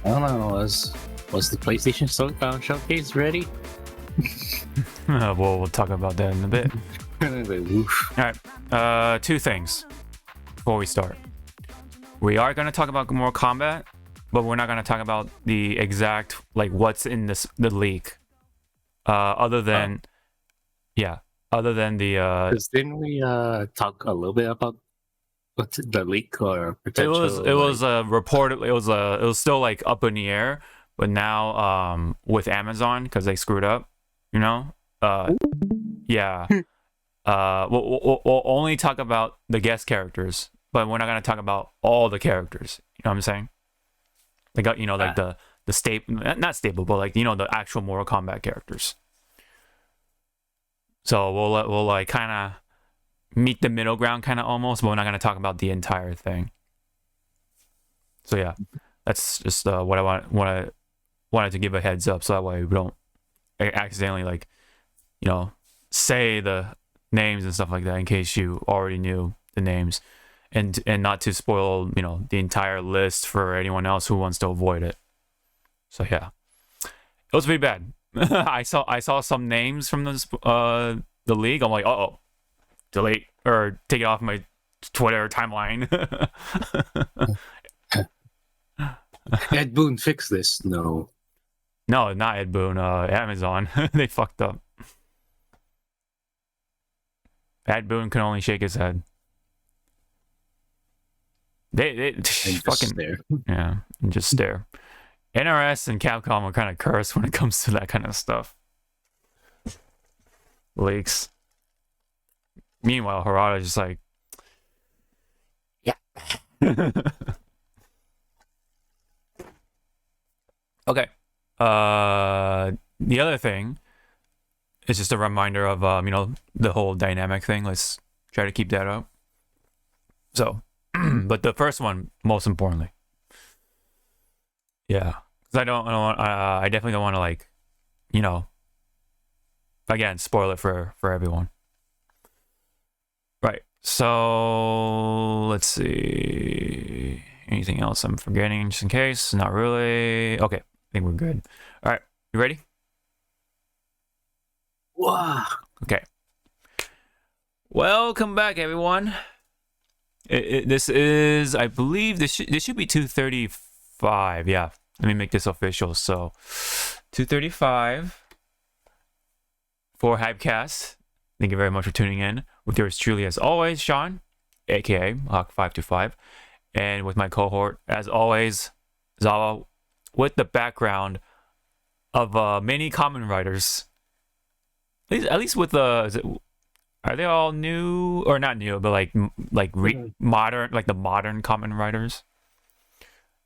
I don't know. Was the PlayStation showcase ready? We'll talk about that in a bit. Oof. All right. Two things before we start. We are going to talk about more combat, but we're not going to talk about the exact like what's in the leak. Other than the 'Cause didn't we talk a little bit about what's the leak or potential? it was reported it was still like up in the air, but now with Amazon because they screwed up, you know. Yeah. We'll only talk about the guest characters, but we're not gonna talk about all the characters. You know what I'm saying? Like like the staple, not staple, but like the actual Mortal Kombat characters. So we'll like kind of meet the middle ground, kind of almost, but we're not gonna talk about the entire thing. So yeah, that's just what I wanted to give a heads up, so that way we don't accidentally like say the names and stuff like that in case you already knew the names, and not to spoil the entire list for anyone else who wants to avoid it. So yeah, it was pretty bad. I saw some names from this the league. I'm like, oh, delete or take it off my Twitter timeline. Ed Boon fixed this. No, not Ed Boon. Amazon. They fucked up. Ed Boon can only shake his head. They fucking stare. Yeah, and just stare. NRS and Capcom are kind of cursed when it comes to that kind of stuff. Leaks. Meanwhile, Harada's just like, yeah. Okay. The other thing is just a reminder of the whole dynamic thing. Let's try to keep that up. So, but the first one, most importantly, yeah, because I definitely don't want to like, again, spoil it for everyone. Right. So let's see. Anything else I'm forgetting, just in case? Not really. Okay, I think we're good. All right, you ready? Wow. Okay. Welcome back, everyone. This is, I believe, this should be 235. Yeah. Let me make this official. So, 235 for Hypecast. Thank you very much for tuning in. With yours truly, as always, Sean, aka Hawk525, and with my cohort, as always, Zawa, with the background of many common writers. At least with are they all new or not new, but modern, like the modern common writers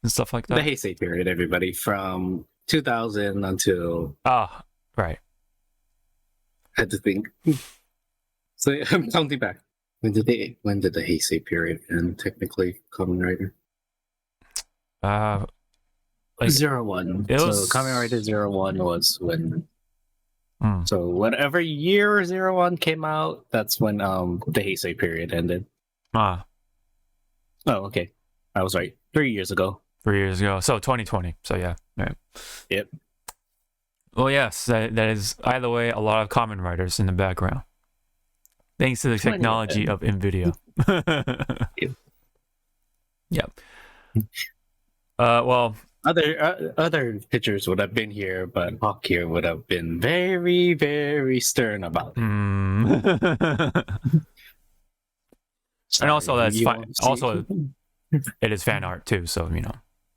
and stuff like that? The Heisei period, everybody, from 2000 until... right. I had to think. So I'm counting back. When did the Heisei period end, technically, Kamen Rider? 01. So Kamen Rider 01 was when... So whatever year 01 came out, that's when the Heisei period ended. Oh, okay. I was right. 3 years ago. 3 years ago. So 2020. So yeah. Right. Yep. Well, yes, that is either way a lot of common writers in the background. Thanks to the technology of NVIDIA. Yep. Well, other pitchers would have been here, but Hawk here would have been very, very stern about it. And also that's fine. Also, it is fan art too, so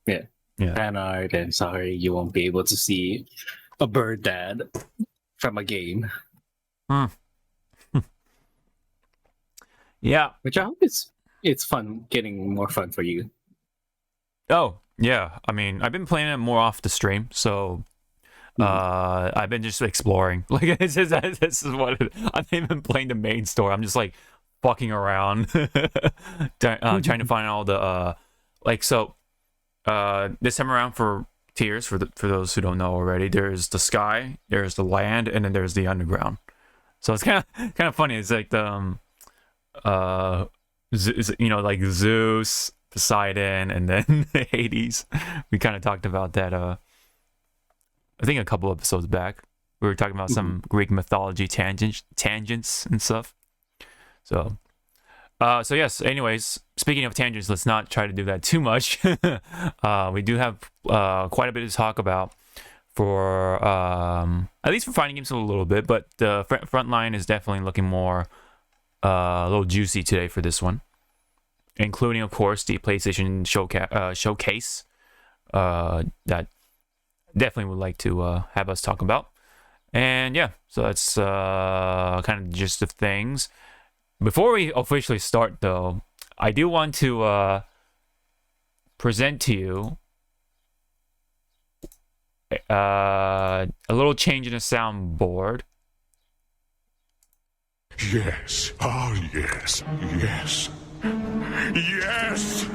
Yeah. Fan art, and sorry, you won't be able to see a bird dad from a game. Yeah. Which I hope it's fun, getting more fun for you. Oh, yeah. I mean, I've been playing it more off the stream, so I've been just exploring. Like this is what I've even playing the main story. I'm just like fucking around, trying to find all the this time around for tiers for those who don't know already. There's the sky, there's the land, and then there's the underground. So it's kind of funny. It's like the like Zeus, Poseidon, and then Hades. We kind of talked about that. I think a couple episodes back, we were talking about some Greek mythology tangents and stuff. So yes. Anyways, speaking of tangents, let's not try to do that too much. We do have quite a bit to talk about for at least for fighting games a little bit, but the Frontline is definitely looking more a little juicy today for this one, including of course the PlayStation showcase that definitely would like to have us talk about. And yeah, so that's kind of the gist of things. Before we officially start though, I do want to present to you a little change in the soundboard. Yes. Oh, yes. Yes. Yes!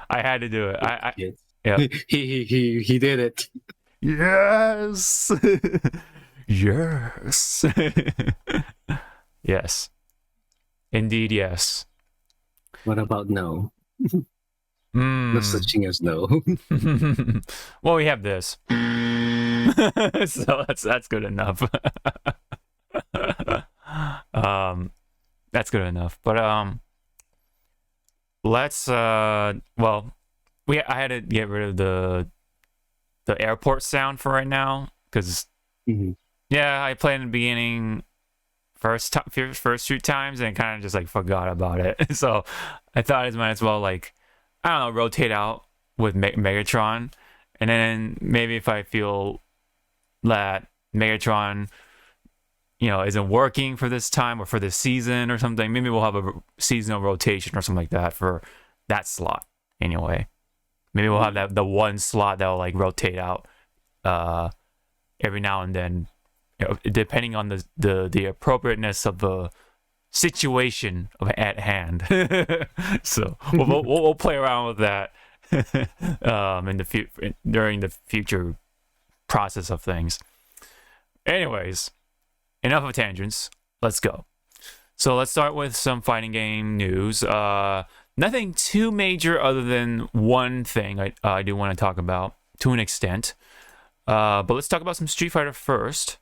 I had to do it. Yeah. He did it. Yes! Yes! Yes. Indeed, yes. What about no? No such thing as no. Well, we have this. So that's good enough. That's good enough. But let's I had to get rid of the airport sound for right now because yeah, I played in the beginning first few times and kind of just like forgot about it. So I thought I might as well like, I don't know, rotate out with Megatron, and then maybe if I feel that Megatron, you know, isn't working for this time or for this season or something, maybe we'll have a seasonal rotation or something like that for that slot. Anyway, maybe we'll have the one slot that will like rotate out every now and then, you know, depending on the appropriateness of the situation at hand. So we'll play around with that during the future process of things. Anyways, enough of tangents. Let's go. So let's start with some fighting game news. Nothing too major other than one thing I do want to talk about to an extent. But let's talk about some Street Fighter first.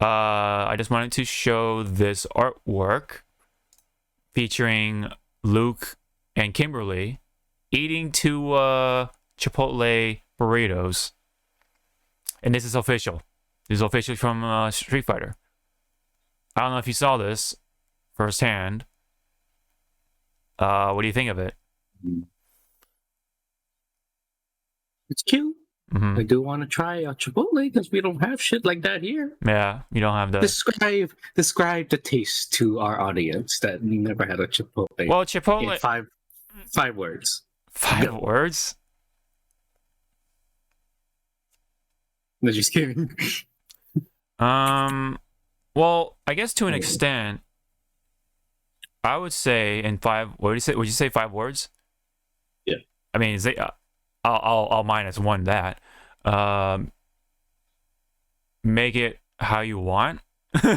I just wanted to show this artwork featuring Luke and Kimberly eating two Chipotle burritos. And this is official. This is officially from Street Fighter. I don't know if you saw this firsthand. What do you think of it? It's cute. I do want to try a Chipotle because we don't have shit like that here. Yeah, you don't have the... Describe the taste to our audience that never had a Chipotle. Well, Chipotle... In five words. 5 words? No, just kidding. Well, I guess to an extent, I would say in 5... What did you say? Would you say 5 words? Yeah. I mean, is it... I'll minus one that. Make it how you want, because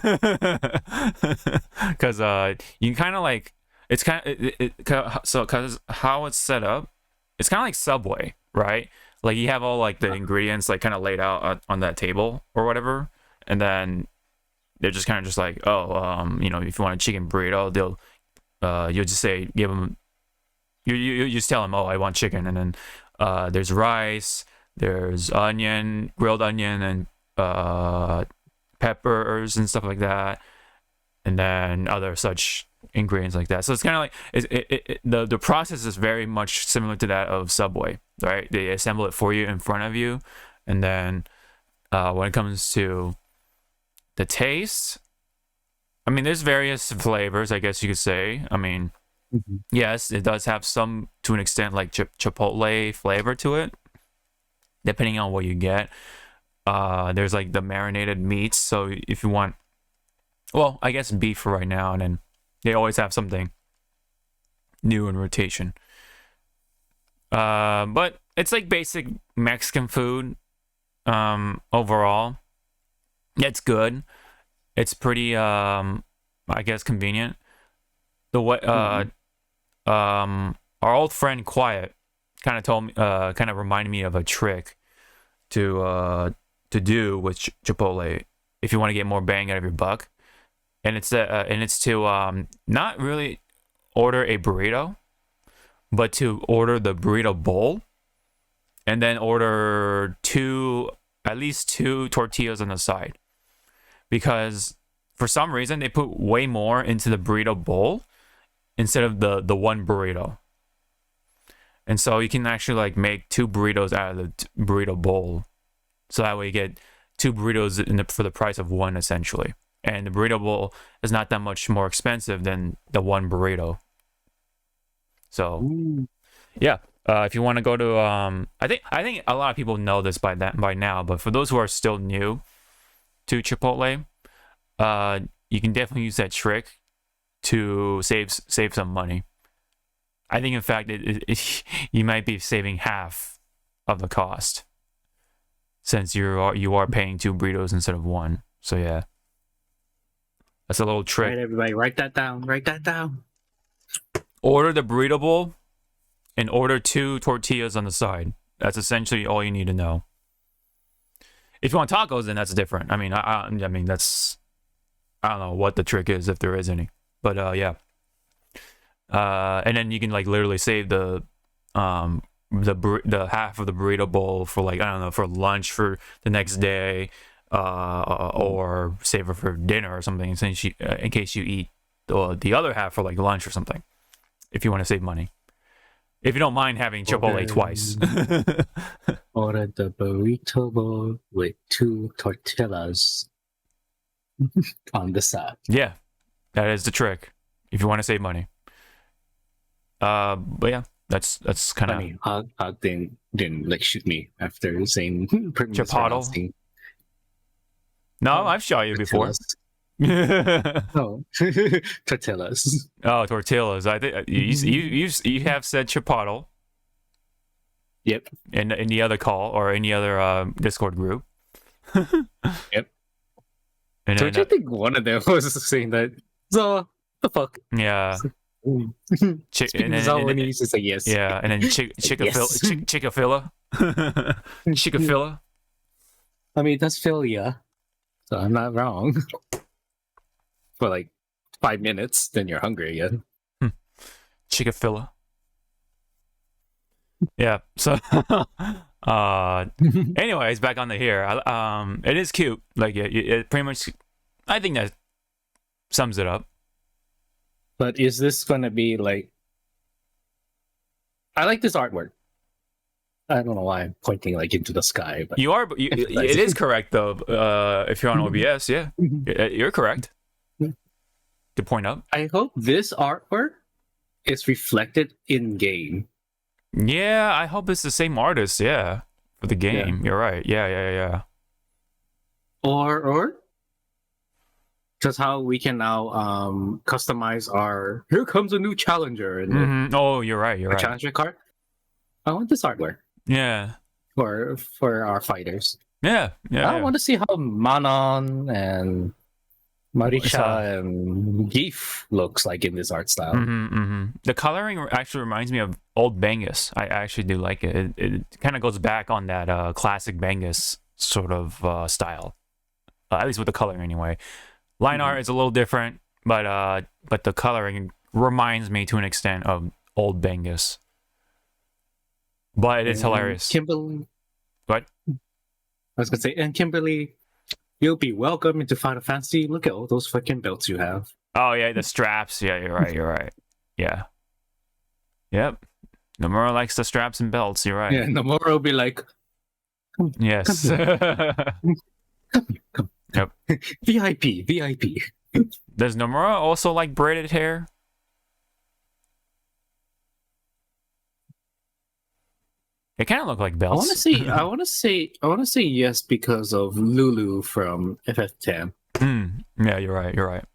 you can kind of like, it's kind of so because how it's set up, it's kind of like Subway, right? Like you have all like the ingredients like kind of laid out on that table or whatever, and then they're just kind of just like, oh, you know, if you want a chicken burrito, they'll you'll just say, give them, you just tell them, oh, I want chicken, and then there's rice, there's grilled onion, and peppers and stuff like that, and then other such ingredients like that. So it's kind of like the process is very much similar to that of Subway, right? They assemble it for you in front of you, and then when it comes to the taste, I mean, there's various flavors, I guess you could say. I mean, yes, it does have some, to an extent, like Chipotle flavor to it, depending on what you get. There's like the marinated meats, so if you want, well, I guess beef for right now, and then they always have something new in rotation. But it's like basic Mexican food. Overall, it's good. It's pretty, I guess, convenient. the way our old friend Quiet kind of told me, kind of reminded me of a trick to do with Chipotle if you want to get more bang out of your buck, and it's to not really order a burrito, but to order the burrito bowl, and then order at least two tortillas on the side, because for some reason they put way more into the burrito bowl instead of the one burrito. And so you can actually like make 2 burritos out of the burrito bowl. So that way you get 2 burritos for the price of one, essentially. And the burrito bowl is not that much more expensive than the one burrito. So, yeah. If you want to go to, I think a lot of people know this by now, but for those who are still new to Chipotle, you can definitely use that trick to save some money. I think, in fact, you might be saving half of the cost, since you are paying 2 burritos instead of one. So yeah, that's a little trick. All right, everybody, write that down. Write that down. Order the burrito bowl and order 2 tortillas on the side. That's essentially all you need to know. If you want tacos, then that's different. I mean, I mean that's, I don't know what the trick is, if there is any, but yeah. And then you can like literally save the half of the burrito bowl for, like, I don't know, for lunch for the next day, or save it for dinner or something, in case you eat the other half for like lunch or something, if you want to save money. If you don't mind having Chipotle twice. Order the burrito bowl with 2 tortillas on the side. Yeah, that is the trick if you want to save money. But yeah, that's kind of. I mean, Hog didn't like shoot me after saying Chipotle. No, I've shot you before. No, tortillas. Oh, tortillas. I think you have said Chipotle. Yep. In the other call or any other Discord group. Yep. And Don't you think one of them was saying that? So the fuck. Yeah. ZawarudoWrrryy is a yes. Yeah, and then Chickafilla. Chickafilla. I mean, that's philia, so I'm not wrong. For like 5 minutes, then you're hungry again. Chickafilla. Yeah. So, anyways, back on the here. It is cute. Like it pretty much. I think that sums it up. But is this gonna be like? I like this artwork. I don't know why I'm pointing like into the sky, but it is correct though. If you're on OBS, yeah, you're correct. To point up. I hope this artwork is reflected in game. Yeah, I hope it's the same artist. Yeah, for the game. Yeah. You're right. Yeah. Or just how we can now customize our. Here comes a new challenger. And oh, you're right. You're right. Challenger card. I want this artwork. Yeah. For our fighters. Yeah. I want to see how Manon and Marisha and Geef looks like in this art style. The coloring actually reminds me of old Bangus. I actually do like it. It kind of goes back on that classic Bangus sort of style, at least with the coloring anyway. Line art is a little different, but the coloring reminds me to an extent of old Bangus. But it is hilarious. Kimberly, what? I was gonna say, and Kimberly, you'll be welcome into Final Fantasy. Look at all those fucking belts you have. Oh yeah, the straps. Yeah, you're right. Yeah. Yep. Nomura likes the straps and belts. You're right. Yeah, Nomura will be like, yes. Come. Yep. VIP. Does Nomura also like braided hair? It kind of look like belts. I want to say yes because of Lulu from FF10. Yeah, you're right.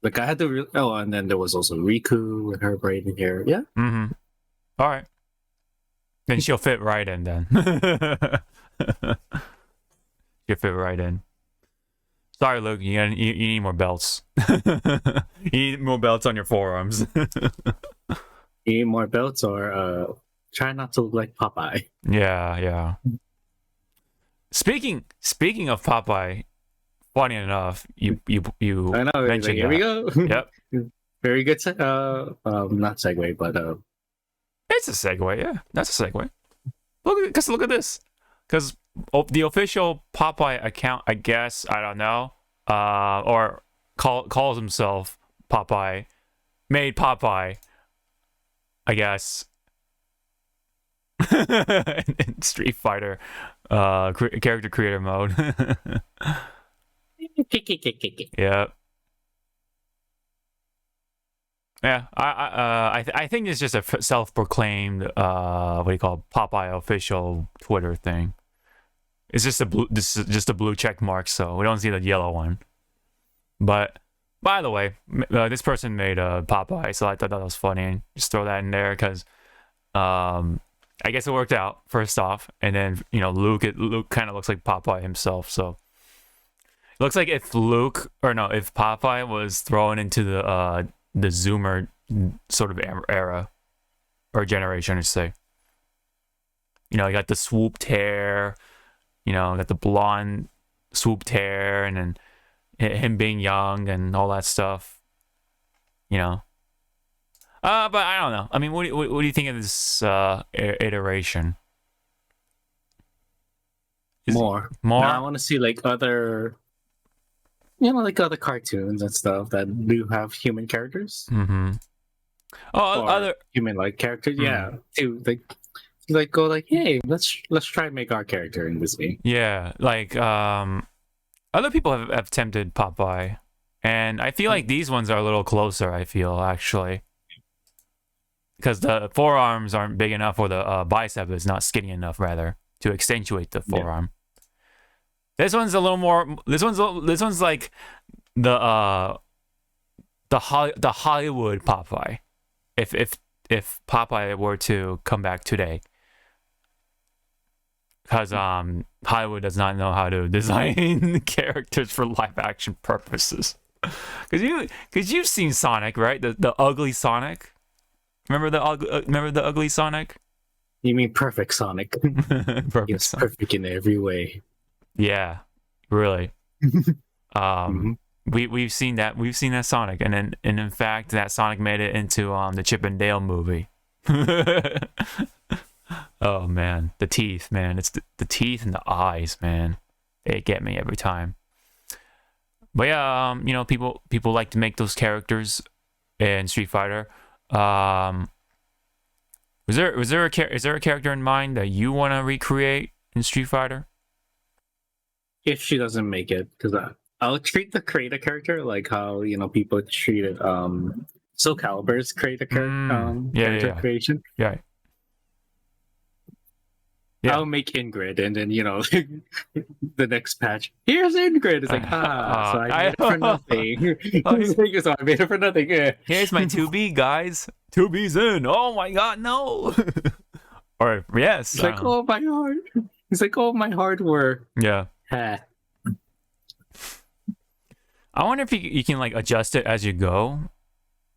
Like I had to. And then there was also Riku with her braided hair. Yeah. All right. Then she'll fit right in. Then she'll fit right in. Sorry, Luke. You need more belts. You need more belts on your forearms. You need more belts, or try not to look like Popeye. Yeah. Speaking of Popeye, funny enough, you I know. mentioned Like, here we go. Yep. Very good. Not segue, but It's a segue. Yeah, that's a segue. Look at this. Because the official Popeye account, I guess, I don't know, or calls himself Popeye, made Popeye, I guess, in Street Fighter character creator mode. Yeah. Yeah, I think it's just a self-proclaimed what do you call it, Popeye official Twitter thing. It's just a blue check mark, so we don't see the yellow one. But by the way, this person made a Popeye, so I thought that was funny. Just throw that in there because I guess it worked out first off, and then Luke kind of looks like Popeye himself, so it looks like if Popeye was thrown into the Zoomer sort of era or generation, I should say. You got the swooped hair, got the blonde swooped hair, and then him being young and all that stuff. But I don't know. I mean, what do you think of this iteration? More. Now I want to see like other. Like other cartoons and stuff that do have human characters. Mm-hmm. Oh, other human-like characters, yeah. To like go like, hey, let's try and make our character in this game. Yeah, like other people have attempted Popeye, and I feel like these ones are a little closer. I feel actually, because the forearms aren't big enough, or the bicep is not skinny enough, rather, to accentuate the forearm. Yeah. This one's a little more. This one's like the Hollywood Popeye, if Popeye were to come back today, because Hollywood does not know how to design characters for live action purposes. Because you've seen Sonic, right? The ugly Sonic. Remember the ugly Sonic? You mean perfect Sonic? Perfect. It's perfect in every way. Yeah, really. We've seen that Sonic, and in fact that Sonic made it into the Chip and Dale movie. Oh man, the teeth, man. It's the teeth and the eyes, man. They get me every time. But yeah, people like to make those characters in Street Fighter. Is there a character in mind that you want to recreate in Street Fighter? If she doesn't make it, because I'll treat the creator character like how people treated Soul Calibur's creator character creation. Yeah. I'll make Ingrid, and then the next patch. Here's Ingrid. It's like so I made it for nothing. So I made it for nothing. Yeah. Here's my 2B guys. 2B's in. Oh my god, no. Or yes. It's like my heart. It's like my hard work. Yeah. I wonder if you can like adjust it as you go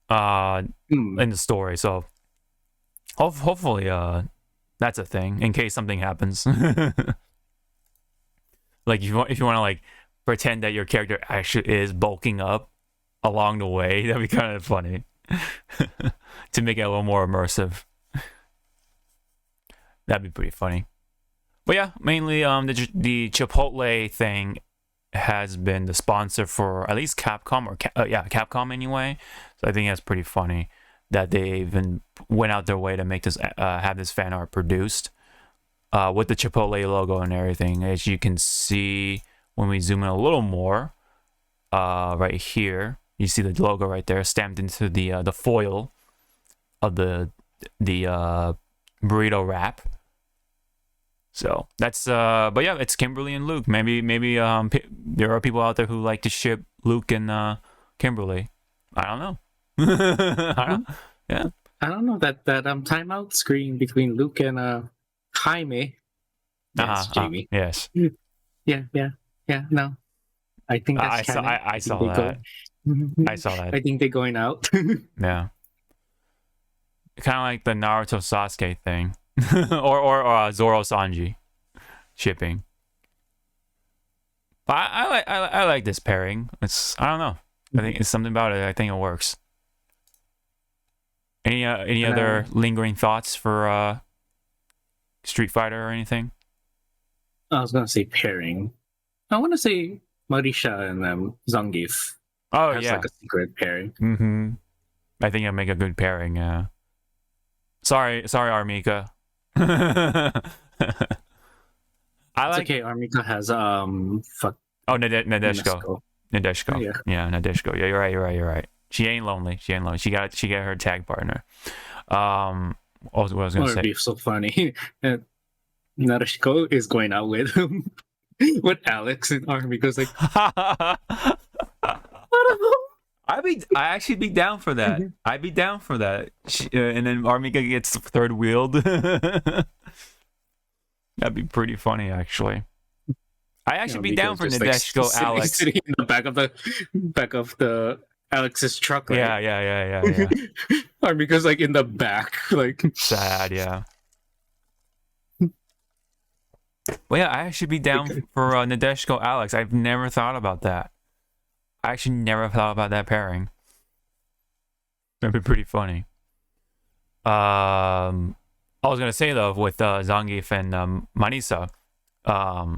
in the story. So hopefully that's a thing in case something happens. Like if you want to like pretend that your character actually is bulking up along the way, that'd be kind of funny. To make it a little more immersive. That'd be pretty funny. But yeah, mainly the Chipotle thing has been the sponsor for at least Capcom, Capcom anyway. So I think that's pretty funny that they even went out their way to make this have this fan art produced with the Chipotle logo and everything. As you can see when we zoom in a little more, right here, you see the logo right there stamped into the foil of the burrito wrap. So that's but yeah, it's Kimberly and Luke. Maybe there are people out there who like to ship Luke and Kimberly. I don't know. Yeah. I don't know that timeout screen between Luke and Jaime. Yes, Jamie. Yes. Yeah. No. I think that's I saw that. I saw that. I think they're going out. Yeah. Kind of like the Naruto Sasuke thing. or Zoro Sanji shipping. But I like this pairing. I don't know. I think it's something about it. I think it works. Any other lingering thoughts for Street Fighter or anything? I was gonna say pairing. I want to say Marisha and Zangief. Oh has yeah, like a secret pairing. Mm-hmm. I think it'll make a good pairing. Yeah. Sorry, Armika. It's okay. Armika has Nadeshko. Yeah. Nadeshko. Yeah, you're right. She ain't lonely. She got her tag partner. What was I gonna say? It'd be so funny. Nadeshko is going out with Alex and Armika's like. I'd actually be down for that. I'd be down for that. And then Armika gets third wheeled. That'd be pretty funny, actually. I actually be down for Nadeshko Alex sitting in the back of the Alex's truck. Right? Yeah. Armika's like in the back, like sad. Yeah. Well, yeah, I actually be down for Nadeshko Alex. I've never thought about that. I actually never thought about that pairing. That'd be pretty funny. I was gonna say though, with Zangief and Marisa, I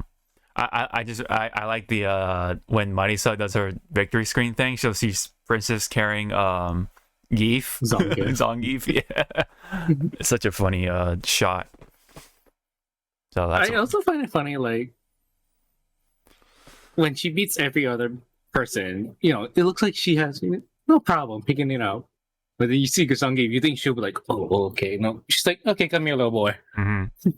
like the when Marisa does her victory screen thing. She'll see Princess carrying Zangief. Yeah, it's such a funny shot. So I also find it funny, like when she beats every other person, it looks like she has no problem picking it up. But then you see Zangief, you think she'll be like, "Oh, okay." No, she's like, "Okay, come here, little boy." Mm-hmm.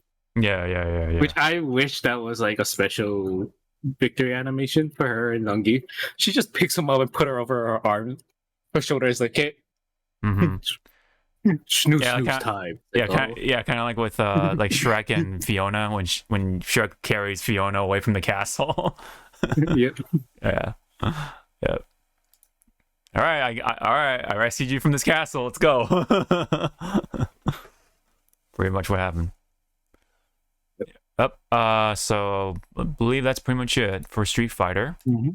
Yeah. Which I wish that was like a special victory animation for her and Zangief. She just picks him up and put her over her arm. Her shoulder is like, "Okay." Mm-hmm. Snooze time. Kind of like with like Shrek and Fiona when Shrek carries Fiona away from the castle. Yep. Yeah. Yep. All right, I rescued you from this castle. Let's go. Pretty much what happened. Yep. So I believe that's pretty much it for Street Fighter. Mm-hmm.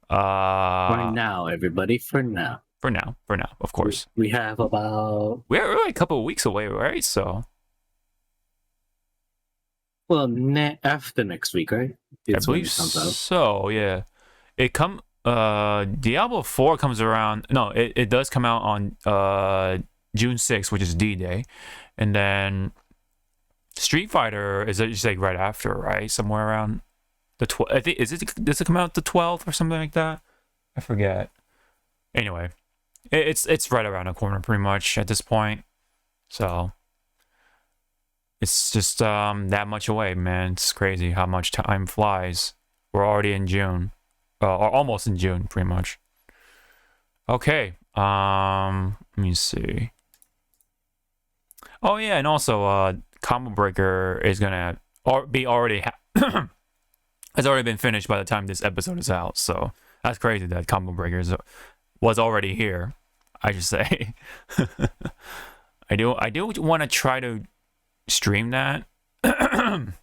For now, everybody. For now, of course. We have about... We're like a couple of weeks away, right? So... Well, after next week, right? I believe so, yeah. Diablo 4 comes around... No, it does come out on June 6th, which is D-Day. And then Street Fighter is just like right after, right? Somewhere around the 12th. I think, does it come out the 12th or something like that? I forget. Anyway. It's right around the corner pretty much at this point. So it's just that much away, man. It's crazy how much time flies. We're already in June. Or almost in June, pretty much. Okay. Let me see. Oh yeah, and also Combo Breaker is gonna be already has already been finished by the time this episode is out. So that's crazy that Combo Breaker was already here, I should say. I do want to try to stream that. If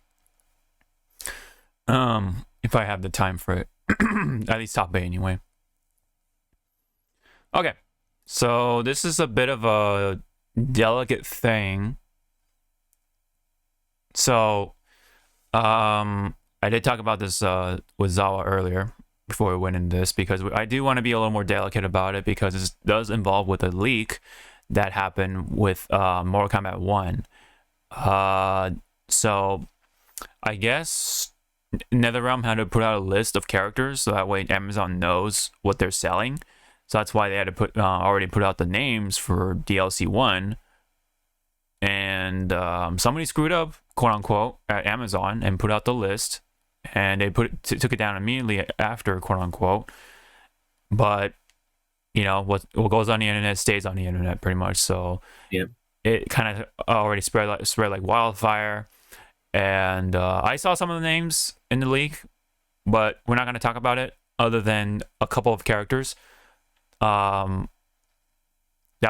I have the time for it. At least top 8 anyway. Okay. So this is a bit of a delicate thing. So I did talk about this with Zawa earlier before we went into this, because I do want to be a little more delicate about it, because this does involve with a leak that happened with Mortal Kombat 1. So I guess NetherRealm had to put out a list of characters so that way Amazon knows what they're selling. So that's why they had to already put out the names for DLC 1. And somebody screwed up, quote unquote, at Amazon and put out the list. And they took it down immediately after, quote unquote. But what goes on the internet stays on the internet, pretty much. So yep. It kind of already spread like wildfire. And I saw some of the names in the leak, but we're not going to talk about it. other than a couple of characters that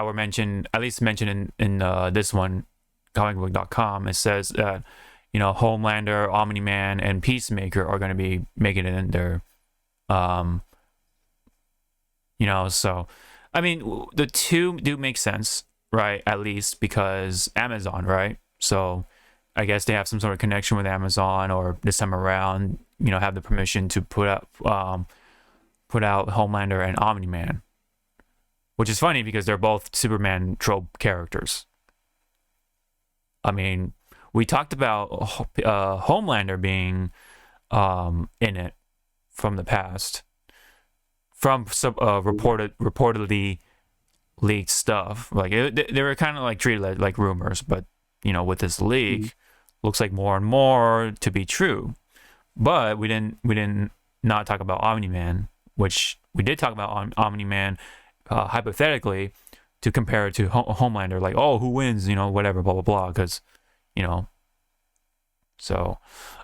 were mentioned, at least mentioned in this one, comicbook.com. It says that, you know, Homelander, Omni-Man, and Peacemaker are going to be making it in there. You know, so, I mean, the two do make sense, right? At least because Amazon, right? So I guess they have some sort of connection with Amazon, or this time around, you know, have the permission to put out Homelander and Omni-Man, which is funny because they're both Superman trope characters. I mean, we talked about Homelander being in it from the past, from some reportedly leaked stuff. Like they were kind of like treated like rumors, but you know, with this leak, looks like more and more to be true. But we didn't not talk about Omni-Man, which we did talk about Omni-Man hypothetically, to compare it to Homelander, like, oh, who wins, you know, whatever, blah blah blah, because, you know, so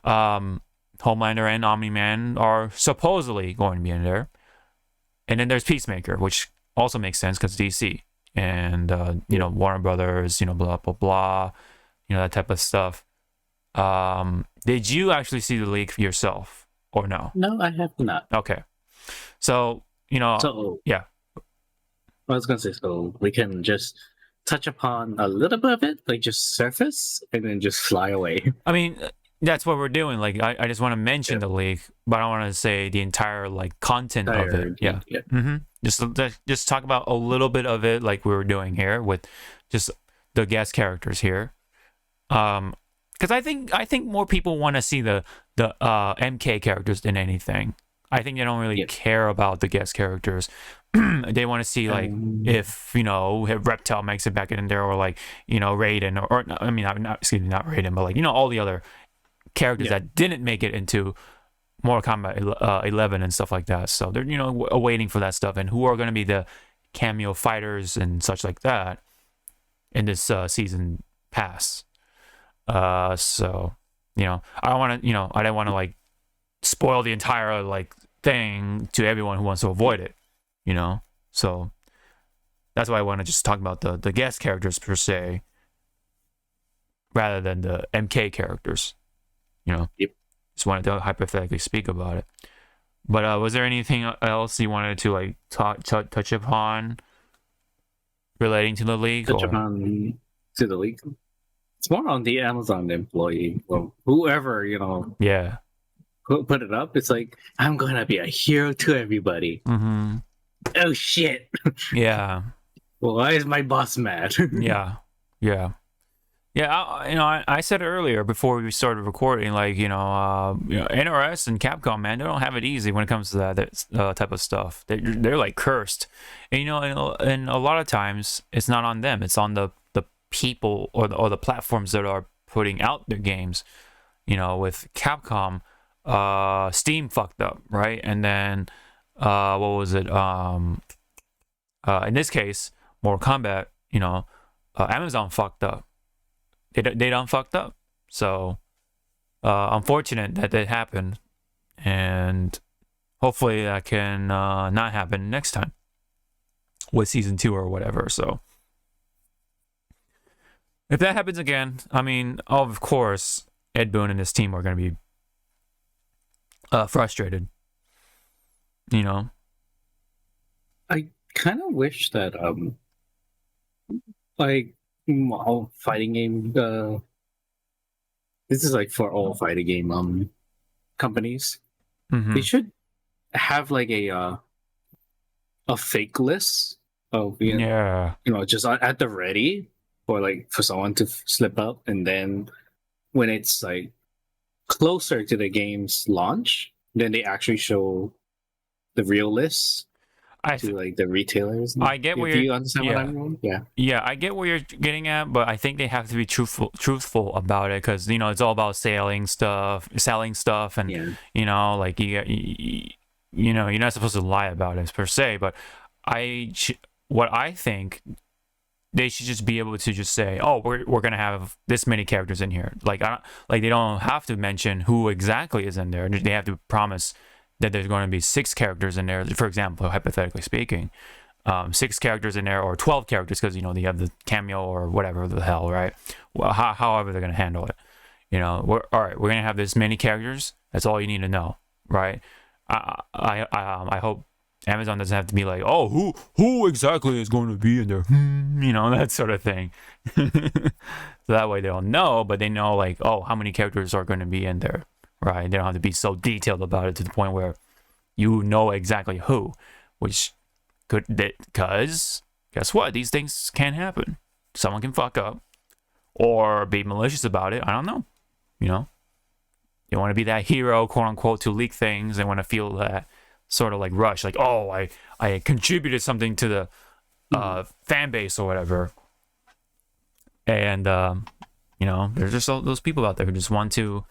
Homelander and Omni-Man are supposedly going to be in there. And then there's Peacemaker, which also makes sense because DC and you know, Warner Brothers, you know, blah blah blah, you know, that type of stuff. Did you actually see the leak yourself or no? No, I have not. Okay, so you know, yeah. I was gonna say, so we can just touch upon a little bit of it, like just surface, and then just fly away. I mean, that's what we're doing. Like, I just want to mention the leak, but I don't want to say the entire like content of it. Yeah. Just talk about a little bit of it, like we were doing here with just the guest characters here. Because I think more people want to see the MK characters than anything. I think they don't really care about the guest characters. They want to see, like, if, you know, if Reptile makes it back in there, or like, you know, Raiden, or I mean, not Raiden, but like, you know, all the other characters that didn't make it into Mortal Kombat 11 and stuff like that. So they're, you know, waiting for that stuff, and who are going to be the cameo fighters and such like that in this season pass. So, you know, I didn't want to like spoil the entire like thing to everyone who wants to avoid it, you know. So that's why I want to just talk about the guest characters per se, rather than the MK characters, you know. Just wanted to hypothetically speak about it. But was there anything else you wanted to like touch upon relating to the league? Touch upon to the league. It's more on the Amazon employee, well, whoever, you know. Yeah. Put it up. It's like, I'm gonna be a hero to everybody. Mm-hmm. Oh shit. Yeah. Well, why is my boss mad? Yeah. I said earlier before we started recording, like, you know, NRS and Capcom, man, they don't have it easy when it comes to that type of stuff. They're like cursed, and you know, and a lot of times it's not on them; it's on the people or the platforms that are putting out their games. You know, with Capcom, Steam fucked up, right? And then what was it? In this case, Mortal Kombat, you know, Amazon fucked up. They done fucked up. So unfortunate that happened, and hopefully that can not happen next time with season 2 or whatever. So if that happens again, I mean, of course, Ed Boon and his team are going to be frustrated. You know, I kind of wish that like all fighting game. This is like for all fighting game companies. Mm-hmm. They should have like a fake list of you know, just at the ready for someone to slip up, and then when it's like closer to the game's launch, then they actually show the real list to like the retailers. I get where you understand what I'm doing. Yeah, I get where you're getting at, but I think they have to be truthful about it, because you know, it's all about selling stuff, and you know, like you know, you're not supposed to lie about it per se. But what I think, they should just be able to just say, oh, we're gonna have this many characters in here. Like they don't have to mention who exactly is in there. They have to promise that there's going to be 6 characters in there, for example, hypothetically speaking, 6 characters in there, or 12 characters, because, you know, you have the cameo or whatever the hell, right? Well, however they're going to handle it. You know, all right, we're going to have this many characters. That's all you need to know, right? I hope Amazon doesn't have to be like, oh, who exactly is going to be in there? You know, that sort of thing. So that way they don't know, but they know, like, oh, how many characters are going to be in there, right? They don't have to be so detailed about it to the point where you know exactly who, which could, because guess what? These things can happen. Someone can fuck up or be malicious about it. I don't know. You know, you want to be that hero, quote unquote, to leak things. They want to feel that sort of like rush, like, oh, I contributed something to the fan base or whatever. And you know, there's just all those people out there who just want to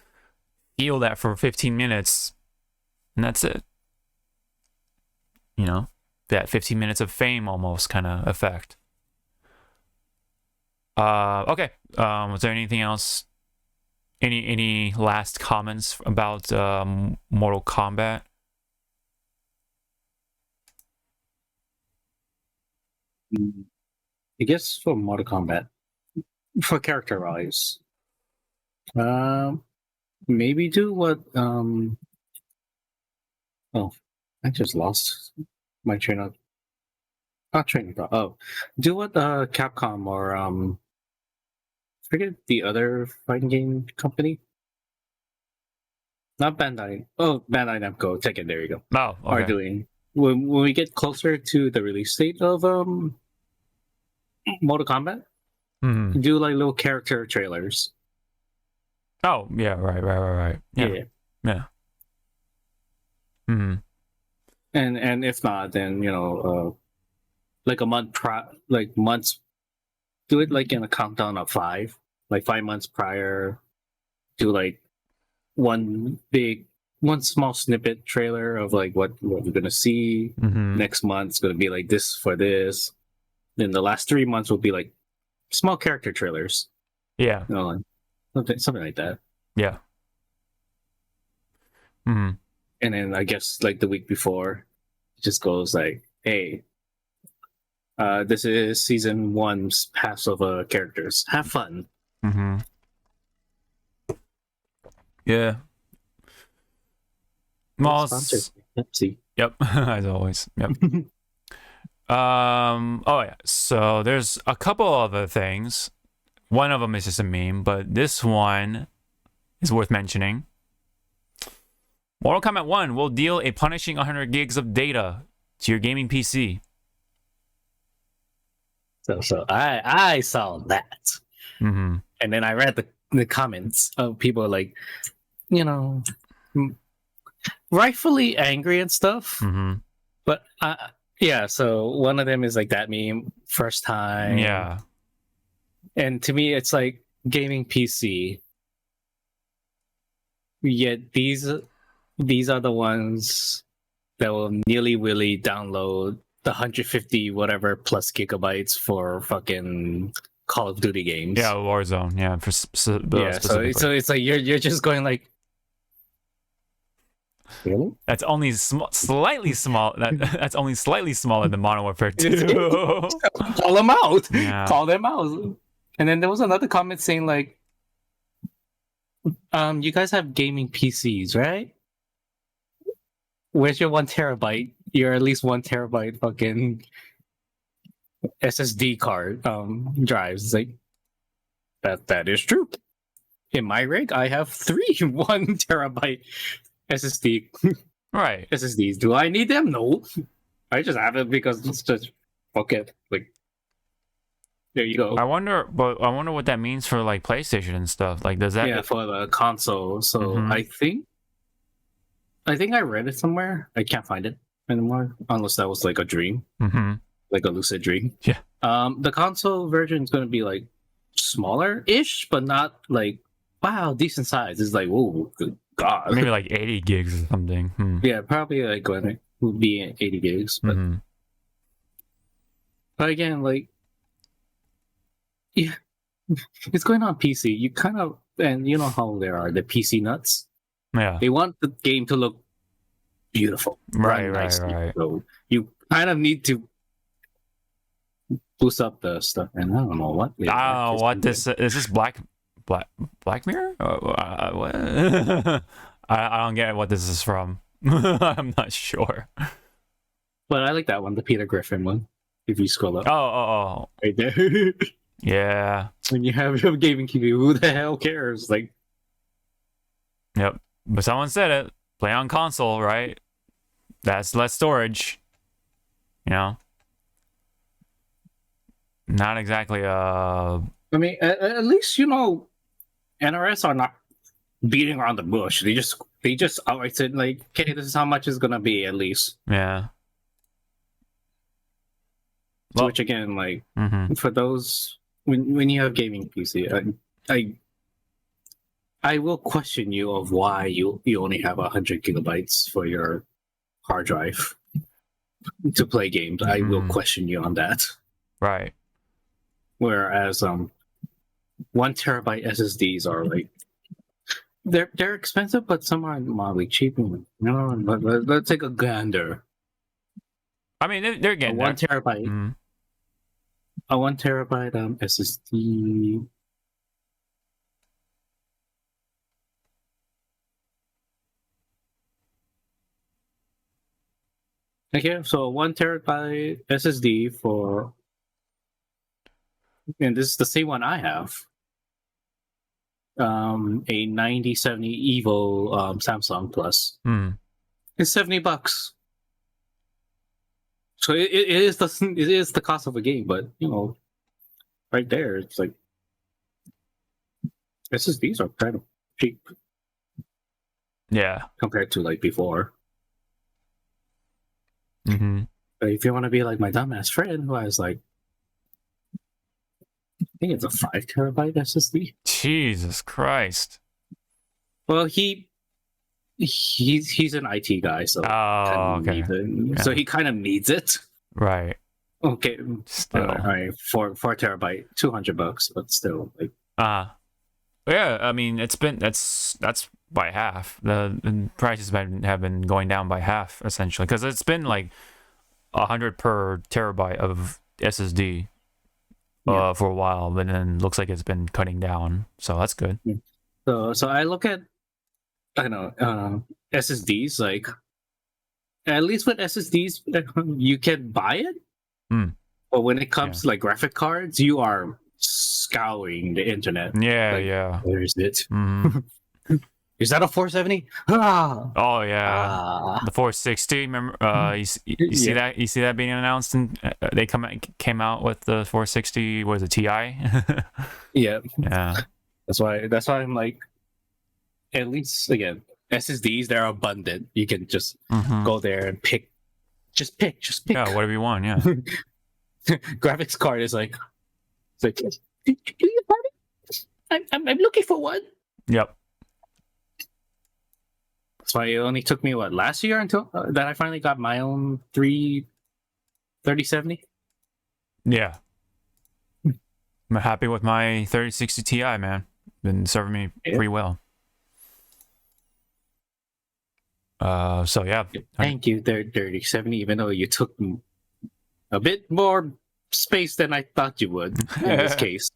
feel that for 15 minutes, and that's it. You know, that 15 minutes of fame almost kind of effect. Okay. Was there anything else? Any last comments about Mortal Kombat? I guess for Mortal Kombat, for character wise, maybe do what oh, I just lost my train of thought. Oh, do what Capcom or forget the other fighting game company. Not Bandai. Oh, Bandai Namco. Tekken. There you go. Oh, okay. Are doing when we get closer to the release date of Mortal Kombat, do like little character trailers. Oh yeah, right. Yeah. And if not, then you know, like a months. Do it like in a countdown of 5, like 5 months prior. Do like one small snippet trailer of like what we're gonna see next month's gonna be like this for this. Then the last 3 months will be like small character trailers. Yeah, you know, like something like that. Yeah. And then I guess like the week before, it just goes like, hey, this is season 1's pass of characters. Have fun. Yeah. Pepsi. Yep, as always. Yep. Oh yeah. So there's a couple other things. One of them is just a meme, but this one is worth mentioning. Mortal Kombat 1 will deal a punishing 100 gigs of data to your gaming PC. So I saw that, and then I read the comments of people like, you know, rightfully angry and stuff. But yeah, so one of them is like that meme, first time. Yeah. And to me, it's like gaming PC. Yet these are the ones that will nilly-willy download the 150 whatever plus gigabytes for fucking Call of Duty games. Yeah, Warzone. Yeah, so it's like you're just going like, really? That's only slightly small. That's only slightly smaller than Modern Warfare 2. Call them out. Yeah. Call them out. And then there was another comment saying like, you guys have gaming PCs, right? Where's your 1 terabyte? You're at least 1 terabyte fucking SSD card drives. It's like that is true. In my rig, I have 3 1 terabyte SSD. Right. SSDs. Do I need them? No. I just have it because it's just fuck it. Like, there you go. I wonder what that means for like PlayStation and stuff. Like, does that? Yeah, for the console. So I think I read it somewhere. I can't find it anymore, unless that was like a dream, like a lucid dream. Yeah. The console version is going to be like smaller-ish, but not like wow, decent size. It's like whoa, good god. Maybe like 80 gigs or something. Yeah, probably like when it would be 80 gigs, but but again, like yeah, it's going on PC. You kind of, and you know how there are the PC nuts. Yeah. They want the game to look beautiful. Right. So you kind of need to boost up the stuff. And I don't know what. What this is this Black Mirror? What? I don't get what this is from. I'm not sure. But I like that one, the Peter Griffin one. If you scroll up. Oh. Right there. Yeah. When you have your gaming TV, who the hell cares? Like. Yep. But someone said it. Play on console, right? That's less storage. You know? Not exactly I mean, at least, you know, NRS are not beating around the bush. They just outright said, like, okay, this is how much it's gonna be, at least. Yeah. So, which again, like, mm-hmm. for those when you have gaming PC, I will question you of why you only have 100 gigabytes for your hard drive to play games. I will question you on that. Right. Whereas 1 terabyte SSDs are like they're expensive, but some are mildly cheap. You know, but let's take a gander. I mean, they're getting 1 terabyte. Mm-hmm. A 1 terabyte SSD. Okay, so 1 terabyte SSD for, and this is the same one I have. A 9070 Evo Samsung Plus. It's $70. So it is the cost of a game, but you know, right there, it's like SSDs are kind of cheap. Yeah. Compared to like before. Mm-hmm. But if you want to be like my dumbass friend who has like, I think it's a 5 terabyte SSD. Jesus Christ. Well, he's an IT guy, so okay. Yeah. So he kind of needs it. Right. Okay. Still. All right. 4 terabyte, $200, but still like. Yeah. I mean, that's by half. The prices have been going down by half essentially because it's been like 100 per terabyte of SSD for a while, but then looks like it's been cutting down. So that's good. So I look at SSDs, like at least with SSDs you can buy it. But when it comes to like graphic cards, you are scouring the internet. Yeah. Where is it? Is that a 470? Oh yeah, the 460. Remember? You see that? You see that being announced, and they came out with the 460. Was it TI? Yeah. Yeah. That's why I'm like, at least again, SSDs, they're abundant. You can just go there and pick. Just pick. Yeah, whatever you want. Yeah. Graphics card is like, do you have it? I'm looking for one. Yep. That's why it only took me last year until that I finally got my own 3070. Yeah. I'm happy with my 3060 Ti, man. Been serving me pretty well. So yeah. Thank you, 3070, even though you took a bit more space than I thought you would in this case.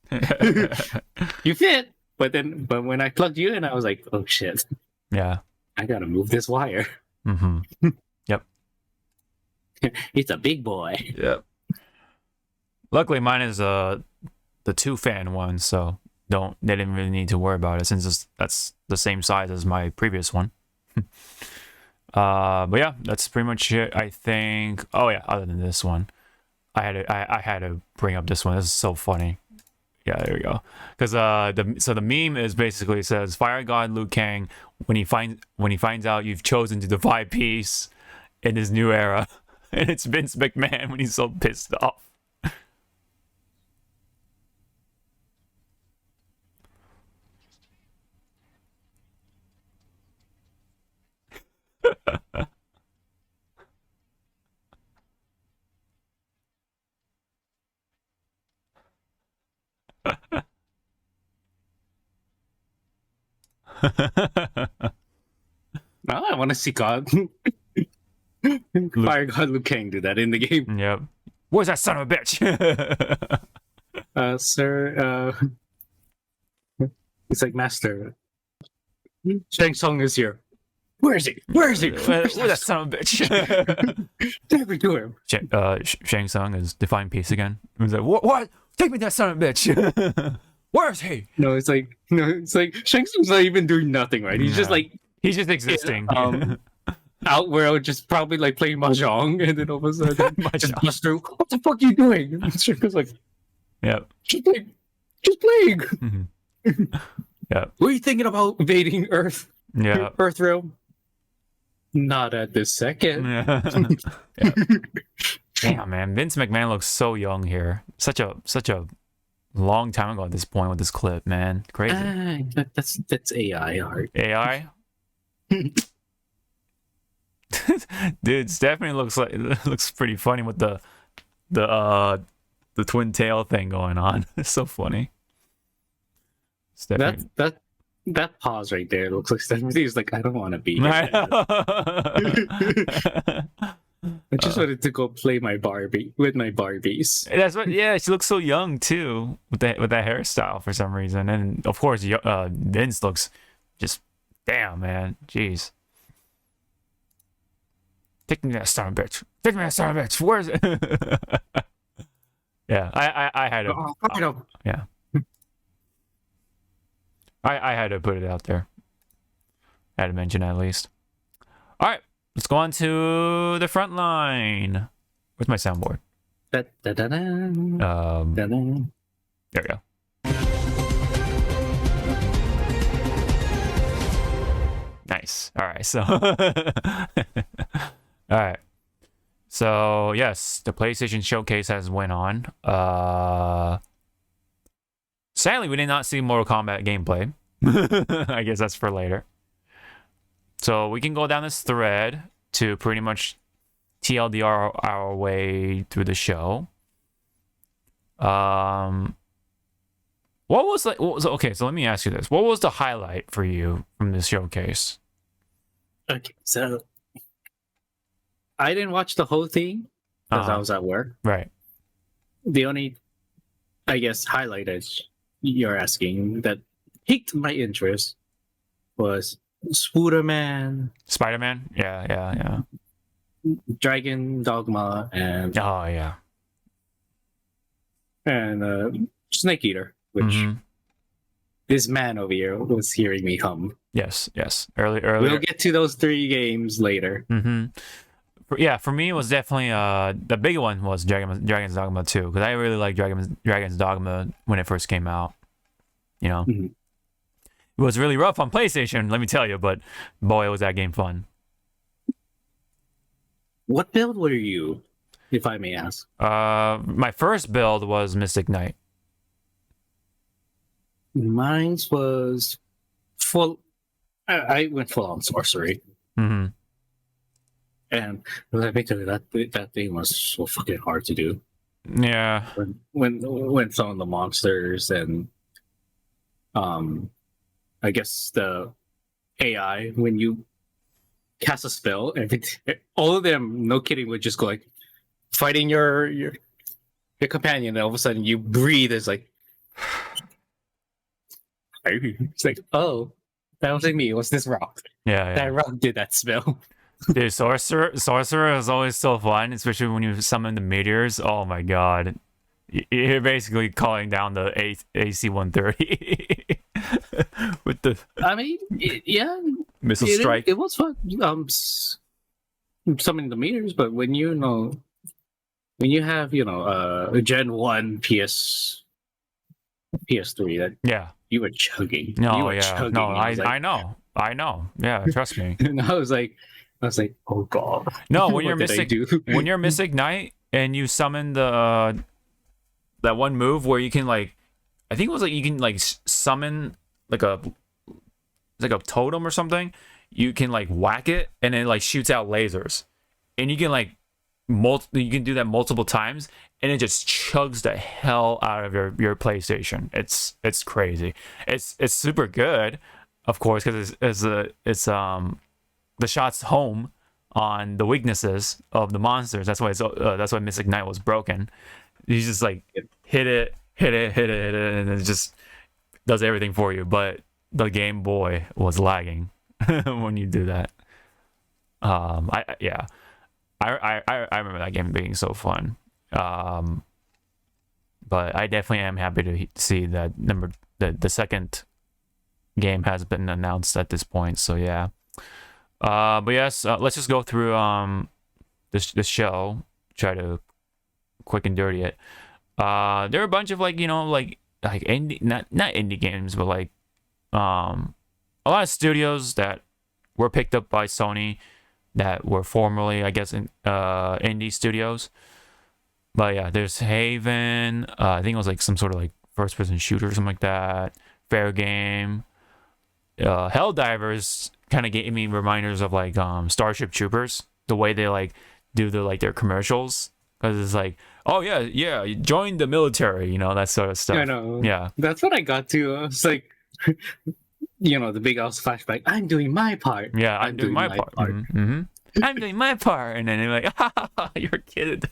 You fit, but when I plugged you in, I was like, oh shit. Yeah. I gotta move this wire. Yep. It's a big boy. Yep. Luckily, mine is the 2-fan one, so they didn't really need to worry about it since that's the same size as my previous one. But yeah, that's pretty much it, I think. Oh yeah, other than this one, I had to bring up this one. This is so funny. Yeah, there we go. Because the meme is basically says Fire God Liu Kang when he finds out you've chosen to divide peace in his new era, and it's Vince McMahon when he's so pissed off. No, I want to see God. Fire God Liu Kang did that in the game. Yep. Where's that son of a bitch? Sir, he's like, Master, Shang Tsung is here. Where is he? Where's that son of a bitch? Take me to him. Shang Tsung is defying peace again. He's like, what? Take me to that son of a bitch. Where is he? It's like Shang Tsung's not even doing nothing, right? He's just like, he's just existing. Out where just probably like playing mahjong, and then all of a sudden just bust through. What the fuck are you doing? And Shang Tsung's like, yep, just playing. Yeah. What are you thinking about invading Earth? Yeah. Earth realm? Not at this second. Yeah. Damn, man, Vince McMahon looks so young here. Such a long time ago at this point with this clip, man. Crazy. That's AI art. AI. Dude, definitely looks pretty funny with the twin tail thing going on. It's so funny. It's definitely... That pause right there looks like Stephanie's like, I don't want to be here. I just wanted to go play my Barbie with my Barbies. That's what. Yeah, she looks so young too with that hairstyle for some reason, and of course, Vince looks just damn, man. Jeez. Take me to that son of a bitch. Take me to that son of a bitch. Where's it? Yeah, I had to. Yeah. I had to put it out there. I had to mention it at least. All right, let's go on to the front line. Where's my soundboard? There we go. Nice. All right, so all right. So yes, the PlayStation Showcase has went on. Sadly, we did not see Mortal Kombat gameplay. I guess that's for later. So we can go down this thread to pretty much TLDR our way through the show. What was okay, so let me ask you this. What was the highlight for you from this showcase? Okay, so I didn't watch the whole thing because I was at work. Right. The only, I guess, highlight is you're asking that piqued my interest was Spider-Man, yeah, Dragon Dogma, and Snake Eater, which this man over here was hearing me hum. Yes. Earlier. We'll get to those 3 games later. Yeah, for me it was definitely the big one was Dragon's Dogma 2, because I really liked Dragon's Dogma when it first came out. You know, it was really rough on PlayStation, let me tell you, but boy, was that game fun. What build were you, if I may ask? My first build was Mystic Knight. Mine was full. I went full on sorcery. And let me tell you, that thing was so fucking hard to do. Yeah. When some of the monsters and I guess the AI, when you cast a spell, all of them, no kidding, would just go like fighting your companion, and all of a sudden you breathe. It's like, it's like, oh, that wasn't me. It was this rock. Yeah. That rock did that spell. Dude, sorcerer is always so fun, especially when you summon the meteors. Oh my god, you're basically calling down the AC 130 with the. I mean, missile strike. It was fun. Summoning the meters, but when you have a Gen 1 PS3 that you were chugging. I know. Yeah, trust me. And I was like, oh god. No, when you're Mystic Knight and you summon that one move where you can I think it was you can summon a totem or something. You can whack it and it shoots out lasers, and you can you can do that multiple times, and it just chugs the hell out of your PlayStation. It's crazy. It's super good, of course, because it's the shot's home on the weaknesses of the monsters. That's why Mystic Knight was broken. You just like hit it, and it just does everything for you. But the Game Boy was lagging when you do that. I remember that game being so fun. But I definitely am happy to see that the second game has been announced at this point. So yeah. But yes, let's just go through this show. Try to quick and dirty it. There are a bunch of like indie, not indie games, but like a lot of studios that were picked up by Sony that were formerly, I guess, in indie studios. But yeah, there's Haven. I think it was like some sort of like first-person shooter or something like that. Fair Game. Helldivers kind of gave me reminders of like Starship Troopers. The way they like do their commercials, because it's like, oh yeah, join the military, that sort of stuff. I know. Yeah, that's what I got to. It's like, the big ass flashback. I'm doing my part. Yeah, I'm doing my part. Mm-hmm. I'm doing my part, and then they're like, you're a kid.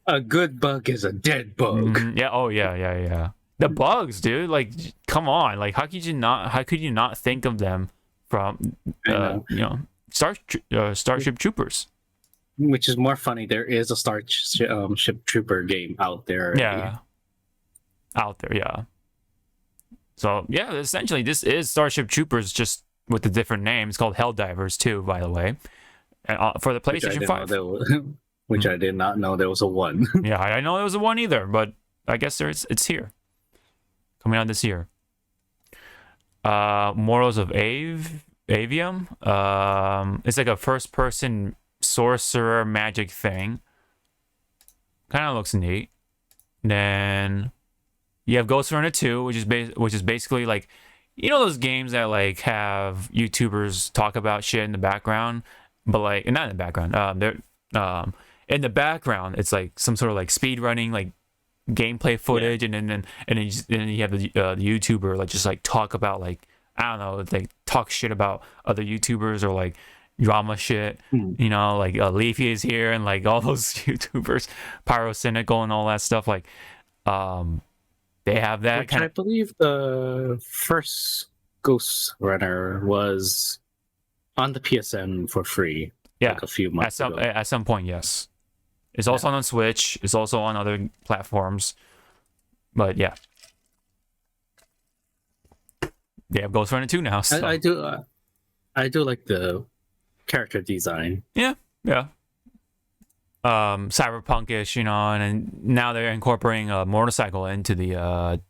A good bug is a dead bug. Mm-hmm. Yeah. Oh yeah. The bugs, dude. Like, come on. Like, how could you not think of them from Starship Troopers? Which is more funny. There is a Starship Trooper game out there already. Yeah. Out there, yeah. So yeah, essentially this is Starship Troopers, just with a different name. It's called Helldivers too, by the way. And, for the PlayStation 5. Which I did not know there was a 1. Yeah, I know there was a 1 either, but I guess it's here. Coming out this year. Morals of Avium. It's like a first-person sorcerer magic thing. Kind of looks neat. Then you have Ghost Runner 2, which is basically like, those games that like have YouTubers talk about shit in the background, but like not in the background. They're in the background, it's like some sort of like speed running, like gameplay footage, and then you have the YouTuber like just like talk about like, I don't know, like talk shit about other YouTubers or like drama shit. Like Leafy is here and like all those YouTubers, Pyrocynical and all that stuff. Like, they have that kind of. I believe the first Ghost Runner was on the PSN for free. Yeah, like a few months ago. At some point, yes. It's also on Switch. It's also on other platforms. But yeah. They have Ghost Runner 2 now. So. I do like the character design. Yeah. Cyberpunkish, and now they're incorporating a motorcycle into the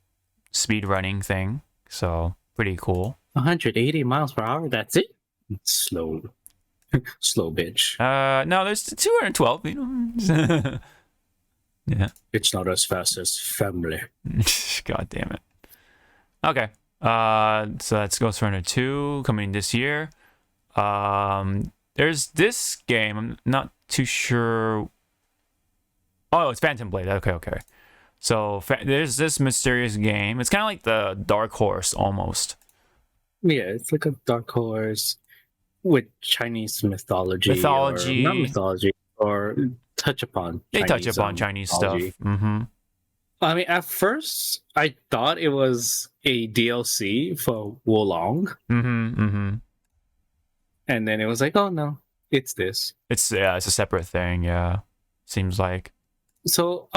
speed running thing. So pretty cool. 180 miles per hour, that's it? Slow. Slow bitch. No, there's 212, Yeah. It's not as fast as family. God damn it. Okay. So that's Ghost Runner 2 coming this year. There's this game, I'm not too sure. Oh, it's Phantom Blade. Okay. So there's this mysterious game. It's kind of like the Dark Horse almost. Yeah, it's like a Dark Horse with Chinese mythology. Not mythology, or touch upon. They touch upon Chinese mythology stuff. Mm-hmm. I mean, at first, I thought it was a DLC for Wolong. Mm-hmm. And then it was like, oh no, it's this. It's a separate thing. Yeah, seems like. So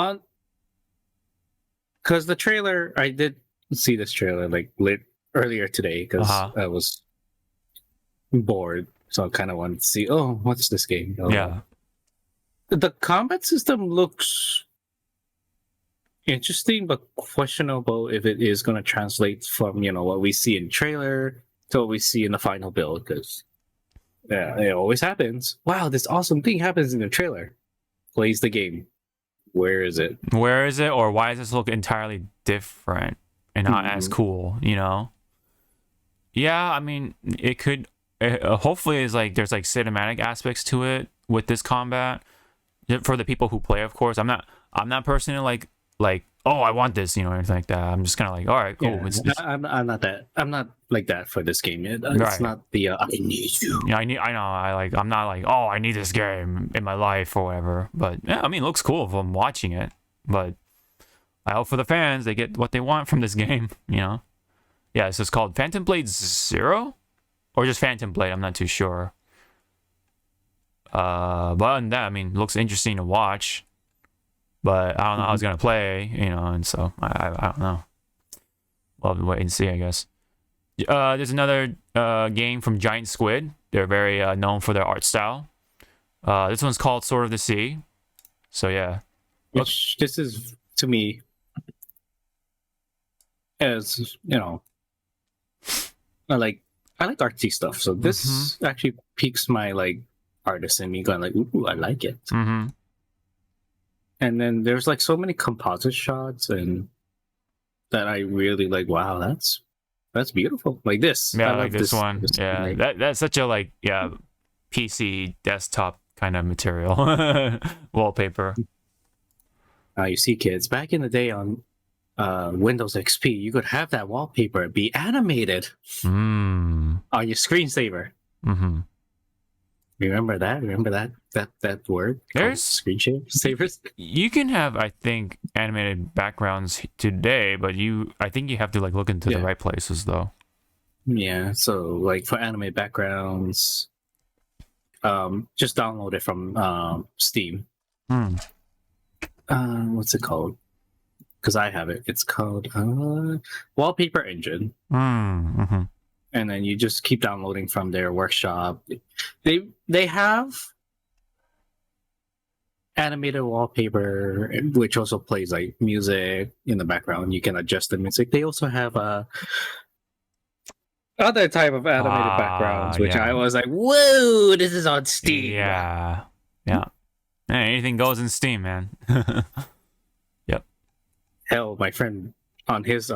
because the trailer, I did see this trailer like earlier today because I was bored, so I kind of wanted to see, what's this game? Yeah. The combat system looks interesting, but questionable if it is going to translate from what we see in trailer to what we see in the final build, because it always happens. Wow, this awesome thing happens in the trailer. Plays the game. Where is it? Or why does this look entirely different and not as cool? Yeah, I mean, it could. Hopefully, there's like cinematic aspects to it with this combat for the people who play. Of course, I'm not personally like oh, I want this, or anything like that. I'm just kind of like, all right, cool. Yeah, I'm not like that for this game. It's not the I need you. Yeah, I'm not like, oh, I need this game in my life or whatever. But yeah, I mean, it looks cool if I'm watching it. But I hope for the fans they get what they want from this game. Yeah, so it's called Phantom Blade Zero, or just Phantom Blade. I'm not too sure. But other than that, I mean, it looks interesting to watch. But I don't know how it's gonna play, and so I don't know. We'll have to wait and see, I guess. There's another game from Giant Squid. They're very known for their art style. This one's called Sword of the Sea. So yeah, which this is to me, as I like artsy stuff. So this actually piques my like artist in me, going like, ooh, I like it. And then there's like so many composite shots and that I really like. Wow, that's beautiful. Like this. Yeah, I like this one. That's such a PC desktop kind of material. Wallpaper. You see, kids, back in the day on Windows XP, you could have that wallpaper be animated on your screensaver. Remember that? Remember that word? There's screensavers. You can have, I think, animated backgrounds today, but I think you have to look into the right places though. Yeah, so like for animated backgrounds, just download it from Steam. What's it called? Because I have it. It's called Wallpaper Engine. And then you just keep downloading from their workshop. They have animated wallpaper, which also plays like music in the background. You can adjust the music. They also have other type of animated backgrounds, which I was like, whoa, this is on Steam. Yeah. Anything goes in Steam, man. Yep. Hell, my friend on his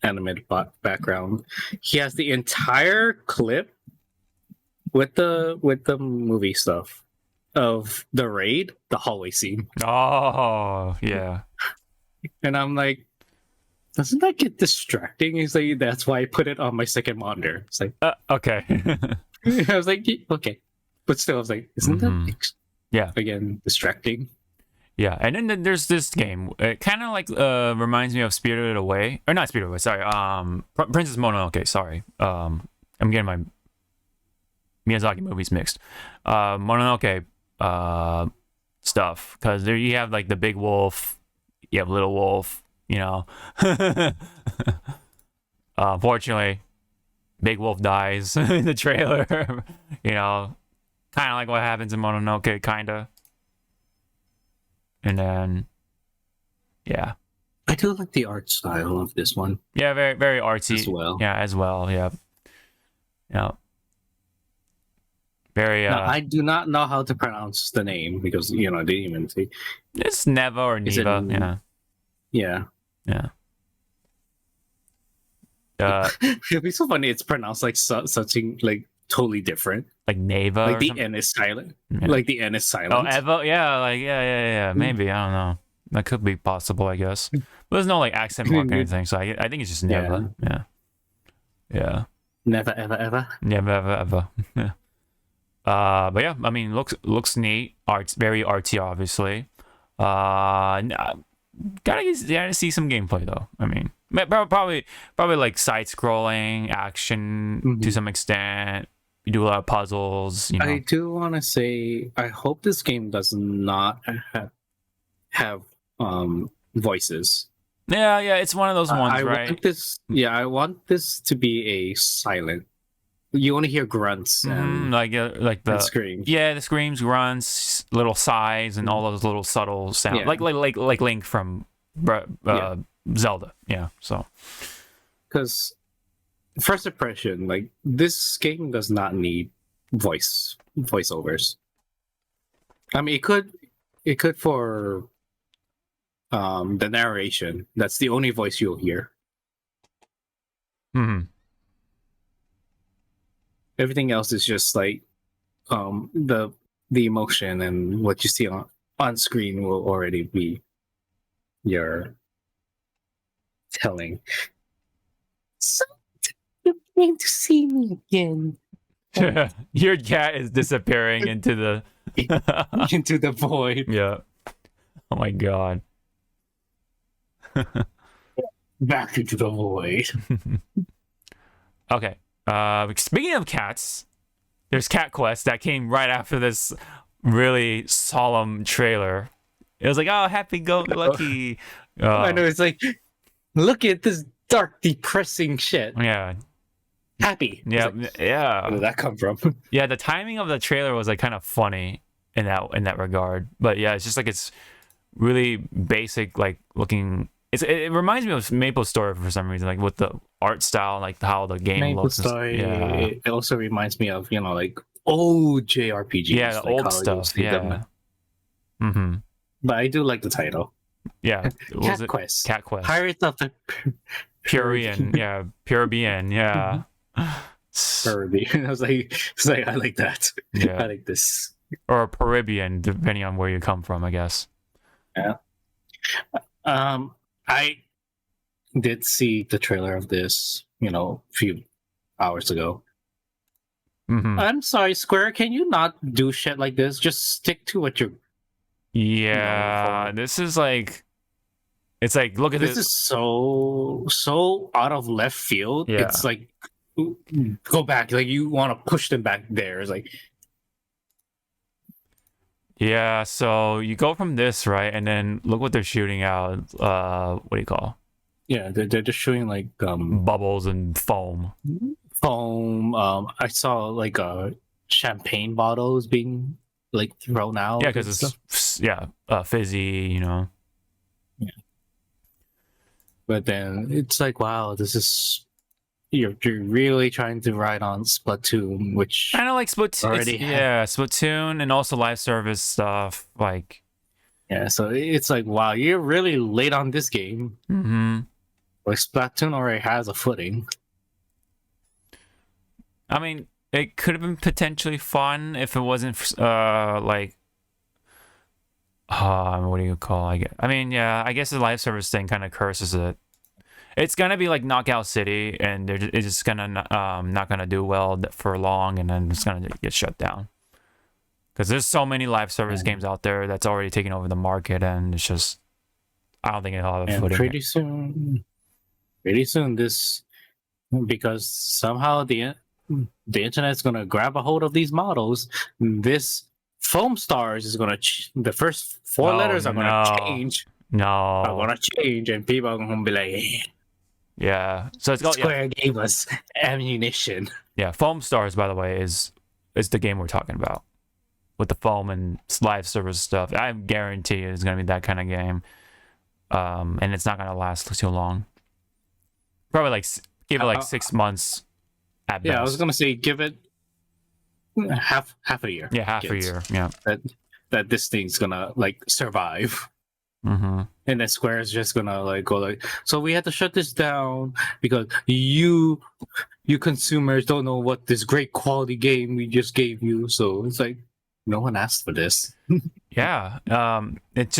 animated background, he has the entire clip with the movie stuff of the raid, the hallway scene. Oh yeah. And I'm like, doesn't that get distracting? He's like, that's why I put it on my second monitor. It's like, okay. I was like, okay, but still, I was like, isn't that again distracting? Yeah, and then there's this game. It kind of reminds me of Spirited Away, or not Spirited Away. Sorry, Princess Mononoke. Sorry, I'm getting my Miyazaki movies mixed. Mononoke stuff, because there you have the big wolf, you have little wolf. Unfortunately, big wolf dies in the trailer. Kind of like what happens in Mononoke, kinda. And then, yeah. I do like the art style of this one. Yeah, very, very artsy. As well. Yeah, as well. Yeah. Yeah. Very. Now, I do not know how to pronounce the name because I didn't even see. It's Neva or Neva. Yeah. Yeah. It'd be so funny. It's pronounced like something like totally different. Like Neva. Like the N is silent. Yeah. Like the N is silent. Oh, Eva. Yeah. Yeah. Maybe, I don't know. That could be possible, I guess. But there's no accent mark or anything, so I think it's just Neva. Yeah. Never ever. Never ever. Yeah. But yeah, I mean, looks neat. Art's very artsy, obviously. Gotta see some gameplay though. I mean, probably side scrolling action to some extent. You do a lot of puzzles. I do want to say, I hope this game does not have voices. Yeah, it's one of those ones, right? I want this to be a silent. You want to hear grunts and the screams. Yeah, the screams, grunts, little sighs, and all those little subtle sounds, like Link from Zelda. Yeah, so because first impression, this game does not need voiceovers. I mean, it could for the narration. That's the only voice you'll hear. Everything else is just the emotion, and what you see on screen will already be your telling. So you came to see me again. Your cat is disappearing into the into the void. Yeah. Oh my god. Back into the void. Okay. Speaking of cats, there's Cat Quest that came right after this really solemn trailer. It was like, oh, happy go lucky. I know, it's like, look at this dark, depressing shit. Yeah. Happy. Yeah, like, yeah. Where did that come from? Yeah, the timing of the trailer was like kind of funny in that regard. But yeah, it's just like it's really basic, like looking. It reminds me of Maple Story for some reason, like with the art style, like how the game Maple looks. Story. Yeah. It also reminds me of, like old JRPGs. Yeah, the like old stuff. Yeah. Mm-hmm. But I do like the title. Yeah. Cat Quest. Cat Quest. Pirates of the Purian. Yeah. Purian. Yeah. Purian. I was like, I like that. Yeah. I like this. Or Paribian, depending on where you come from, I guess. Yeah. I did see the trailer of this, a few hours ago. Mm-hmm. I'm sorry, Square. Can you not do shit like this? Just stick to what you're. Yeah, this is like. It's like, look at this. This is so out of left field. Yeah. It's like, go back. Like, you want to push them back there. It's like. Yeah, so you go from this, right? And then look what they're shooting out. What do you call? Yeah, they're just shooting like bubbles and foam. I saw like champagne bottles being like thrown out. Yeah, because it's fizzy, Yeah. But then it's like, wow, this is you're really trying to ride on Splatoon, which kind of like Splatoon. Yeah, Splatoon and also live service stuff, like. Yeah, so it's like, wow, you're really late on this game. Mm-hmm. Like Splatoon already has a footing. I mean, it could have been potentially fun if it wasn't what do you call? I guess the live service thing kind of curses it. It's gonna be like Knockout City, and it's just gonna not gonna do well for long, and then it's gonna get shut down. Because there's so many live service games out there that's already taken over the market, and it's just I don't think it'll have a footing. Pretty soon, this, because somehow the internet's gonna grab a hold of these models. This Foam Stars is gonna the first four letters are gonna change. Are gonna change, and people are gonna be like, yeah. So it's Square gave us ammunition. Yeah, Foam Stars, by the way, is the game we're talking about with the foam and live service stuff. I guarantee it's gonna be that kind of game, and it's not gonna last too long. Probably give it 6 months. At best. I was gonna say give it half a year. Yeah, half a year. Yeah, that this thing's gonna survive. Mm-hmm. And then Square is just gonna go so we had to shut this down because you consumers don't know what this great quality game we just gave you. So it's like no one asked for this. Yeah, it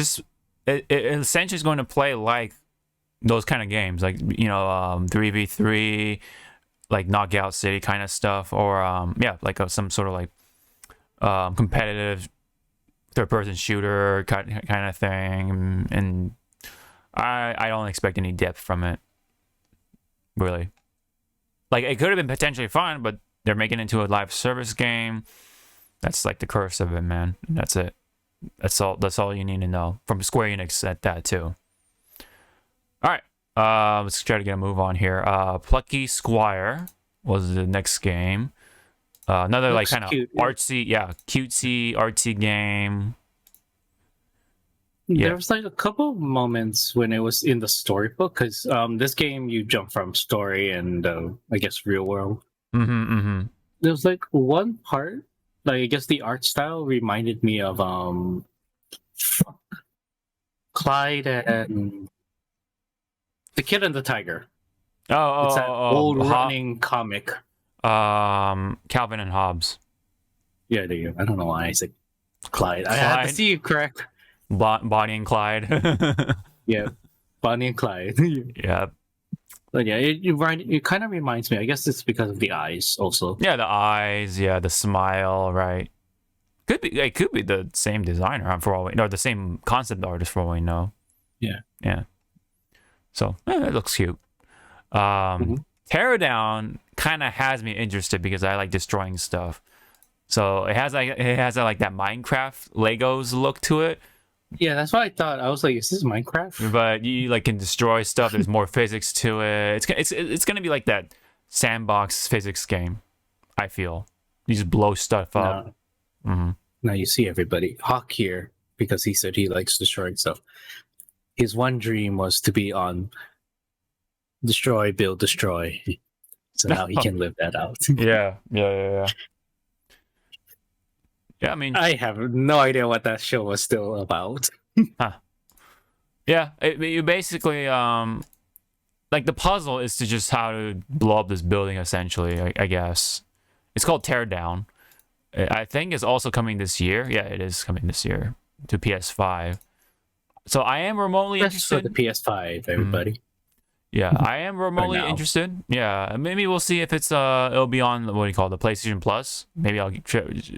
essentially is going to play like those kind of games, 3v3, like Knockout City kind of stuff, or some sort of competitive third-person shooter kind of thing, and I don't expect any depth from it, really. It could have been potentially fun, but they're making it into a live service game. That's the curse of it, man. That's it. That's all you need to know from Square Enix at that too. All right, let's try to get a move on here. Plucky Squire was the next game. Another kind of artsy, cutesy, artsy game. There was a couple of moments when it was in the storybook, because this game you jump from story and I guess real world. There was one part, I guess the art style reminded me of Clyde and The Kid and the Tiger. It's that old running comic. Calvin and Hobbes. Yeah, there you go. I don't know why I said Clyde. I had to see you correct. Bonnie and Clyde. Yeah, Bonnie and Clyde. Yeah. But yeah, it kind of reminds me. I guess it's because of the eyes also. Yeah, the eyes. Yeah, the smile. Right. It could be the same designer for all we know, or the same concept artist for all we know. Yeah. Yeah. So it looks cute. Teardown kind of has me interested because I like destroying stuff. So it has like that Minecraft Legos look to it. Yeah, that's what I thought. I was like, is this Minecraft? But you like can destroy stuff. There's more physics to it. It's gonna be like that sandbox physics game. I feel you just blow stuff up. Now you see everybody. Hawk here because he said he likes destroying stuff. His one dream was to be on Destroy, Build, Destroy. So now he can live that out. Yeah. Yeah, I mean, I have no idea what that show was still about. Yeah, you basically like the puzzle is to just how to blow up this building. Essentially, I guess it's called Teardown. I think it's also coming this year. Yeah, it is coming this year to PS5. So I am remotely interested. For the PS5, everybody. Yeah, I am remotely interested. Yeah, maybe we'll see if it'll be on what do you call the PlayStation Plus. Maybe I'll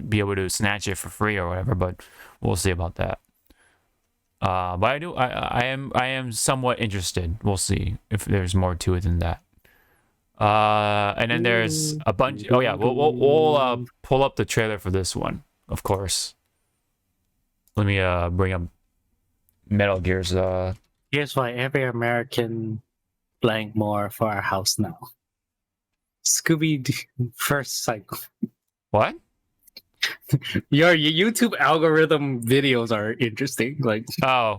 be able to snatch it for free or whatever. But we'll see about that. But I am somewhat interested. We'll see if there's more to it than that. And then there's a bunch. Oh yeah, we'll pull up the trailer for this one, of course. Let me bring up Metal Gear's. Here's why every American blank more for our house now. Scooby first cycle. What? Your YouTube algorithm videos are interesting. Like I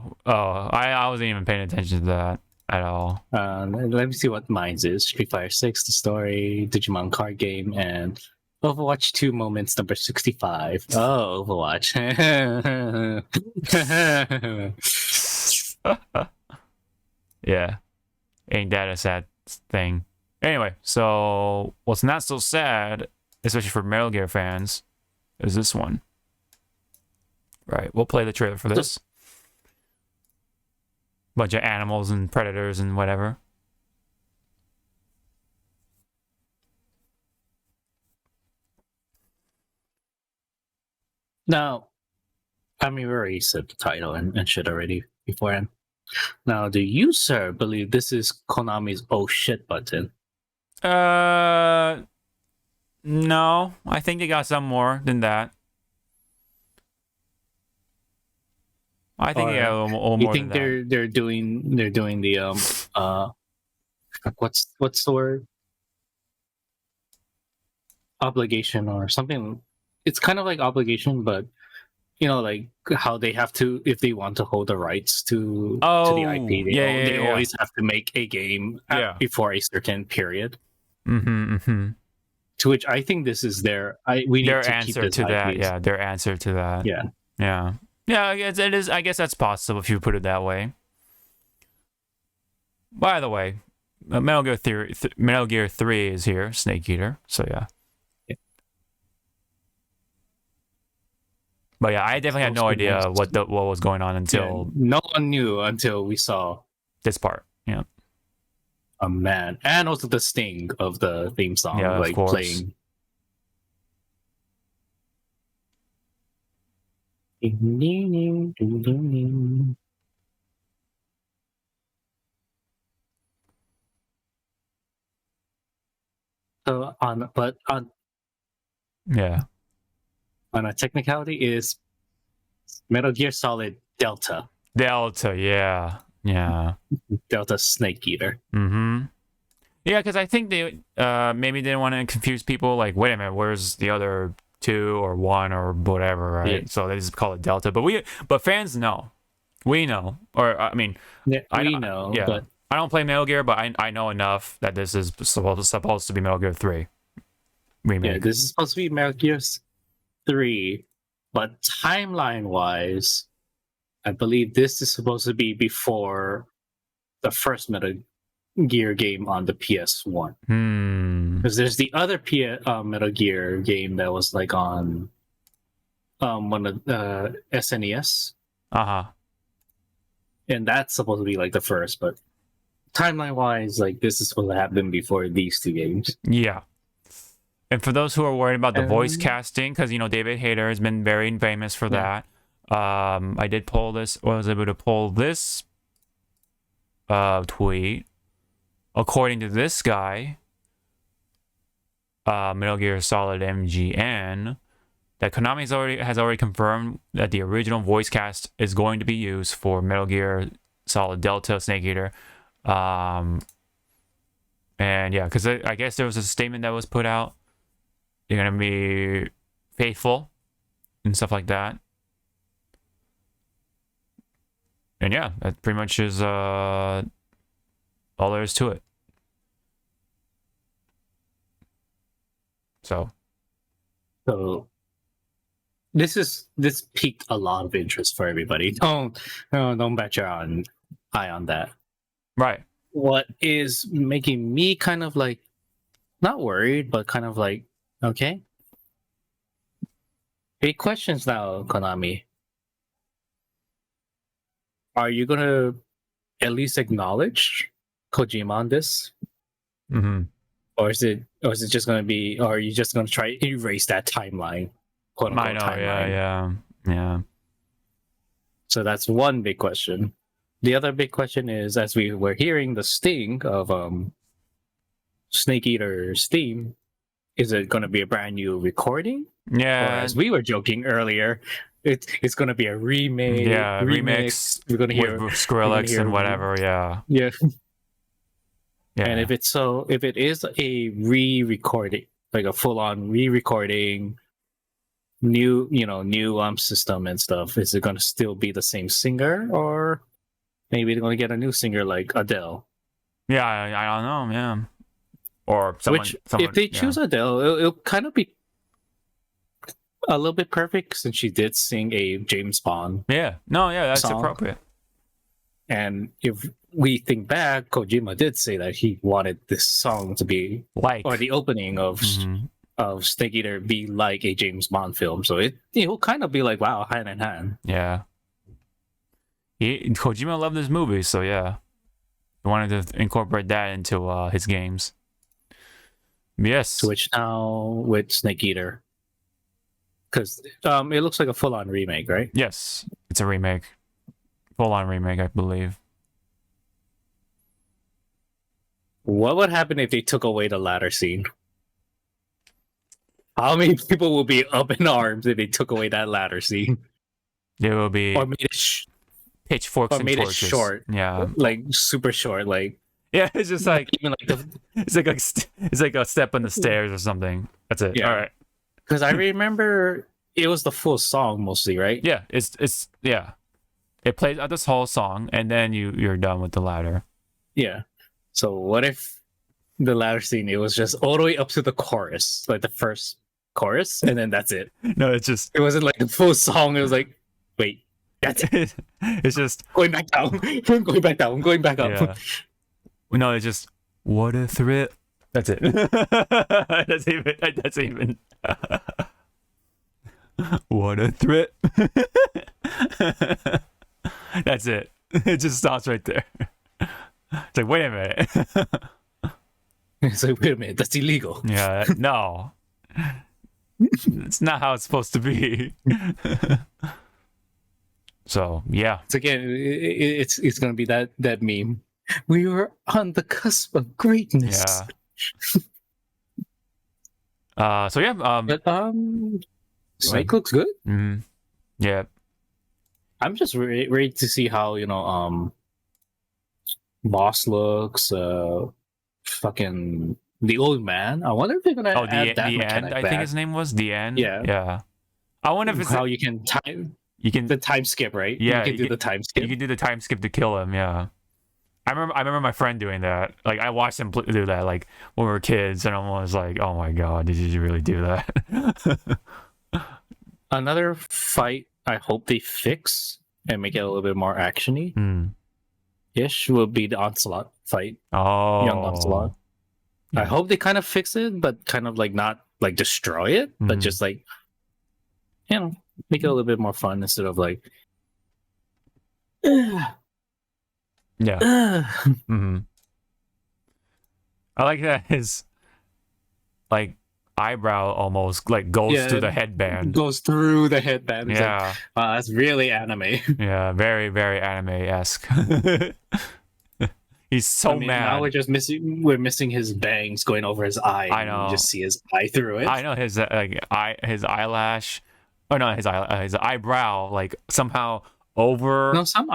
wasn't even paying attention to that at all. Let me see what mine's is. Street Fighter 6, the story, Digimon card game, and Overwatch 2 moments number 65. Oh, Overwatch. Yeah. Ain't that a sad thing? Anyway, so what's not so sad, especially for Metal Gear fans, is this one. Right, we'll play the trailer for this. Bunch of animals and predators and whatever. Now, I mean, we already said the title and shit already beforehand. Now, do you, sir, believe this is Konami's oh shit button? No. I think they got some more than that. I think they got a little more than that. You think they're doing the what's the word? Obligation or something. It's kind of like obligation, but you know, like how they have to, if they want to hold the rights to the IP, they always have to make a game before a certain period. To which I think this is their answer to that. Yeah, their answer to that. Yeah. I guess it is. I guess that's possible if you put it that way. By the way, Metal Gear 3 is here, Snake Eater. So yeah. But yeah, I definitely had no idea what was going on until no one knew until we saw this part. Yeah. Oh man, and also the sting of the theme song, like playing. So on a technicality is Metal Gear Solid Delta. Yeah. Delta Snake Eater. Yeah, because I think they maybe didn't want to confuse people. Like, wait a minute, where's the other 2 or 1 or whatever, right? Yeah. So they just call it Delta. But fans know, we know, or I mean, we know. Yeah, but I don't play Metal Gear, but I know enough that this is supposed to be Metal Gear 3 remake. Yeah, this is supposed to be Metal Gear 3, but timeline-wise, I believe this is supposed to be before the first Metal Gear game on the PS1. Because there's the other Metal Gear game that was like on one of SNES. And that's supposed to be like the first, but timeline-wise, like this is what happened before these two games. Yeah. And for those who are worried about the voice casting, because David Hayter has been very famous for that. I did pull this. I was able to pull this tweet. According to this guy, Metal Gear Solid MGN, that Konami has already confirmed that the original voice cast is going to be used for Metal Gear Solid Delta Snake Eater. And yeah, because I guess there was a statement that was put out. You're gonna be faithful and stuff like that. And yeah, that pretty much is all there is to it. So this piqued a lot of interest for everybody. Don't bet your eye on that. Right. What is making me kind of like not worried, but kind of like, okay. Big questions now, Konami. Are you gonna at least acknowledge Kojima on this? Mm-hmm. Or is it just gonna be, or are you just gonna try to erase that timeline? Quote unquote, timeline? Yeah. So that's one big question. The other big question is, as we were hearing the sting of Snake Eater's theme, is it going to be a brand new recording? Yeah. Or as we were joking earlier, it's going to be a remake. Yeah, remix. We're going to hear Skrillex and whatever. Yeah. Yeah. Yeah. And if it is a re-recording, like a full-on re-recording, new system and stuff, is it going to still be the same singer, or maybe they're going to get a new singer like Adele? Yeah, I don't know, man. Or someone, if they choose Adele, it'll kind of be a little bit perfect since she did sing a James Bond. Yeah, no, yeah, that's song. Appropriate. And if we think back, Kojima did say that he wanted this song to be like, or the opening of Snake Eater be like a James Bond film. So it will kind of be like, wow, hand in hand. Yeah. Kojima loved this movie, so yeah, he wanted to incorporate that into his games. Yes. Switch now with Snake Eater, because it looks like a full-on remake, right? Yes, it's a remake, full-on remake, I believe. What would happen if they took away the ladder scene? How many people will be up in arms if they took away that ladder scene? There will be, or made it pitchforks and torches. It short, yeah, like super short, like. Yeah, it's just like even like it's like a step on the stairs or something. That's it. Yeah. All right. Because I remember it was the full song mostly, right? Yeah, it's yeah. It plays out this whole song, and then you're done with the ladder. Yeah. So what if the ladder scene, it was just all the way up to the chorus, like the first chorus, and then that's it? No, it wasn't like the full song. It was like, wait, that's it. It's just going back down, going back down, going back up. Yeah. No, it's just what a threat. That's it. That's even. What a threat. That's it. It just stops right there. It's like, wait a minute. It's like, wait a minute, that's illegal. Yeah, no. It's not how it's supposed to be. So yeah. It's again, it's gonna be that meme. We were on the cusp of greatness. Yeah. So yeah. But Snake looks good. Mm-hmm. Yeah. I'm just ready to see how Boss looks. Fucking the old man. I wonder if they're gonna add that mechanic back. I think his name was the end. Yeah. Yeah. I wonder if it's how you can the time skip, right? Yeah, you can do the time skip. You can do the time skip to kill him. Yeah. I remember my friend doing that. Like, I watched him do that, like, when we were kids, and I was like, oh my god, did you really do that? Another fight I hope they fix and make it a little bit more action-y ish will be the Onslaught fight. Oh, Young Onslaught. Yeah. I hope they kind of fix it, but kind of like not like destroy it, but just like, make it a little bit more fun instead of like yeah. I like that his like eyebrow almost like goes to the headband. Goes through the headband. It's Yeah. like, that's really anime. Yeah, very, very anime-esque. He's so mad. Now we're missing his bangs going over his eye. I know. You just see his eye through it. I know his his eyelash, or no, his eyebrow like somehow over. No, some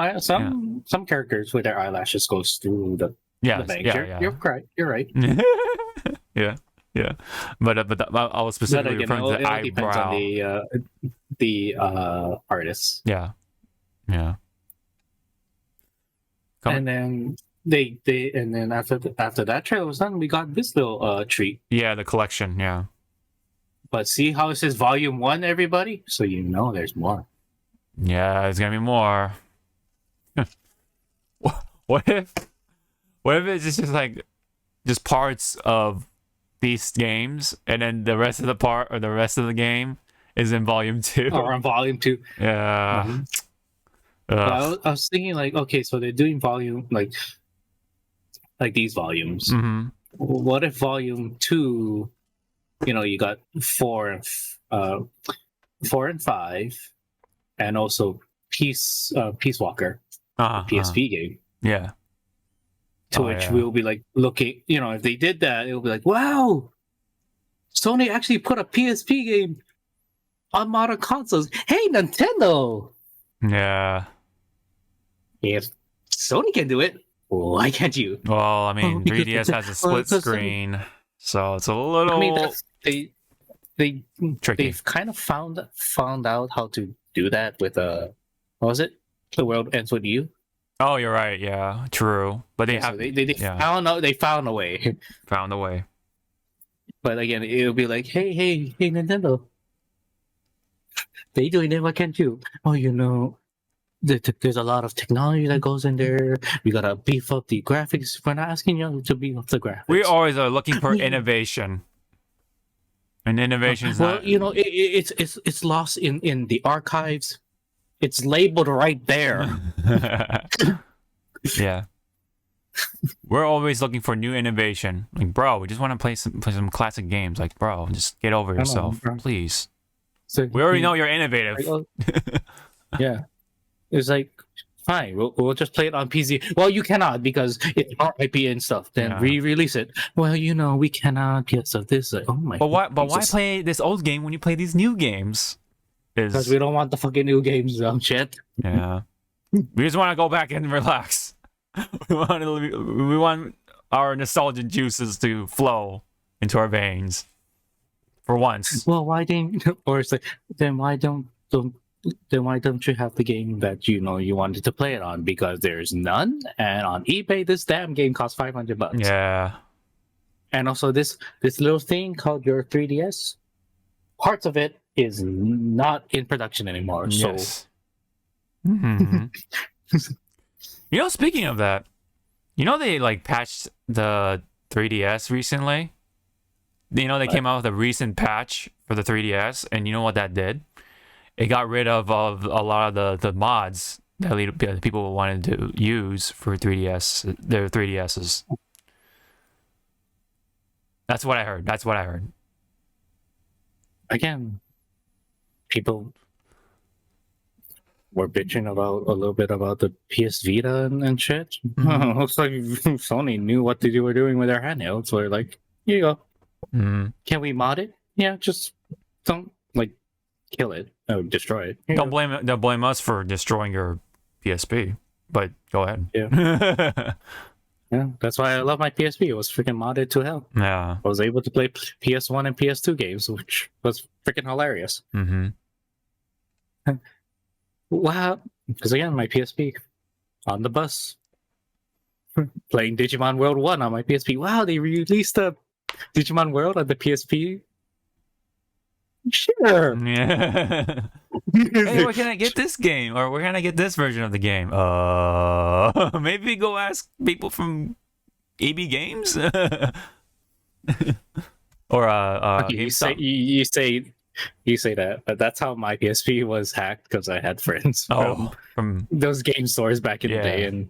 characters with their eyelashes goes through the bangs. You're right. You're right. Yeah. But I was specifically referring to the eyebrow. Depends on the artists. Yeah. And then and then after that trailer was done, we got this little treat. Yeah, the collection. Yeah. But see how it says Volume 1, everybody? So you know there's more. Yeah, there's gonna be more. What if it's just like parts of these games, and then the rest of the game is in Volume 2? Or on Volume 2. Yeah. I was thinking like, okay, so they're doing volume like these volumes. Mm-hmm. What if Volume 2, you got 4 and 5, and also Peace Walker, PSP game. Yeah. To which we'll be like looking, if they did that, it'll be like, wow, Sony actually put a PSP game on modern consoles. Hey, Nintendo! Yeah. If Sony can do it, why can't you? Well, I mean, 3DS has a split screen, so it's a little. I mean, they tricky. They've kind of found out how to do that with what was it? The World Ends With You. Oh, you're right. Yeah, true. But they found out. They found a way. Found a way. But again, it'll be like, hey, Nintendo. They doing it. Why can't you? Oh, there's a lot of technology that goes in there. We gotta beef up the graphics. We're not asking you to beef up the graphics. We always are looking for innovation. And innovation is not. It's lost in the archives. It's labeled right there. Yeah. We're always looking for new innovation. Like, bro, we just want to play some classic games. Like, bro, just get over yourself, please. So, we already know you're innovative. Yeah. It's like, fine, we'll just play it on PC. Well, you cannot because it's our IP and stuff. Then re-release it. Well, we cannot because of this. Like, oh my. But why play this old game when you play these new games? Because we don't want the fucking new games, shit. Yeah. We just want to go back and relax. We want our nostalgia juices to flow into our veins. For once. Well, why didn't? Or it's like, then why don't you have the game that you wanted to play it on? Because there's none, and on eBay this damn game costs $500. Yeah. And also this little thing called your 3DS, parts of it is not in production anymore. Yes. So speaking of that, they like patched the 3DS recently. They came out with a recent patch for the 3DS, and you know what that did? It got rid of a lot of the mods that people wanted to use for their 3DSs. That's what I heard. Again, people were bitching a little bit about the PS Vita and shit. Mm-hmm. Looks like Sony knew what they were doing with their handhelds. So they're like, here you go. Mm-hmm. Can we mod it? Yeah, just don't kill it. Oh, destroy it. Don't blame us for destroying your PSP. But go ahead. Yeah. Yeah, that's why I love my PSP. It was freaking modded to hell. Yeah. I was able to play PS1 and PS2 games, which was freaking hilarious. Mm-hmm. Wow. Because again, my PSP on the bus. Playing Digimon World 1 on my PSP. Wow, they released the Digimon World on the PSP? Sure. Yeah. Hey, where can I get this game? Or where can I get this version of the game? Maybe go ask people from EB Games? Or okay, you say that, but that's how my PSP was hacked, because I had friends from those game stores back in the day,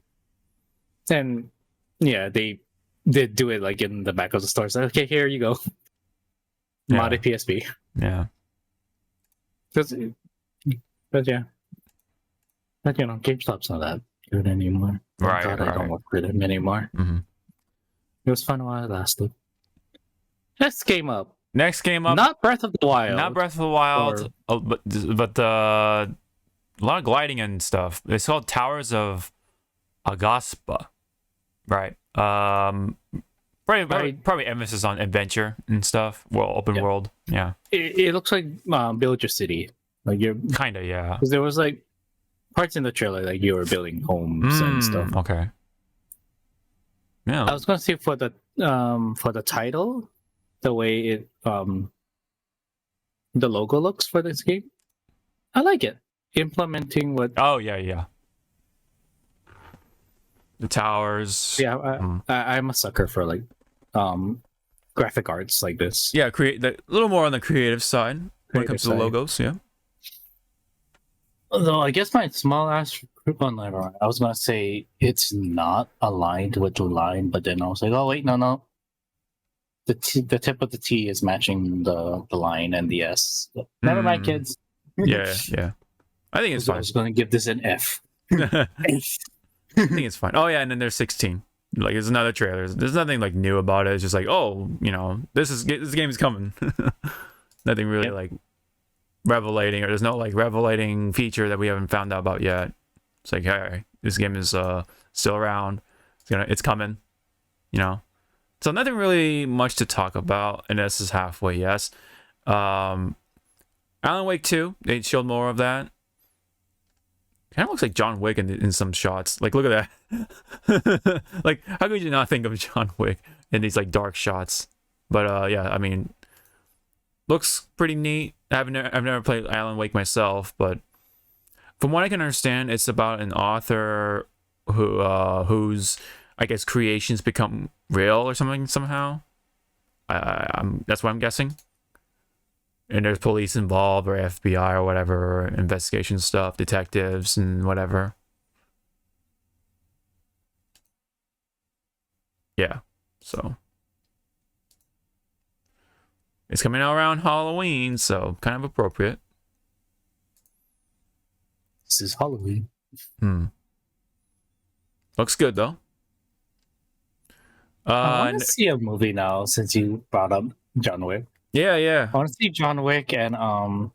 and yeah, they did do it like in the back of the store. So okay, here you go. Modded PSP. Yeah. But yeah. But GameStop's not that good anymore. Right. I don't work with them anymore. Mm-hmm. It was fun while it lasted. Next game up. Not Breath of the Wild. Not Breath of the Wild, but a lot of gliding and stuff. It's called Towers of Agaspa. Right. Probably emphasis on adventure and stuff. Well, open world. Yeah. It looks like Build Your City. Like you're kind of, yeah. Because there was like parts in the trailer like you were building homes and stuff. Okay. Yeah. I was gonna say for the title, the way it the logo looks for this game, I like it. Implementing what? Oh yeah. The towers. Yeah, I'm a sucker for like graphic arts like this. Yeah, a little more on the creative side when it comes to the logos. Yeah. Although I guess my small ass group on later on, I was gonna say it's not aligned with the line, but then I was like, oh wait, no. The tip of the T is matching the line and the S. Never mind, kids. Yeah. I think it's fine. I was gonna give this an F. I think it's fine. Oh yeah, and then there's 16. Like there's another trailer. There's nothing like new about it. It's just like, oh, this game is coming. Nothing really like revelating, or there's no like revelating feature that we haven't found out about yet. It's like, hey, this game is still around. It's coming. So nothing really much to talk about, and this is halfway. Yes. Alan Wake 2. They showed more of that. Kind of looks like John Wick in some shots. Like, look at that. Like, how could you not think of John Wick in these like dark shots? But yeah, I mean, looks pretty neat. I've never played Alan Wake myself, but from what I can understand, it's about an author whose I guess creations become real or something somehow. That's what I'm guessing. And there's police involved, or FBI or whatever, investigation stuff, detectives and whatever. Yeah, so it's coming out around Halloween, so kind of appropriate. This is Halloween. Looks good though. I want to see a movie now since you brought up John Wick. Yeah. I want to see John Wick and I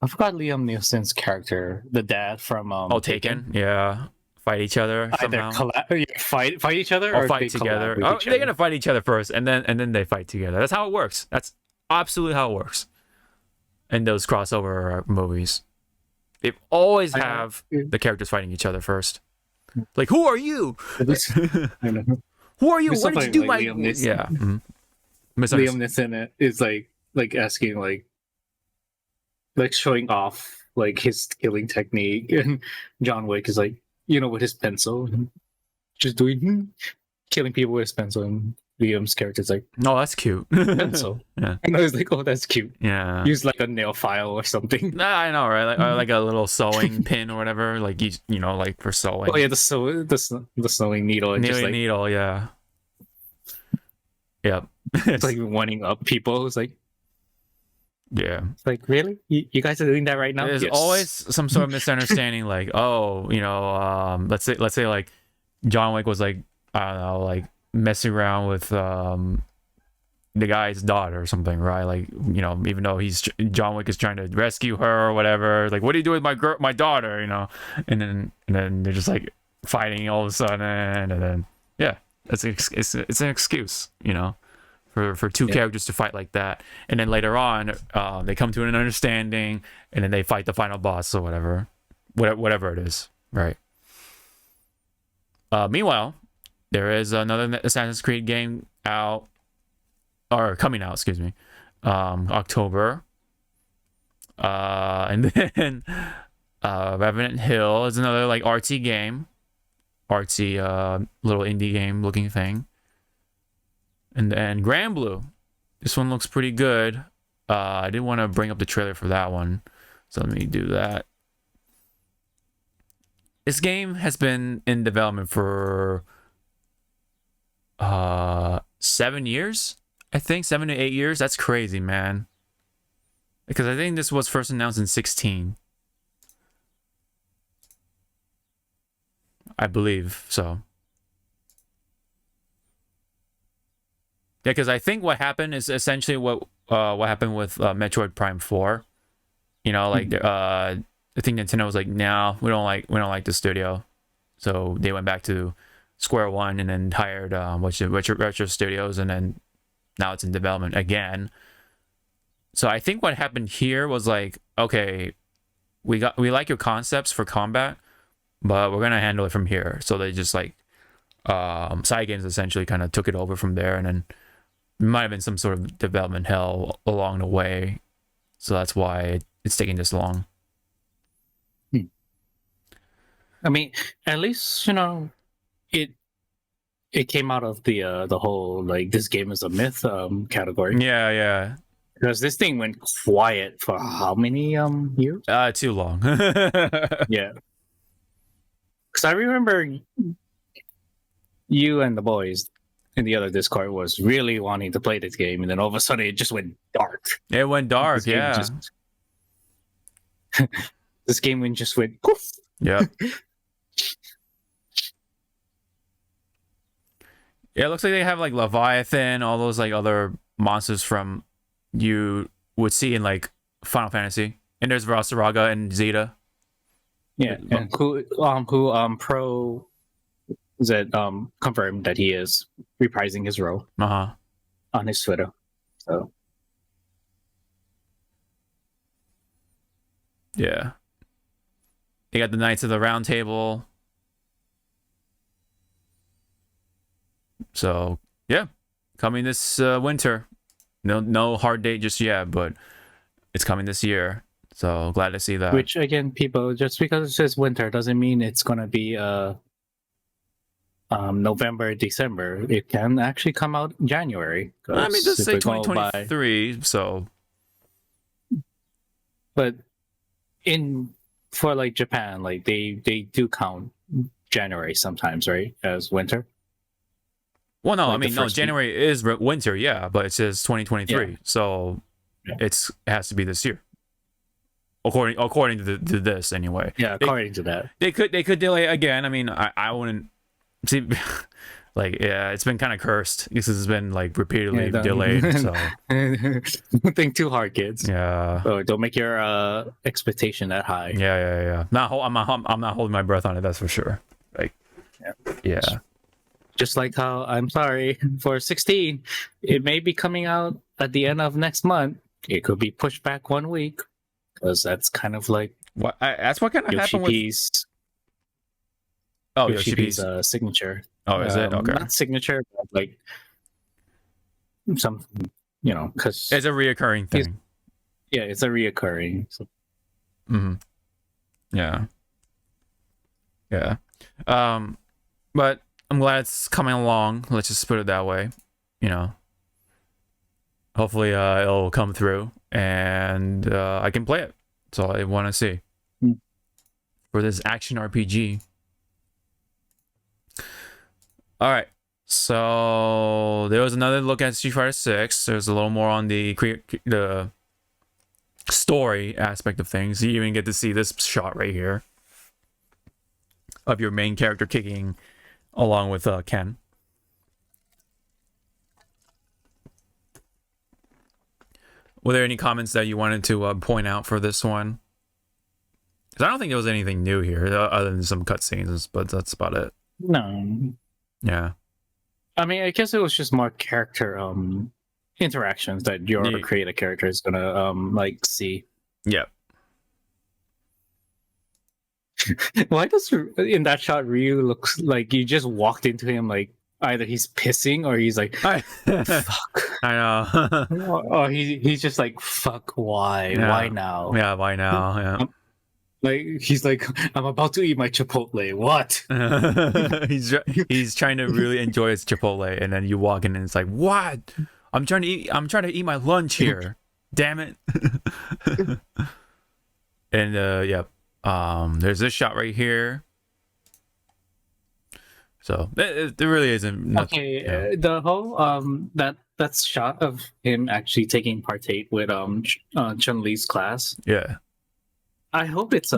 forgot Liam Neeson's character, the dad from Taken. Yeah, fight each other somehow. Fight each other, or fight together. They're gonna fight each other first, and then they fight together. That's how it works. That's absolutely how it works. In those crossover movies, they always have the characters fighting each other first. Like, who are you? I know. Who are you? What did you do? Liam Neeson. Yeah. Liam Neeson is like asking like showing off like his killing technique, and John Wick is like with his pencil and just doing killing people with his pencil, and Liam's character's like, no, that's cute. Pencil. Yeah. And I was like, oh, that's cute. Yeah. Use like a nail file or something. Nah, I know, right? Like, or like a little sewing pin or whatever. Like like for sewing. Oh yeah, the sewing needle. And needle, yeah. Yep. It's like winding up people. It's like, yeah. It's like, really? You guys are doing that right now? There's always some sort of misunderstanding. Like, oh, let's say like John Wick was like, I don't know, like messing around with the guy's daughter or something, right? Like, even though John Wick is trying to rescue her or whatever, like, what do you do with my daughter, and then they're just like fighting all of a sudden, and then yeah, it's an excuse, for two characters to fight like that, and then later on they come to an understanding, and then they fight the final boss or whatever it is, right? Meanwhile, there is another Assassin's Creed game coming out, excuse me, October. And then Revenant Hill is another like artsy little indie game looking thing. And then Grand Blue. This one looks pretty good. I didn't want to bring up the trailer for that one, so let me do that. This game has been in development for 7 years, I think 7 to 8 years. That's crazy, man. Because I think this was first announced in 16, I believe. So yeah, because I think what happened is essentially what happened with Metroid Prime 4. You know, like I think Nintendo was like, "No, we don't like the studio," so they went back to square one and then hired Retro Studios, and then now it's in development again. So I think what happened here was like, okay, we like your concepts for combat, but we're gonna handle it from here. So they just like side games essentially kind of took it over from there, and then might have been some sort of development hell along the way. So that's why it's taking this long. I mean, at least, you know, it came out of the whole like this game is a myth category. Yeah. Because this thing went quiet for how many years? Too long. Yeah. Because I remember you and the boys in the other Discord was really wanting to play this game, and then all of a sudden it just went dark. It went dark, yeah. This game just went poof. Yeah. Yeah, it looks like they have like Leviathan, all those like other monsters from you would see in like Final Fantasy. And there's Rasaraga and Zeta. Yeah, and who Pro that confirmed that he is reprising his role on his Twitter. So yeah. You got the Knights of the Round Table. So yeah, coming this winter. No hard date just yet, but it's coming this year. So glad to see that. Which again, people, just because it says winter doesn't mean it's gonna be November, December. It can actually come out in January. I mean, just say 2023. So, but for like Japan, like they do count January sometimes, right, as winter. Well, no, like I mean, no, January is winter, yeah, but it says 2023, so it has to be this year, according to this anyway. Yeah, according to that, they could delay it again. I mean, I wouldn't see, like, yeah, it's been kind of cursed. This has been like repeatedly delayed. So don't think too hard, kids. Yeah. So don't make your expectation that high. Yeah. I'm not holding my breath on it. That's for sure. Like, yeah. Just like how, I'm sorry, for 16, it may be coming out at the end of next month. It could be pushed back 1 week, because that's kind of like that's what kind of happened with Yoshipi's signature. Oh, is it? Okay. Not signature, but like some, you know, because it's a reoccurring thing. Yeah, it's a reoccurring. So. Yeah. But I'm glad it's coming along. Let's just put it that way. You know, hopefully it'll come through and I can play it. That's all I want to see for this action RPG. All right, so there was another look at Street Fighter 6. There's a little more on the story aspect of things. You even get to see this shot right here of your main character kicking along with Ken. Were there any comments that you wanted to point out for this one? Because I don't think there was anything new here other than some cutscenes, but that's about it. No. Yeah. I mean, I guess it was just more character interactions that your creative character is gonna like see. Yeah. Why does in that shot Ryu looks like you just walked into him like either he's pissing or he's like fuck. I know. or he's just like fuck, why? Yeah. Why now? Yeah, why now? Yeah. Like he's like, I'm about to eat my Chipotle. What? he's trying to really enjoy his Chipotle, and then you walk in and it's like, what? I'm trying to eat my lunch here. Damn it. And yeah. There's this shot right here So there really isn't nothing. Okay, the whole that shot of him actually taking partake with Chun-Li's class. Yeah. I hope it's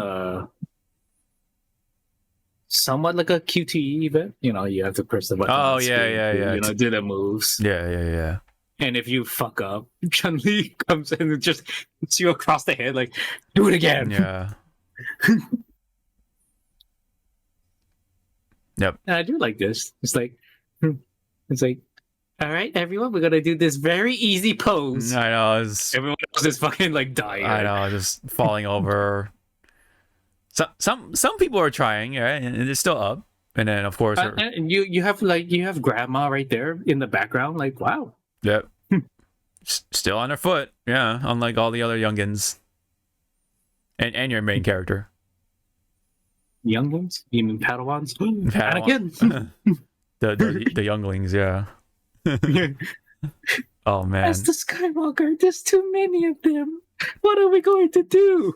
somewhat like a QTE event. You know, you have to press the button. Oh on screen to, you know, do the moves. Yeah. And if you fuck up, Chun-Li comes in and just hits you across the head, like, do it again. Yeah. Yep. And I do like this. It's like, all right, everyone, we're gonna do this very easy pose. I know. Everyone else is fucking like dying. I know, just falling over. Some people are trying, yeah, and it's still up. And then of course, and you have grandma right there in the background. Like, wow. Yep. Still on her foot, yeah. Unlike all the other youngins. And your main character. Younglings? You mean Padawans? Anakin. the younglings, yeah. Oh man. As the Skywalker, there's too many of them. What are we going to do?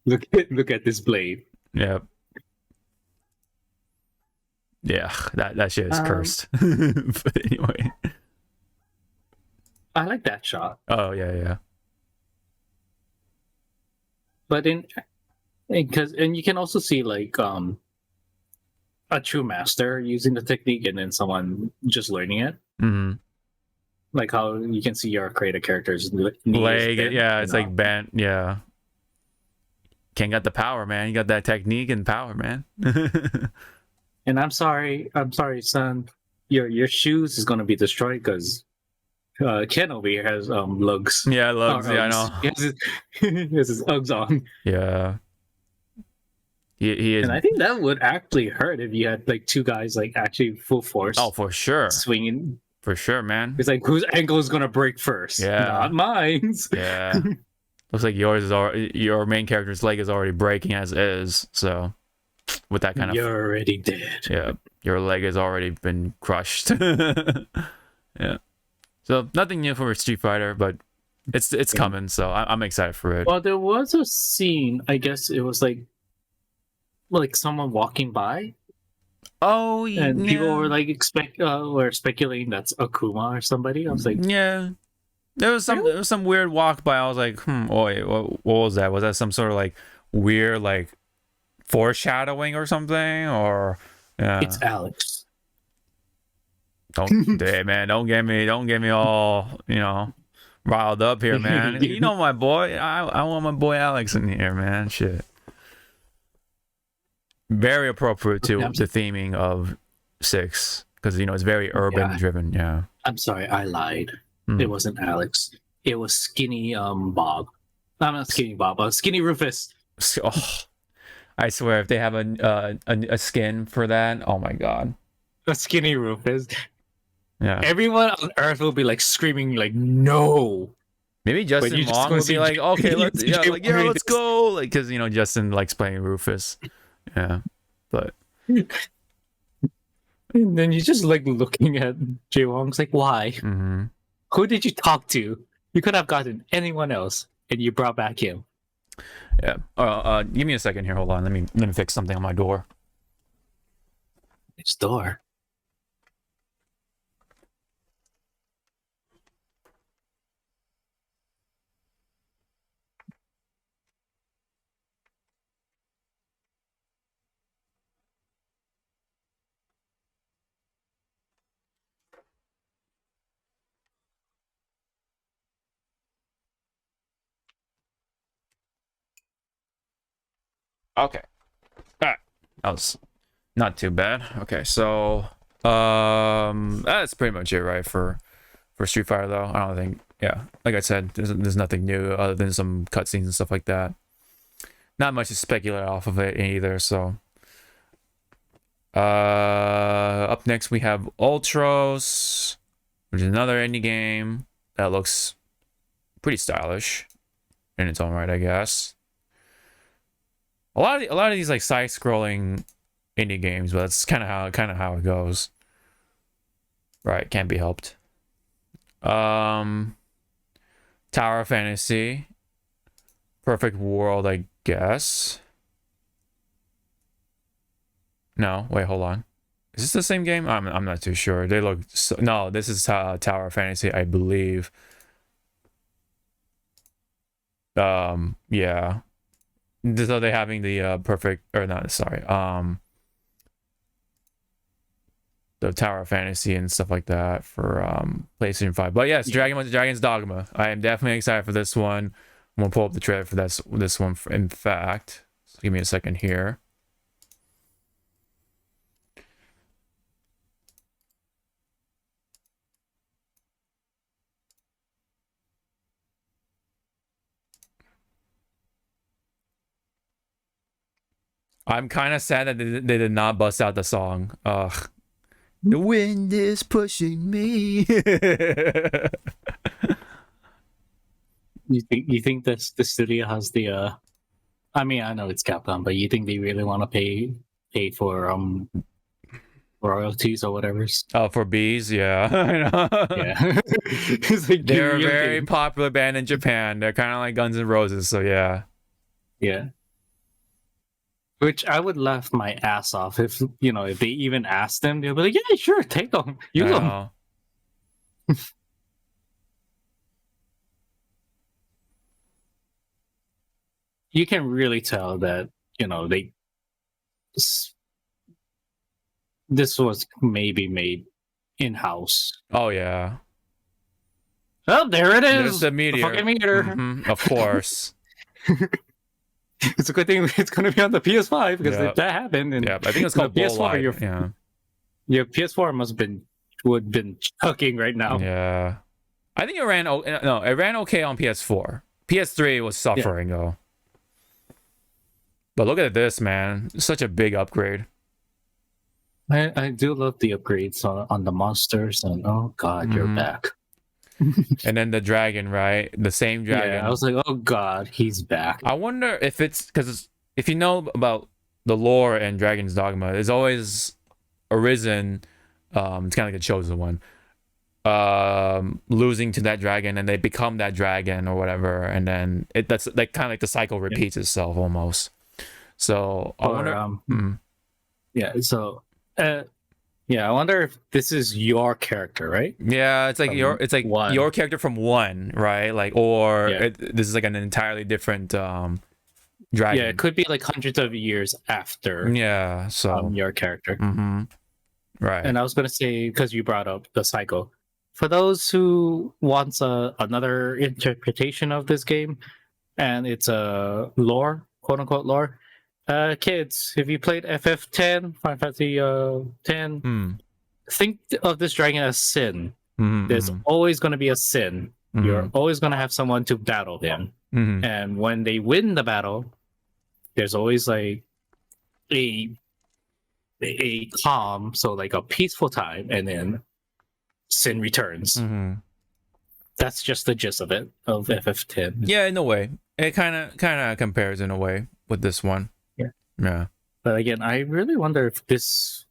Look at this blade. Yep. Yeah, that shit is cursed. But anyway. I like that shot. Oh yeah. But and you can also see like a true master using the technique and then someone just learning it. Mm-hmm. Like how you can see your creative character's leg, yeah, it's like bent, yeah. Can't got the power, man. You got that technique and power, man. And I'm sorry, son. Your shoes is gonna be destroyed because Ken over here has lugs. Yeah, lugs. Yeah, I know. He has his Uggs on. Yeah. He is. And I think that would actually hurt if you had like two guys like actually full force. Oh, for sure. Swinging. For sure, man. It's like whose ankle is gonna break first? Yeah. Not mine. Yeah. Looks like yours is already, your main character's leg is already breaking as is. So with that kind of, you're already dead. Yeah, your leg has already been crushed. Yeah. So nothing new for Street Fighter, but it's coming. So I'm excited for it. Well, there was a scene. I guess it was like someone walking by. Oh, and people were like were speculating that's Akuma or somebody. I was like, yeah. There was some weird walk by. I was like, wait, what was that? Was that some sort of like weird like foreshadowing or something? Or it's Alex. Hey man, don't get me all, riled up here, man. You know my boy. I want my boy Alex in here, man. Shit. Very appropriate to the theming of 6 because it's very urban driven. Yeah. I'm sorry, I lied. It wasn't Alex. It was Skinny Bob. I'm not Skinny Bob. Skinny Rufus. Oh, I swear, if they have a skin for that, oh my god. A Skinny Rufus. Yeah. Everyone on Earth will be like screaming like no. Maybe Justin Long will be like, okay, let's go, like because Justin likes playing Rufus. Yeah, but. And then you just like looking at Jay Wong's like, why? Mm-hmm. Who did you talk to? You could have gotten anyone else, and you brought back him. Yeah. Give me a second here. Hold on. Let me fix something on my door. It's door. Okay. Alright. That was not too bad. Okay, so that's pretty much it, right, for Street Fighter though. I don't think, like I said, there's nothing new other than some cutscenes and stuff like that. Not much to speculate off of it either, so up next we have Ultros, which is another indie game that looks pretty stylish in its own right, I guess. A lot of these like side-scrolling indie games, but that's kind of how it goes. Right, can't be helped. Tower Fantasy, Perfect World, I guess. No, wait, hold on. Is this the same game? I'm not too sure. They look so, no, this is Tower of Fantasy, I believe. Yeah. So they're having the perfect, or not, sorry, the Tower of Fantasy and stuff like that for PlayStation 5. But yes, Dragon's Dogma. I am definitely excited for this one. I'm gonna pull up the trailer for this one. In fact, so give me a second here. I'm kind of sad that they did not bust out the song. Ugh. The wind is pushing me. You think this the studio has the I mean, I know it's Capcom, but you think they really want to pay for royalties or whatever? Oh, for bees, yeah. I know. Yeah. It's like, they're a very popular band in Japan. They're kind of like Guns N' Roses, so yeah. Yeah. Which I would laugh my ass off if, you know, if they even asked them, they'll be like, yeah, sure, take them. Use them. You can really tell that, you know, this was maybe made in-house. Oh, yeah. Oh, there it is. There's the meteor. The fucking meteor. Mm-hmm. Of course. It's a good thing it's going to be on the PS5 because if that happened, and I think it's called PS4. Your PS4 would have been chucking right now. Yeah, I think it ran. No, it ran okay on PS4. PS3 was suffering though. But look at this, man! It's such a big upgrade. I do love the upgrades on the monsters, and oh god, you're back. And then the dragon, right? The same dragon. Yeah, I was like, oh god, he's back. I wonder if it's because if you know about the lore and Dragon's Dogma, there's always arisen. It's kind of like a chosen one. Losing to that dragon, and they become that dragon or whatever, and then that's like kind of like the cycle repeats itself almost. So I wonder. Yeah. So. Yeah, I wonder if this is your character, right? Yeah, it's like your character from 1, right? Like, or this is like an entirely different dragon. Yeah, it could be like hundreds of years after. Yeah, so your character. Right. And I was gonna say, because you brought up the cycle, for those who wants another interpretation of this game, and it's a lore, quote unquote lore. Kids, if you played FF10, Final Fantasy 10, think of this dragon as Sin. There's always going to be a Sin. You're always going to have someone to battle him. And when they win the battle, there's always like a calm, so like a peaceful time, and then Sin returns. That's just the gist of it, of FF10. Yeah, in a way. It kind of compares in a way with this one. Yeah, but again, I really wonder if this.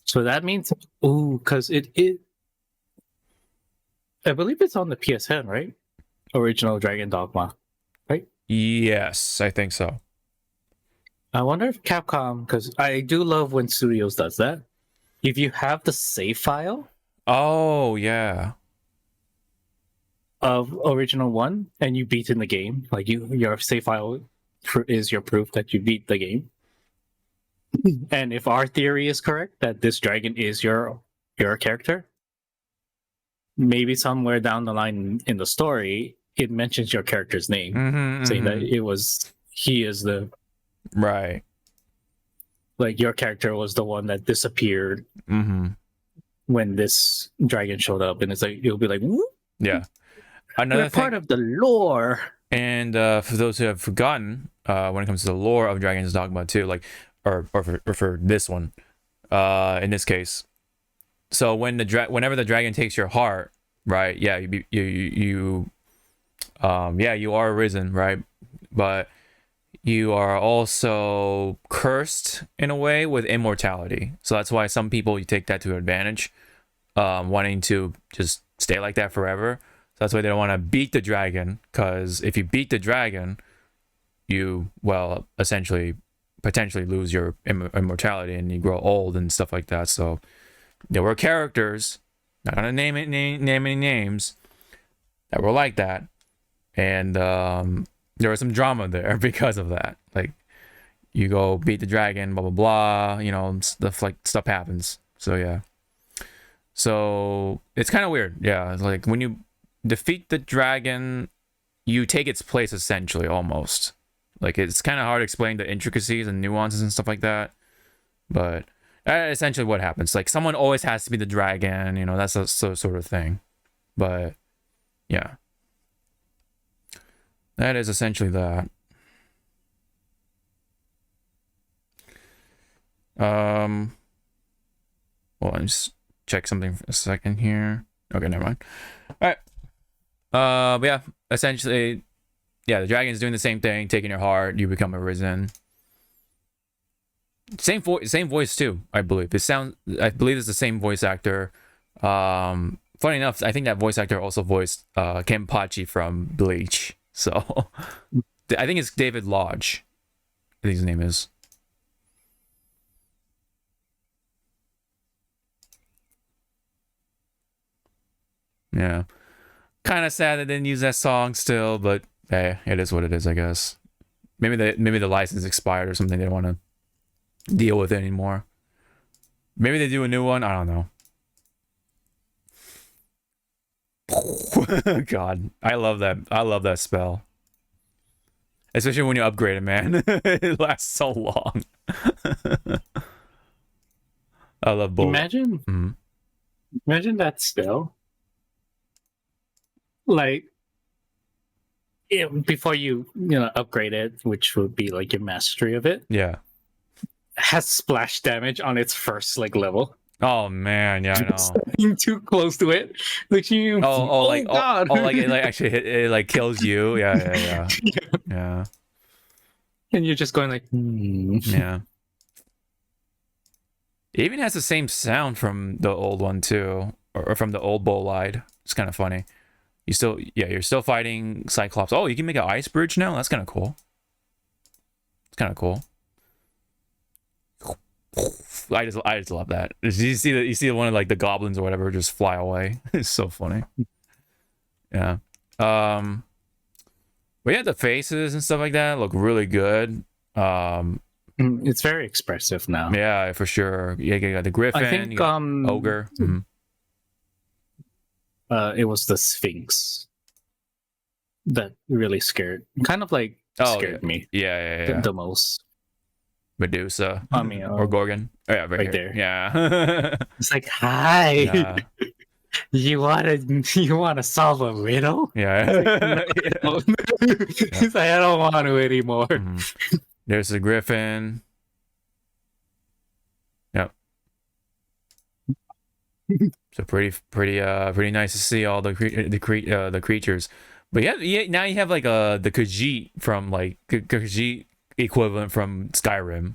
So that means, because it. I believe it's on the PSN, right? Original Dragon Dogma, right? Yes, I think so. I wonder if Capcom, because I do love when studios does that. If you have the save file. Oh yeah. Of original 1, and you beat in the game, like your save file is your proof that you beat the game. And if our theory is correct that this dragon is your character, maybe somewhere down the line in the story it mentions your character's name, saying that he is the right, like your character was the one that disappeared when this dragon showed up, and it's like it'll be like, whoop. Yeah, another part of the lore. And for those who have forgotten, when it comes to the lore of Dragon's Dogma 2, like or for this one, in this case, so when whenever the dragon takes your heart, right? Yeah, you are arisen, right? But you are also cursed in a way with immortality. So that's why some people, you take that to advantage, wanting to just stay like that forever. So that's why they don't want to beat the dragon, because if you beat the dragon, you, well, essentially potentially lose your immortality and you grow old and stuff like that. So there were characters, not gonna name any names, that were like that, and there was some drama there because of that. Like, you go beat the dragon, blah blah blah, you know, stuff happens. So yeah, so it's kind of weird. Yeah, it's like when you defeat the dragon, you take its place essentially, almost. Like, it's kind of hard to explain the intricacies and nuances and stuff like that, but essentially what happens. Like, someone always has to be the dragon, you know, that's a sort of thing. But yeah, that is essentially that. Well, let me just check something for a second here. Okay, never mind. All right. But yeah, essentially, yeah, the dragon's doing the same thing, taking your heart, you become arisen. Same voice too, I believe. I believe it's the same voice actor. Funny enough, I think that voice actor also voiced Kenpachi from Bleach. So I think it's David Lodge, I think his name is. Yeah, kind of sad they didn't use that song still, but hey, it is what it is, I guess. Maybe the license expired or something. They don't want to deal with it anymore. Maybe they do a new one. I don't know. God, I love that spell, especially when you upgrade it, man. It lasts so long. I love both. Imagine that spell. Like, before you upgrade it, which would be like your mastery of it. Yeah. Has splash damage on its first like level. Oh man, yeah, I know. Being too close to it, like you. God. Like it actually it like kills you. Yeah. And you're just going like, Yeah. It even has the same sound from the old one too, or from the old Bolide. It's kind of funny. You're still fighting Cyclops. Oh, you can make an ice bridge now? That's kind of cool. It's kind of cool. I just love that. You see one of like the goblins or whatever just fly away. It's so funny. Yeah. But yeah, the faces and stuff like that look really good. It's very expressive now. Yeah, for sure. Yeah, you got the Griffin. I think Ogre. Mm-hmm. It was the Sphinx that really scared me. Yeah. The most. Medusa. Or Gorgon. Oh, yeah, right there. Yeah. It's like, hi. Yeah. You wanna solve a riddle? Yeah. He's like, I don't want to anymore. Mm-hmm. There's the Griffin. Yep. So pretty nice to see all the creatures. But yeah, now you have like the Khajiit from like Khajiit equivalent from Skyrim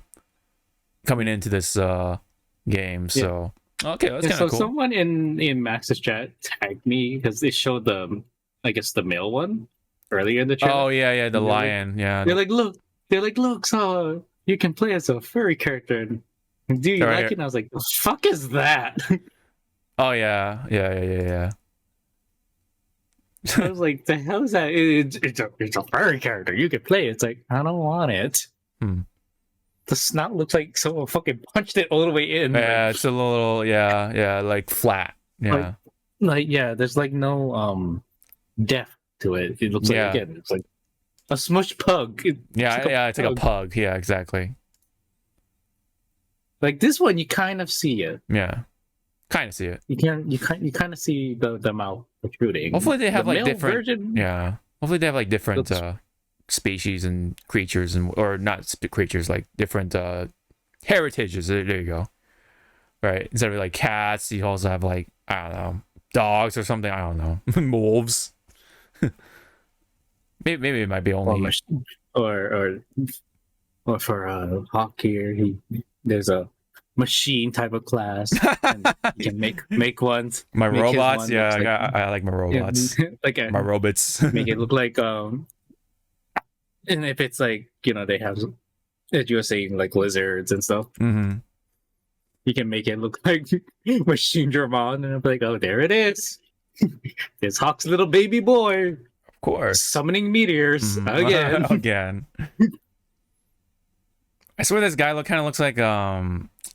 coming into this game. So okay, that's kind of cool. Someone in Max's chat tagged me because they showed the male one earlier in the chat. Oh yeah, the lion. Yeah, they're like, look, so you can play as a furry character. And do you like it? And I was like, the fuck is that? Oh yeah. I was like, the hell is that? It's a furry character. You can play it. It's like, I don't want it. The snot looks like someone fucking punched it all the way in. Yeah, it's a little like flat. Yeah. There's like no depth to it. It looks like it's like a smushed pug. It's like a pug. Yeah, exactly. Like this one, you kind of see it. Yeah. Kind of see it. You kind of see the mouth protruding. Hopefully they have like different version. Yeah. Hopefully they have like different species and creatures or not creatures, like different heritages. There you go. Right. Instead of like cats, you also have like, I don't know, dogs or something. I don't know. Wolves. maybe it might be only or for hockey, there's a machine type of class, and you can make ones. My robots, I like my robots. My robots. Make it look like and if it's like they have that you were saying, like lizards and stuff. Mm-hmm. You can make it look like Machine Dramon, and I'm like, oh, there it is. It's Hawk's little baby boy. Of course. Summoning meteors again. Again. I swear this guy kind of looks like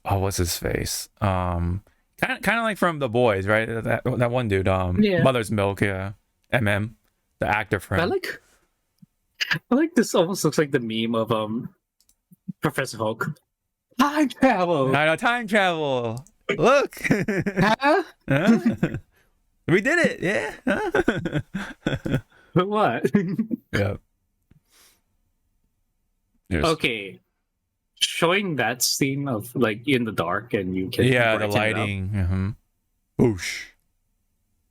what's his face? Kind of like from The Boys, right? That one dude. Yeah. Mother's Milk. Yeah. MM, the actor for him. I like this. Almost looks like the meme of Professor Hulk. Time travel. I know, time travel. Look. Huh? Huh? We did it. Yeah. Huh? But what? Yeah. Yes. Okay. Showing that scene of like in the dark and you can the lighting. Mm-hmm. Whoosh.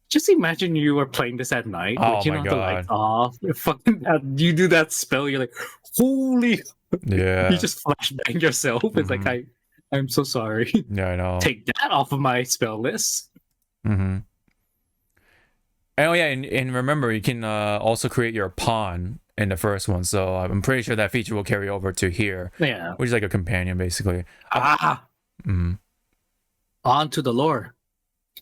Just imagine you were playing this at night. Oh you my know, God. the lights off. Fucking, you do that spell. You're like, holy. Yeah. You just flashbang yourself. It's like I'm so sorry. Yeah, I know. Take that off of my spell list. Mm-hmm. Oh yeah, and remember you can also create your pawn in the first one, so I'm pretty sure that feature will carry over to here. Yeah. Which is like a companion, basically. On to the lore.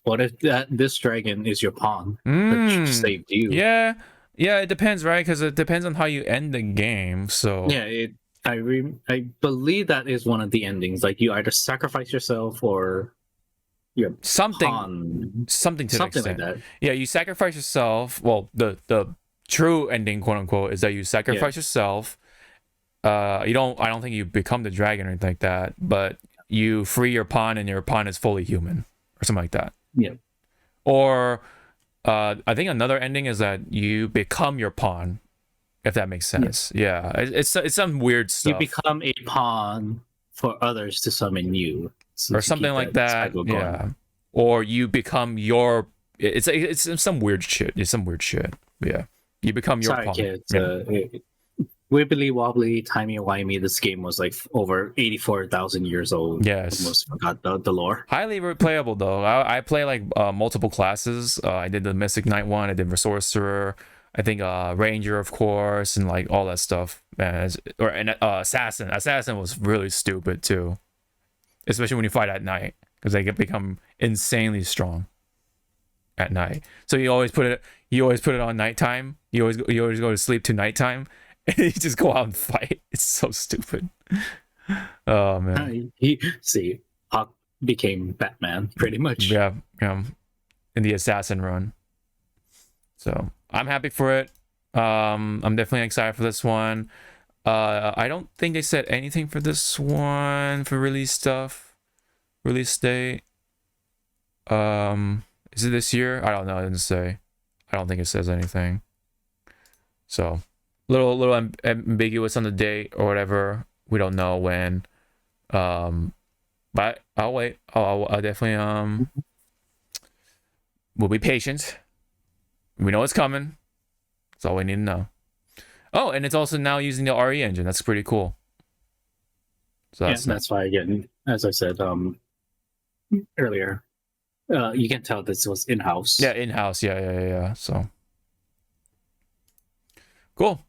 What if this dragon is your pawn that saved you? Yeah, it depends, right? Because it depends on how you end the game. So yeah, I believe that is one of the endings. Like you either sacrifice yourself or your something pawn. Something to Something the extent. like that. Yeah, you sacrifice yourself. Well, the true ending, quote unquote, is that you sacrifice yourself. I don't think you become the dragon or anything like that, but you free your pawn and your pawn is fully human or something like that. Yeah. Or I think another ending is that you become your pawn, if that makes sense. Yeah, it's some weird stuff. You become a pawn for others to summon you, or something like that. Yeah. Or you become your. It's some weird shit. It's some weird shit. Yeah. You become your pawn. Kids. Yeah. Wibbly wobbly, timey wimey. This game was like over 84,000 years old. Yes. Almost forgot the lore. Highly replayable though. I play like multiple classes. I did the Mystic Knight one. I did the Sorcerer. I think Ranger, of course, and like all that stuff. Or Assassin. Assassin was really stupid too, especially when you fight at night because they can become insanely strong at night. So you always put it on nighttime. You always go to sleep to nighttime. And you just go out and fight. It's so stupid. Oh man. Hawk became Batman pretty much. Yeah. In the assassin run. So I'm happy for it. I'm definitely excited for this one. I don't think they said anything for this one for release date. Is it this year? I don't know. It didn't say. I don't think it says anything. So little ambiguous on the date or whatever. We don't know when. But I'll wait. I'll definitely we'll be patient. We know it's coming. That's all we need to know. Oh, and it's also now using the RE engine. That's pretty cool. So that's why again, as I said earlier, you can tell this was in-house. Yeah, in-house. Yeah. So cool.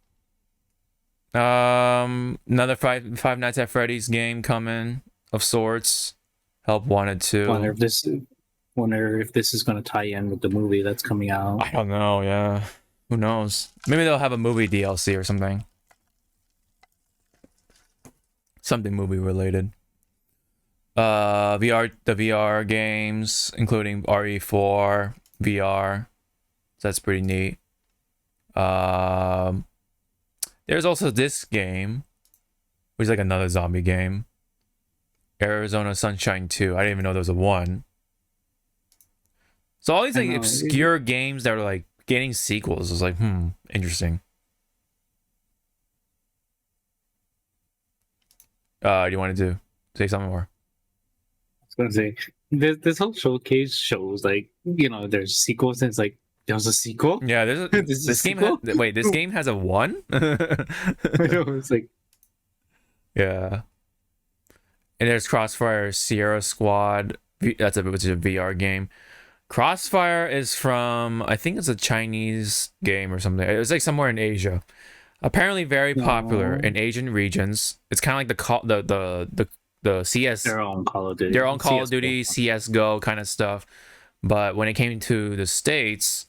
Another Five Nights at Freddy's game coming of sorts. Help wanted to. Wonder if this is going to tie in with the movie that's coming out. I don't know. Yeah, who knows? Maybe they'll have a movie DLC or something. Something movie related. The VR games, including RE4 VR. So that's pretty neat. There's also this game, which is like another zombie game. Arizona Sunshine 2. I didn't even know there was a 1. So all these like obscure games that are like getting sequels is like, interesting. Do you want to say something more? I was gonna say this whole showcase shows like, there's sequels and it's like there's a sequel. Yeah, this game. This game has a 1. I know, it's like, yeah. And there's Crossfire Sierra Squad. Which is a VR game. Crossfire is from, I think it's a Chinese game or something. It's like somewhere in Asia. Apparently very popular in Asian regions. It's kind of like the CS, their own Call of Duty, CS:GO kind of stuff. But when it came to the States,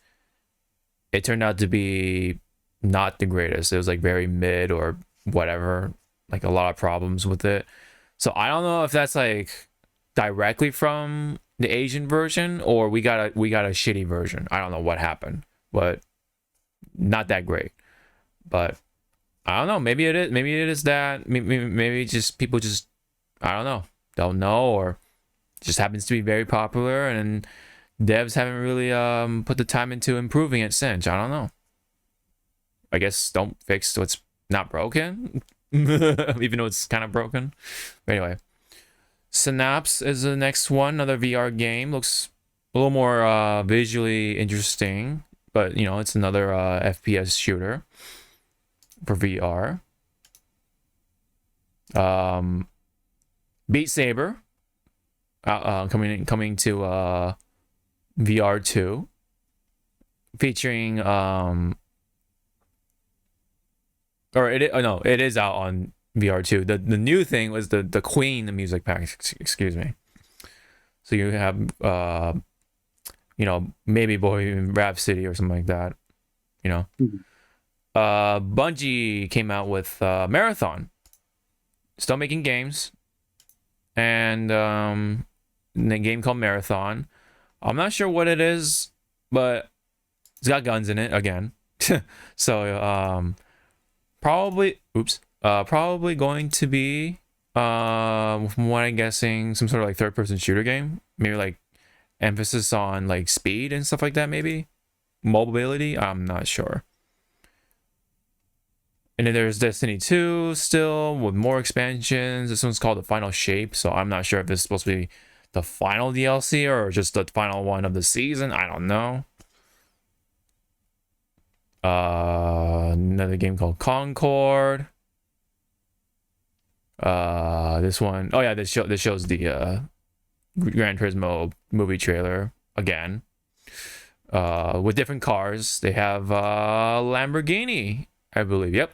it turned out to be not the greatest. It was like very mid or whatever, like a lot of problems with it. So I don't know if that's like directly from the Asian version or we got a shitty version. I don't know what happened, but not that great. But I don't know. Maybe it is. Maybe it is that. Maybe just people just, I don't know, or just happens to be very popular and devs haven't really put the time into improving it since. I don't know. I guess don't fix what's not broken, even though it's kind of broken. But anyway, Synapse is the next one. Another VR game. Looks a little more visually interesting, but you know, it's another FPS shooter for VR. Beat Saber coming to VR 2, featuring it is out on VR 2. The new thing was the Queen music pack, excuse me. So you have you know, maybe Bohemian Rhapsody or something like that, you know. Bungie came out with Marathon, still making games, and a game called Marathon. I'm not sure what it is, but it's got guns in it again. So probably going to be from what I'm guessing, some sort of like third-person shooter game. Maybe like emphasis on like speed and stuff like that, maybe mobility. I'm not sure. And then there's Destiny 2 still with more expansions. This one's called The Final Shape, so I'm not sure if this is supposed to be the final DLC or just the final one of the season. I don't know. Another game called Concord. This one, oh yeah, this shows the Gran Turismo movie trailer again. With different cars. They have Lamborghini, I believe. Yep.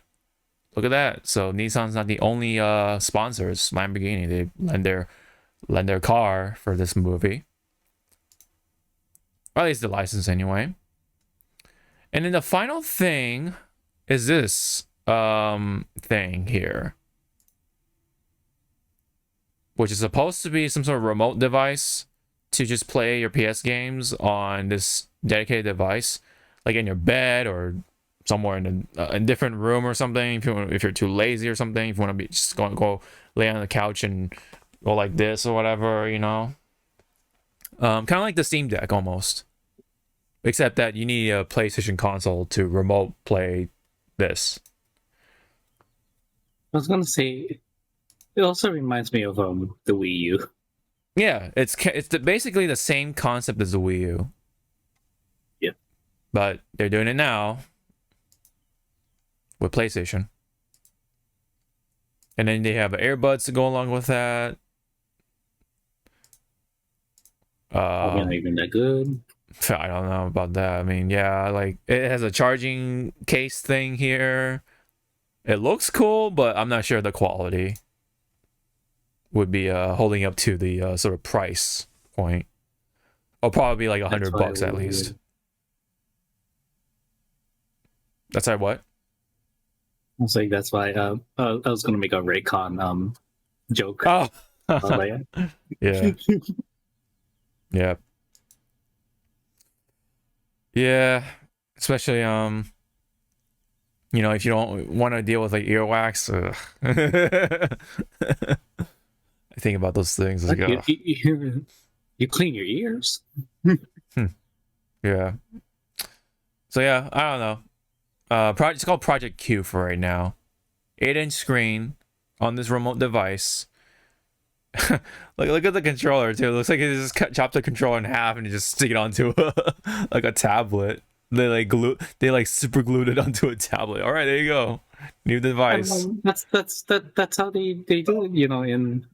Look at that. So Nissan's not the only sponsors. Lamborghini, they lend their car for this movie. Or at least the license anyway. And then the final thing is this thing here, which is supposed to be some sort of remote device to just play your PS games on this dedicated device, like in your bed or somewhere in a different room or something. If you're too lazy or something, if you want to be just go lay on the couch and go like this or whatever, you know. Kind of like the Steam Deck almost, except that you need a PlayStation console to remote play this. I was gonna say, it also reminds me of the Wii U. Yeah, it's basically the same concept as the Wii U. Yep. But they're doing it now with PlayStation. And then they have earbuds to go along with that. Probably not even that good. I don't know about that. I mean, yeah, like it has a charging case thing here. It looks cool, but I'm not sure the quality would be holding up to the sort of price point. It'll probably be like $100 at least. That's like what? I was like, that's why I was gonna make a Raycon joke. Oh, yeah, yeah, yeah. Especially you know, if you don't want to deal with like earwax. I think about those things. Like, you clean your ears. Yeah. So yeah, I don't know. It's called Project Q for right now. 8-inch screen on this remote device. Look at the controller too. It looks like it just chopped the controller in half and just stick it onto like a tablet. They super glued it onto a tablet. All right, there you go. New device. That's how they do it. You know, in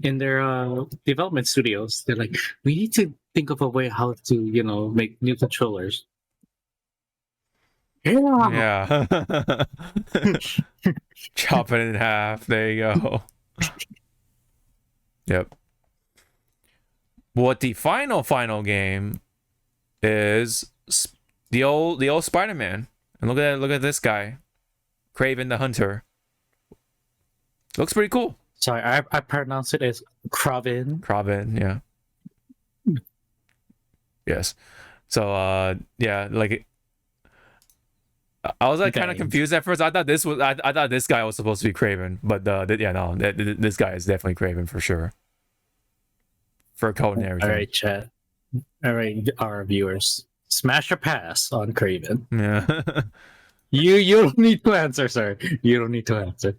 their development studios, they're like, we need to think of a way how to, you know, make new controllers. Yeah. Chop it in half. There you go. Yep. What the final game is the old Spider-Man. And look at this guy. Kraven the Hunter. Looks pretty cool. Sorry, I pronounce it as Kraven. Kraven, yeah. Yes. So yeah, like I was like kind of confused at first. I thought this guy was supposed to be Kraven, but yeah, no, this guy is definitely Kraven for sure. For code and everything. All right, chat. All right, our viewers, smash or pass on Kraven. Yeah. You don't need to answer, sir. You don't need to answer.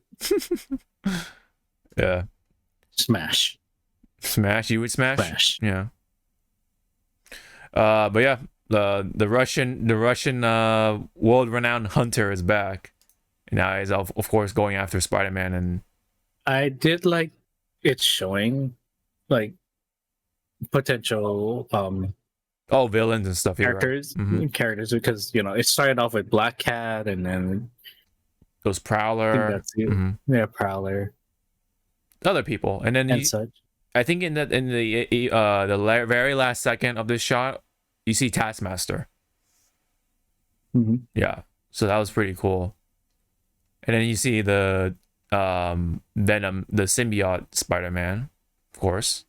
Yeah. Smash. Smash. You would smash. Smash. Yeah. But yeah, the Russian world-renowned hunter is back. And now he's of course going after Spider-Man, and I did like it showing like potential villains and stuff. Characters, right. Characters, because it started off with Black Cat, and then goes Prowler. That's it. Yeah, Prowler. Other people, and then such. I think in the very last second of this shot, you see Taskmaster. Yeah, so that was pretty cool. And then you see the Venom, the symbiote Spider-Man, of course.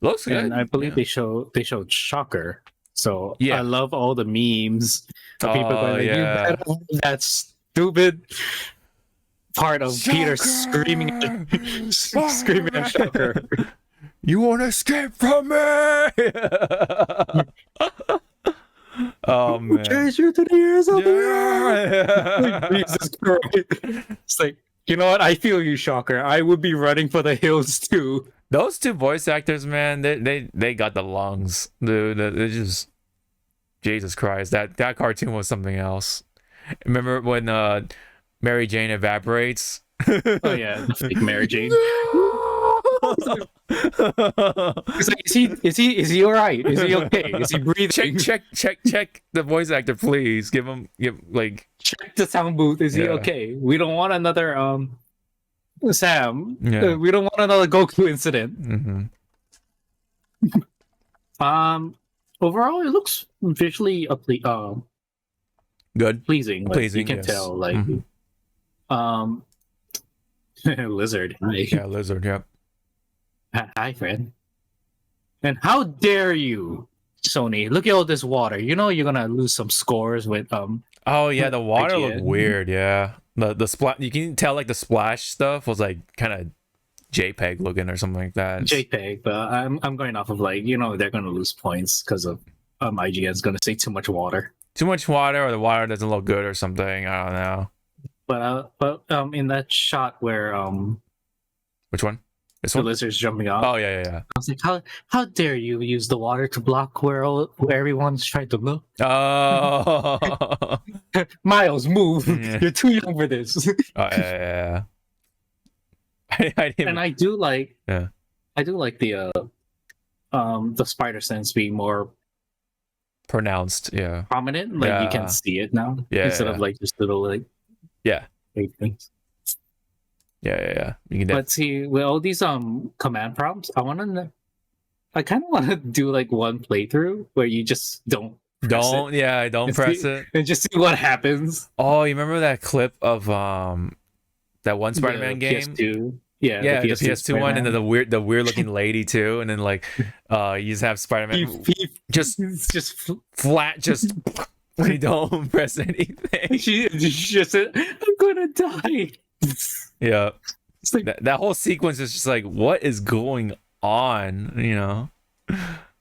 Looks good. And I believe they showed Shocker. So yeah, I love all the memes of people going, "You better have that stupid part of Shocker! Peter screaming at Shocker. You want to escape from me?" Oh man! Chase you to the ears of the earth. Jesus Christ! It's like, you know what? I feel you, Shocker. I would be running for the hills too. Those two voice actors, man, they got the lungs, dude. They just, Jesus Christ, that cartoon was something else. Remember when Mary Jane evaporates? Oh yeah, like Mary Jane. It's like, is he all right? Is he okay? Is he breathing? Check the voice actor, please. Give check the sound booth. Is he okay? We don't want another Sam. Yeah. We don't want another Goku incident. Overall, it looks visually good, pleasing. Like, pleasing. You can tell, like, Lizard. Yeah, Lizard. Yep. Hi, friend. And how dare you, Sony? Look at all this water. You know you're gonna lose some scores with Oh yeah, the water looked weird. Yeah, the splash. You can tell like the splash stuff was like kind of JPEG looking or something like that. JPEG, but I'm going off of like they're gonna lose points because of IGN's gonna say too much water. Too much water, or the water doesn't look good or something. I don't know. But in that shot where which one? The lizard's jumping off. Oh yeah. I was like, how dare you use the water to block where everyone's trying to look? Oh, Miles, move! Yeah. You're too young for this. Oh yeah. And I do like the spider sense being more pronounced, prominent. Like you can see it now, instead of like just little like fake things. Yeah. You can but see, with all these command prompts, I kind of want to do like one playthrough where you just don't press it and just see what happens. Oh, you remember that clip of that one Spider-Man game? PS2. The PS2 one, and then the weird looking lady too, and then like you just have Spider-Man just flat, just when you don't press anything. She just said, "I'm gonna die." Yeah, it's like that whole sequence is just like, what is going on?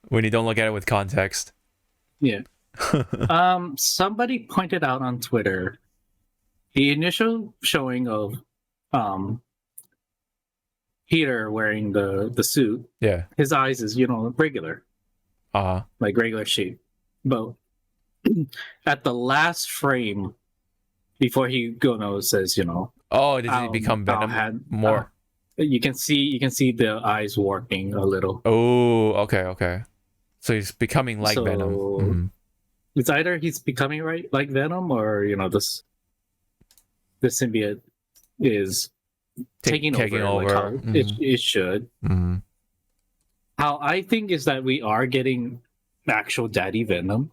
When you don't look at it with context. Yeah. Somebody pointed out on Twitter the initial showing of Peter wearing the suit. Yeah, his eyes is regular, like regular shape, but at the last frame before he says, oh, did he become Venom more? You can see the eyes warping a little. Oh, okay. So he's becoming like Venom. It's either he's becoming like Venom, or this symbiote is taking over. Like how it should. Mm-hmm. How I think is that we are getting actual Daddy Venom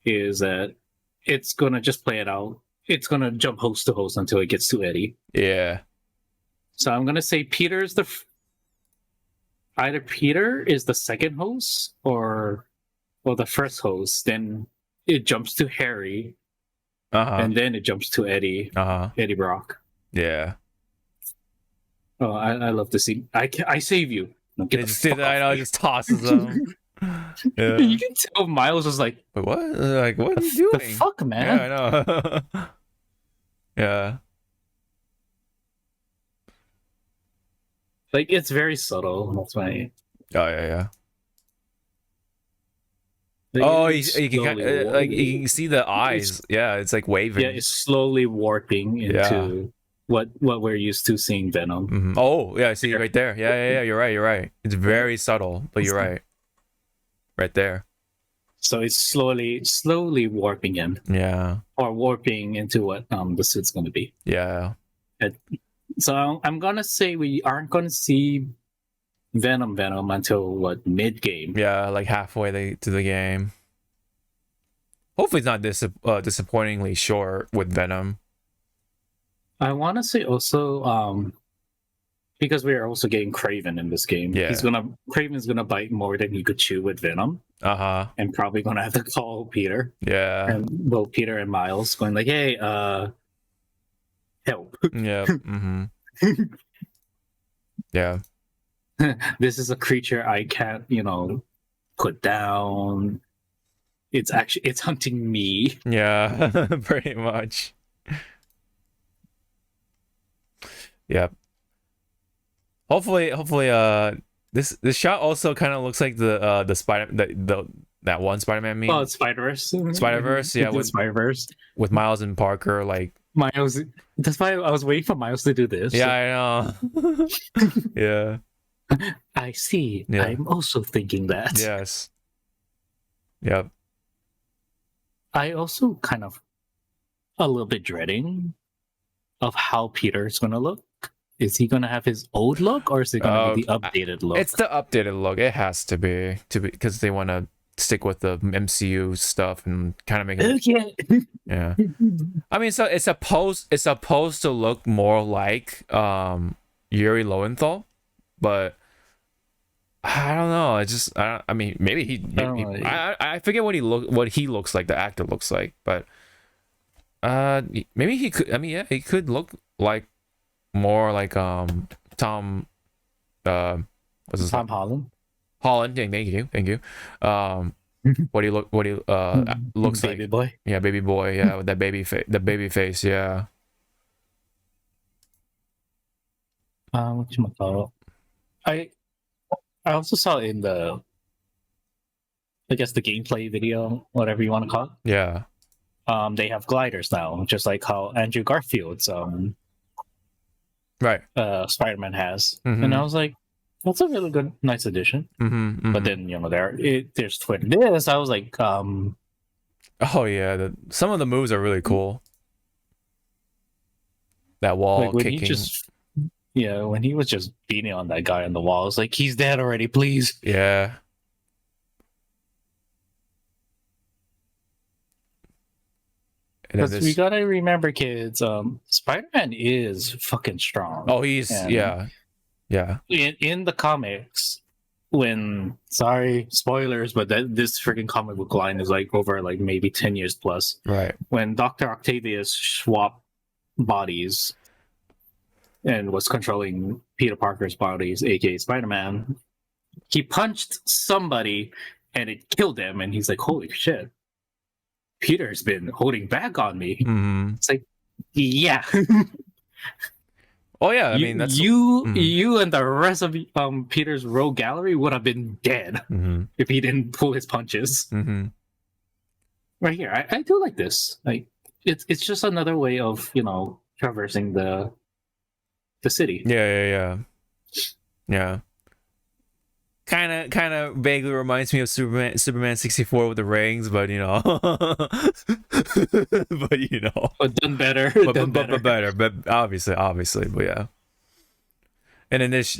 is that it's gonna just play it out. It's gonna jump host to host until it gets to Eddie. Yeah. So I'm gonna say Peter's either Peter is the second host or the first host. Then it jumps to Harry, and then it jumps to Eddie. Eddie Brock. Yeah. Oh, I love to see. I save you. I know, just tosses them. Yeah. You can tell Miles was like, "Wait, what? Like, what are you doing? The fuck, man?" Yeah, I know. Yeah. Like, it's very subtle. That's why. Oh yeah. Like, you can like you can see the eyes. Yeah, it's like waving. Yeah, it's slowly warping into what we're used to seeing Venom. Mm-hmm. Oh yeah, I see it right there. Yeah. You're right. It's very subtle, but you're right. Right there. So it's slowly warping in. Yeah. Or warping into what the suit's going to be. Yeah. So I'm gonna say we aren't gonna see Venom until mid game. Yeah, like halfway to the game. Hopefully, it's not disappointingly short with Venom. I want to say also because we are also getting Kraven in this game. Yeah, Kraven's gonna bite more than he could chew with Venom. And probably gonna have to call Peter. Yeah. And both Peter and Miles going like, "Hey, help." Yeah. Mm-hmm. Yeah. This is a creature I can't, put down. It's hunting me. Yeah, pretty much. Yep. Hopefully, this shot also kind of looks like the Spider that one Spider-Man meme. Oh, it's Spider-Verse. Spider-Verse, yeah, with Spider-Verse with Miles and Parker, like Miles. That's why I was waiting for Miles to do this. Yeah, I know. Yeah. I see. Yeah. I'm also thinking that. Yes. Yep. I also kind of a little bit dreading of how Peter's gonna look. Is he gonna have his old look, or is it gonna be the updated look? It's the updated look. It has to be because they want to stick with the MCU stuff and kind of make it. Yeah. I mean, so it's supposed to look more like Yuri Lowenthal, but I don't know. It's just I mean, maybe I forget what he looks like. The actor looks like, but maybe he could. I mean, yeah, he could look like more like Tom. What's his name? Tom Holland. Holland. Yeah, thank you. What he looks like. Baby boy. Yeah, baby boy. Yeah, with that baby face. Yeah. Whatchamacallit? I also saw in the, I guess, the gameplay video, whatever you want to call it. Yeah. They have gliders now, just like how Andrew Garfield's right. Spider-Man has. Mm-hmm. And I was like, that's a really nice addition. Mm-hmm, mm-hmm. But then there's Twitter. This I was like, oh yeah, some of the moves are really cool. That wall when kicking. When he was just beating on that guy on the wall, I was like, he's dead already, please. Yeah. Because we gotta remember, kids, Spider-Man is fucking strong. Oh, he's yeah. In the comics, sorry, spoilers, but this freaking comic book line is like over like maybe 10 years plus. Right. When Dr. Octavius swapped bodies and was controlling Peter Parker's bodies, aka Spider-Man, he punched somebody and it killed him, and he's like, holy shit, Peter's been holding back on me. Mm-hmm. It's like, yeah. Oh yeah, I mean that's you and the rest of Peter's rogue gallery would have been dead if he didn't pull his punches. Mm-hmm. Right here, I do like this. Like it's just another way of traversing the city. Yeah. kind of vaguely reminds me of Superman 64 with the rings, but you know, but done better, but better, but obviously, but yeah. And then this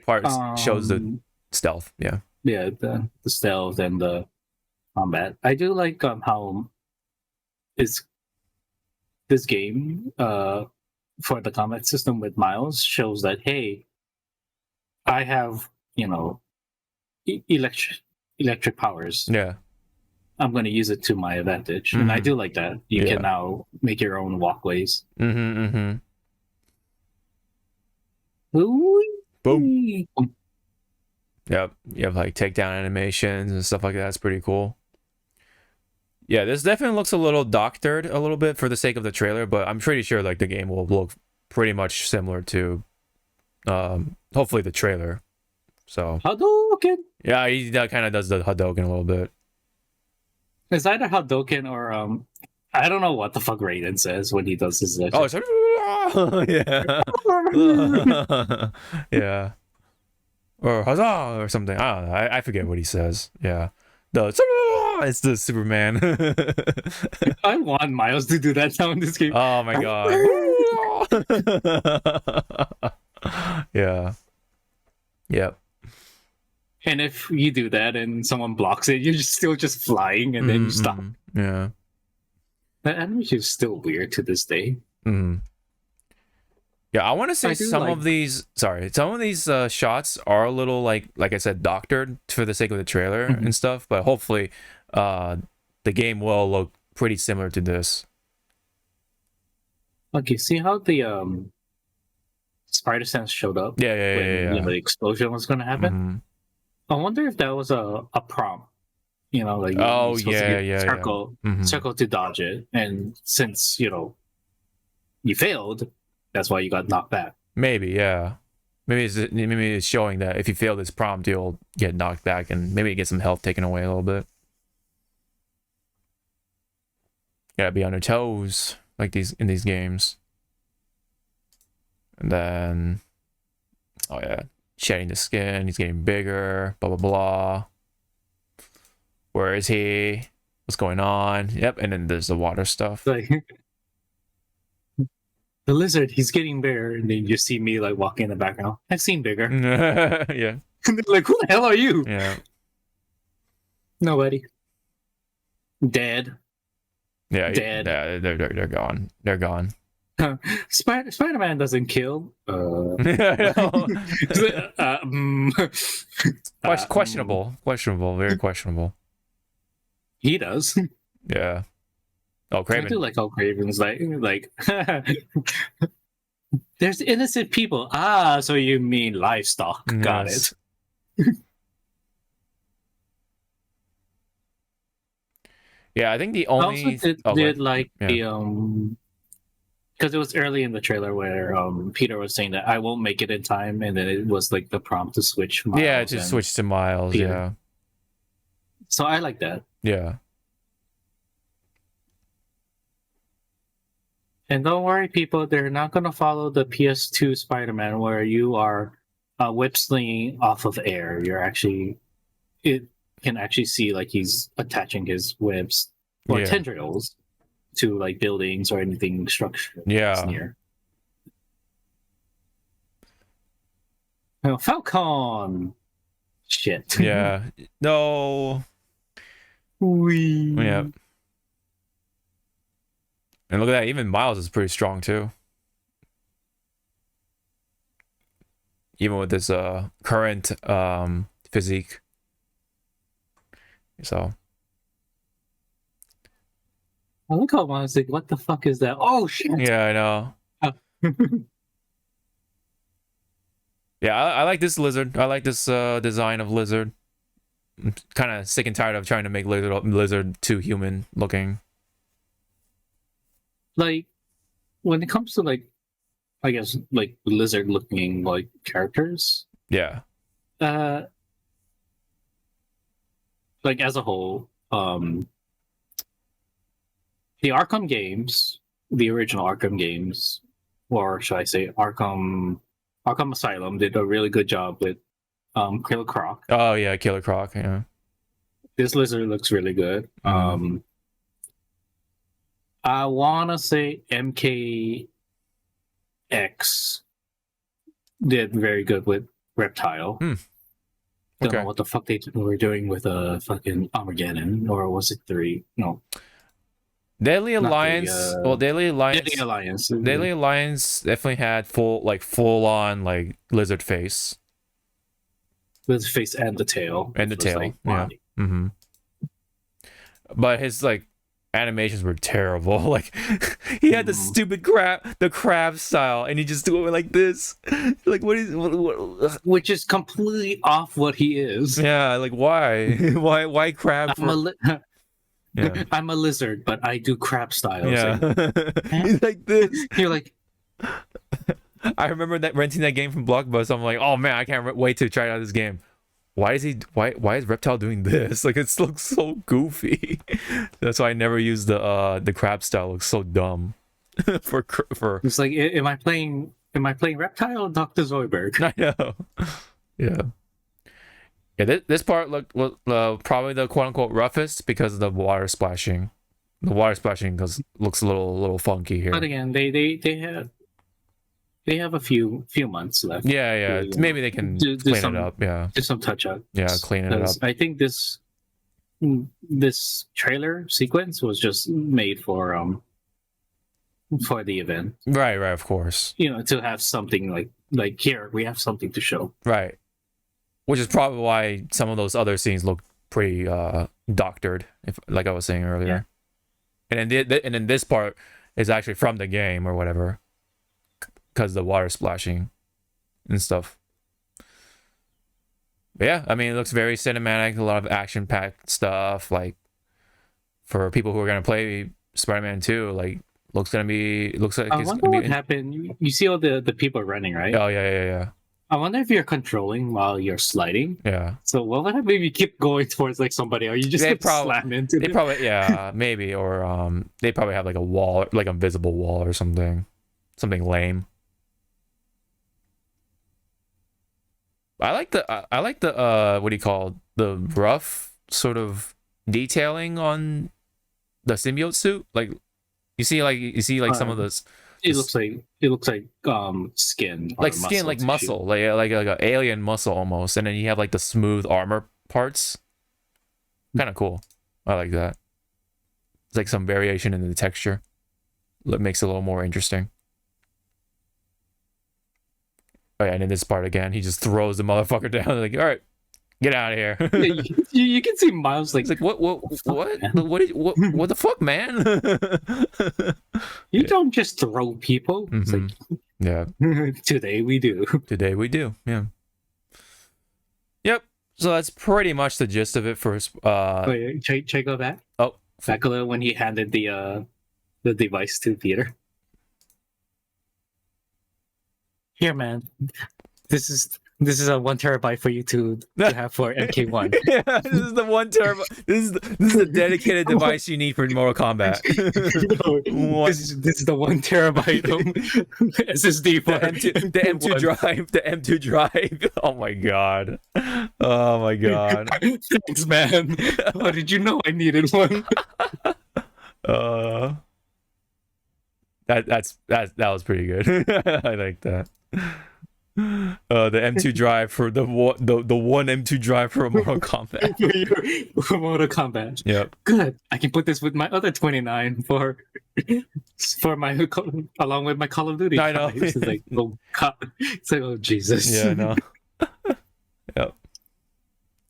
part shows the stealth, yeah, the stealth and the combat. I do like how this game for the combat system with Miles shows that, hey, I have, electric powers. Yeah, I'm going to use it to my advantage, and I do like that. You can now make your own walkways. Boom. Yep, you have like takedown animations and stuff like that. It's pretty cool. Yeah, this definitely looks a little doctored a little bit for the sake of the trailer, but I'm pretty sure like the game will look pretty much similar to hopefully the trailer. So Hadouken. Yeah, he kind of does the Hadouken a little bit. It's either Hadouken or I don't know what the fuck Raiden says when he does his. Oh, it's yeah, yeah, or huzzah or something. I don't know. I forget what he says. Yeah, it's the Superman. I want Miles to do that sound in this game. Oh my god. Yeah. Yep. And if you do that and someone blocks it, you're still just flying and then you stop. Yeah. That animation is still weird to this day. Yeah, I want to say some of these shots are a little like I said, doctored for the sake of the trailer and stuff, but hopefully the game will look pretty similar to this. Okay, see how the spider sense showed up? Yeah. When the explosion was going to happen? I wonder if that was a prompt. Circle to dodge it, and since you failed, that's why you got knocked back. Maybe, yeah. Maybe it's showing that if you fail this prompt, you'll get knocked back, and maybe get some health taken away a little bit. Gotta be on your toes, like in these games. And then, oh yeah, shedding the skin. He's getting bigger. Blah blah blah. Where is he? What's going on? Yep, and then there's the water stuff. Like the lizard, he's getting bigger, and then you see me like walking in the background. I've seen bigger. Yeah. And they're like, who the hell are you? Yeah. Nobody. Dead. Yeah. Dead. Yeah, they're gone. They're gone. Spider-Man doesn't kill. Questionable. Very questionable. He does. Yeah. Oh, Kraven. I do like how Kraven's like there's innocent people. Ah, so you mean livestock. Yes. Got it. Yeah, I think the only... I also did like the because it was early in the trailer where Peter was saying that I won't make it in time, and then it was like the prompt to switch Miles. Yeah, to switch to Miles, Peter. Yeah. So I like that. Yeah. And don't worry, people, they're not going to follow the PS2 Spider-Man where you are whip slinging off of air. It can actually see like he's attaching his webs or tendrils to like buildings or anything structured near. Oh, Falcon! Shit. Yeah. No. Wee. Yeah. And look at that, even Miles is pretty strong too. Even with this current physique. So I look how I was like, what the fuck is that? Oh shit. Yeah, I know. Yeah, I like this lizard. I like this design of lizard. I'm kind of sick and tired of trying to make lizard too human looking. Like when it comes to like, I guess like lizard looking like characters. Yeah. Like as a whole, the Arkham games, the original Arkham games, or should I say Arkham Asylum, did a really good job with Killer Croc. Oh yeah, Killer Croc. Yeah. This lizard looks really good. I wanna say MKX did very good with Reptile. Don't know what the fuck they were doing with fucking Armageddon, or was it 3? No. Deadly Alliance. Deadly Alliance. Deadly Alliance definitely had full on like lizard face. With the face and the tail. And the tail. Yeah. But his like animations were terrible. Like he had the stupid crab style, and he just do it like this. Like what? Which is completely off what he is. Yeah, like why? why crab? I'm a lizard, but I do crab styles. Yeah, he's like this. You're like. I remember renting that game from Blockbuster. I'm like, oh man, I can't wait to try out this game. Why is Reptile doing this? Like it looks so goofy. That's why I never use the crab style. It looks so dumb. for it's like, am I playing Reptile or Dr. Zoidberg? I know. Yeah. Yeah, this part looked probably the quote unquote roughest because of the water splashing. The water splashing looks a little funky here. But again, they have a few months left. Yeah. Maybe they can clean it up. Yeah. Do some touch up. Yeah, clean it up. I think this trailer sequence was just made for the event. Right, of course. To have something like here we have something to show. Right. Which is probably why some of those other scenes look pretty doctored, like I was saying earlier. Yeah. And then this part is actually from the game or whatever. Because the water splashing and stuff. But yeah, I mean, it looks very cinematic, a lot of action-packed stuff. Like, for people who are going to play Spider-Man 2, like, looks like it's going to be... what happened. You see all the people running, right? Oh, yeah. I wonder if you're controlling while you're sliding. Yeah. So what would happen if you keep going towards, like, somebody, or you just slam into them? They probably, yeah, maybe, or they probably have, like, a wall, like, a invisible wall or something. Something lame. I like the what do you call it? The rough sort of detailing on the symbiote suit. Like you see some of this. It looks like skin, like skin, like muscle, like an alien muscle almost, and then you have like the smooth armor parts. Kind of cool. I like that. It's like some variation in the texture. That makes it a little more interesting. Oh yeah, and in this part again, he just throws the motherfucker down. Like, all right, get out of here. Yeah, you can see Miles like, what the fuck, man? You don't just throw people. It's like, yeah. Today we do. Yeah. Yep. So that's pretty much the gist of it. For wait, check out that. Oh, back a little when he handed the device to Peter. Here, man. This is a 1 terabyte for you to have for MK1. Yeah, this is the 1 terabyte. This is the dedicated device you need for Mortal Kombat. This is the 1 terabyte SSD for the M2 drive. The M2 drive. Oh my god. Thanks, man. How did you know I needed one? That was pretty good. I like that. The M2 drive for the one M2 drive for Mortal Kombat. For Mortal Kombat. Yep. Good. I can put this with my other 29 for my along with my Call of Duty. I know. It's like, oh god. It's like, oh Jesus. Yeah, no. Yep. All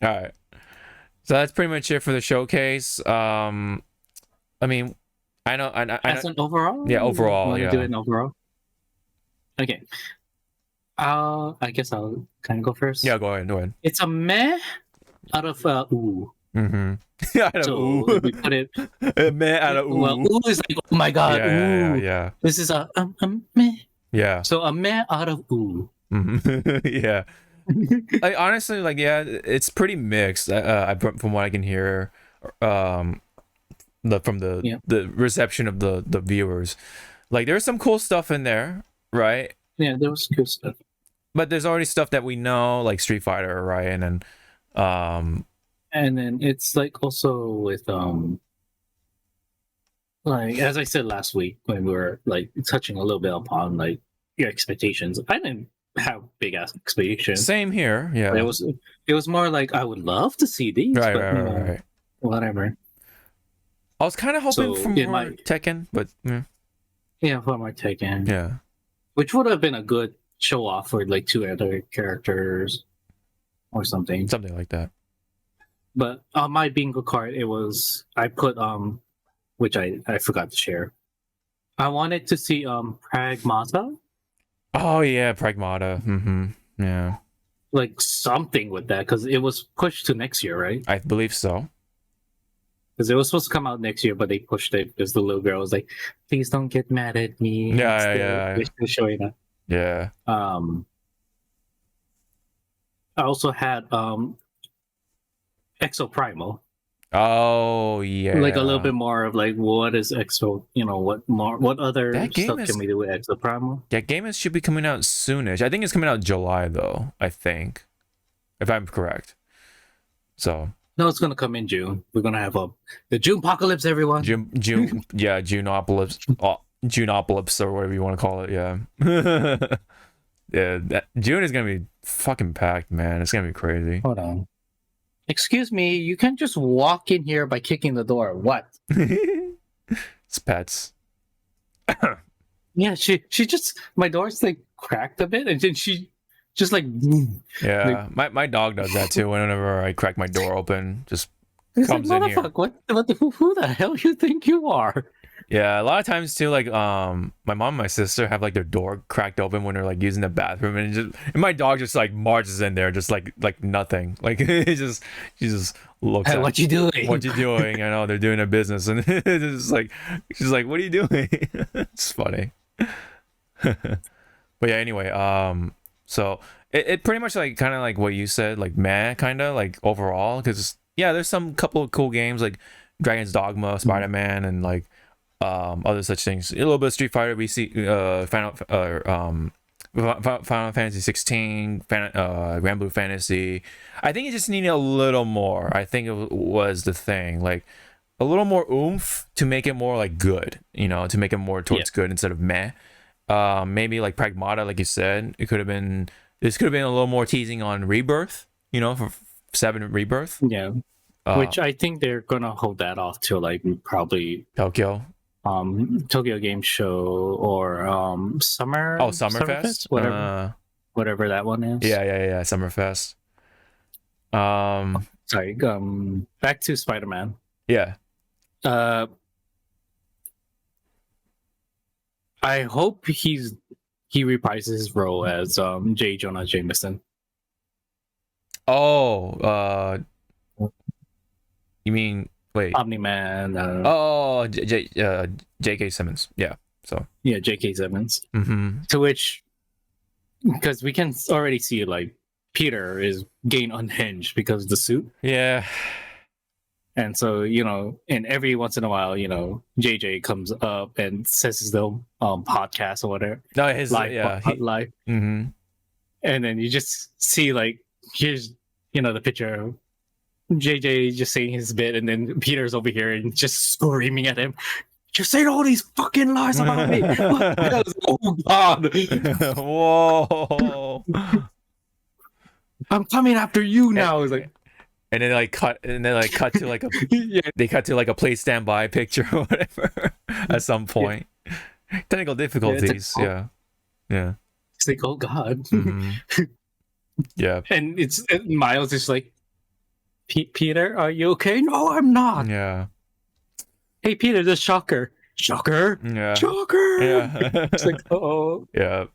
right. So that's pretty much it for the showcase. I mean, I know. As an overall? Yeah, overall. Do it in overall? Okay. I guess I'll kind of go first. Yeah, go ahead. It's a meh out of ooh. Yeah, so we put it meh out of ooh. Well, ooh is like, oh my god, ooh. Yeah. This is a meh. Yeah. So a meh out of ooh. Yeah. Like honestly, like it's pretty mixed. From what I can hear, from the reception of the viewers, like there's some cool stuff in there, right? Yeah, there was cool stuff. but there's already stuff that we know, like Street Fighter, right? And then it's like also with like as I said last week when we were like touching a little bit upon like your expectations. I didn't have big ass expectations. Same here. Yeah. It was more like I would love to see these, right, but right. Whatever. I was kind of hoping for more Tekken, but yeah, for more Tekken. Yeah. Which would have been a good show off for like 2 other characters or something. Something like that. But on my bingo card, I put which I forgot to share. I wanted to see Pragmata. Oh yeah, Pragmata. Yeah. Like something with that because it was pushed to next year, right? I believe so. Because it was supposed to come out next year, but they pushed it because the little girl was like, "Please don't get mad at me." Yeah. Still showing up. Yeah. I also had Exo Primal. Oh yeah. Like a little bit more of like what is Exo, what other stuff can we do with Exo Primal? That game should be coming out soonish. I think it's coming out July though, I think. If I'm correct. So no, it's gonna come in June. We're gonna have the June apocalypse, everyone. June yeah, Juneopolis. Juneopolis or whatever you want to call it, yeah. Yeah, June is gonna be fucking packed, man. It's gonna be crazy. Hold on. Excuse me, you can't just walk in here by kicking the door. What? It's pets. Yeah, she just my door's like cracked a bit, and then she just like yeah. Like, my dog does that too. Whenever I crack my door open, just comes like, in here. Who the hell you think you are? Yeah, a lot of times too, like my mom and my sister have like their door cracked open when they're like using the bathroom, and my dog just like marches in there just like nothing. Like she just looks at what you doing? What you doing? I know they're doing their business, and it's like she's like, "What are you doing?" It's funny. But yeah, anyway, so it pretty much like kind of like what you said, like meh, kind of like overall, because yeah, there's some couple of cool games like Dragon's Dogma, Spider-Man, and like other such things. A little bit of Street Fighter. We see Final Fantasy 16, Grand Blue Fantasy. I think it just needed a little more. I think it was the thing, like a little more oomph to make it more like good, to make it more towards good instead of meh. Maybe like Pragmata, like you said, this could have been a little more teasing on Rebirth, for 7 Rebirth. Yeah. Which I think they're gonna hold that off till like probably Tokyo Game Show or Summerfest, whatever that one is. Yeah, Summerfest. Sorry, back to Spider-Man. Yeah. I hope he reprises his role as J. Jonah Jameson. Oh, you mean wait? Omni-Man. J.K. Simmons. Yeah. So. Yeah, J.K. Simmons. Mm-hmm. To which, because we can already see like Peter is getting unhinged because of the suit. Yeah. And so, and every once in a while, JJ comes up and says his little podcast or whatever. No, his live. Mm-hmm. And then you just see like here's the picture of JJ just saying his bit, and then Peter's over here and just screaming at him. You're saying all these fucking lies about me. Oh God! Whoa! I'm coming after you now. It's like. And then cut to like a they cut to like a please stand by picture or whatever at some point. Yeah. Technical difficulties, yeah. It's like, oh God. Mm-hmm. Yeah. And Miles is like, Peter, are you okay? No, I'm not. Yeah. Hey Peter, the Shocker. Yeah. Shocker. Yeah. It's like, oh. Yeah.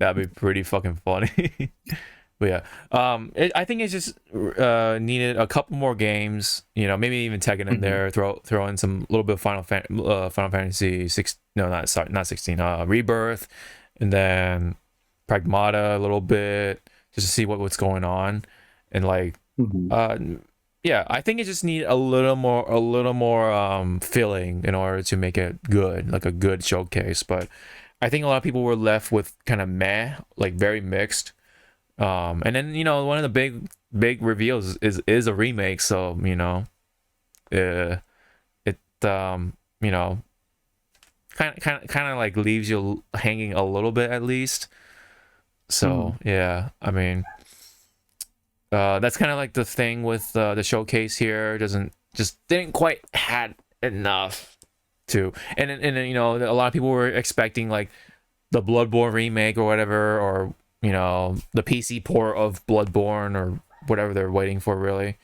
That'd be pretty fucking funny. But yeah, I think it just needed a couple more games. Maybe even Tekken in there. Throw in some little bit of Final Fantasy 6. No, not 16. Rebirth, and then Pragmata a little bit, just to see what's going on, and like, yeah, I think it just need a little more filling in order to make it good, like a good showcase. But I think a lot of people were left with kind of meh, like very mixed. And then one of the big reveals is a remake, so it kind of like leaves you hanging a little bit at least. So yeah, I mean, that's kind of like the thing with the showcase here. Didn't quite had enough to, and then a lot of people were expecting like the Bloodborne remake or whatever, or the PC port of Bloodborne or whatever they're waiting for, really.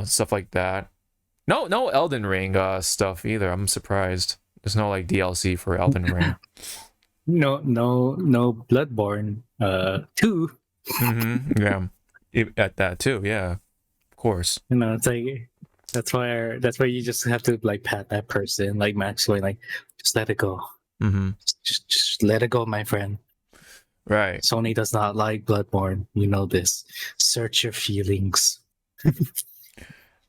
Stuff like that. No Elden Ring stuff either. I'm surprised. There's no like DLC for Elden Ring. No Bloodborne 2. Yeah. At that too, yeah. Of course. It's like that's why you just have to like pat that person, like Max going like, just let it go. Just let it go, my friend. Right. Sony does not like Bloodborne. You know this. Search your feelings.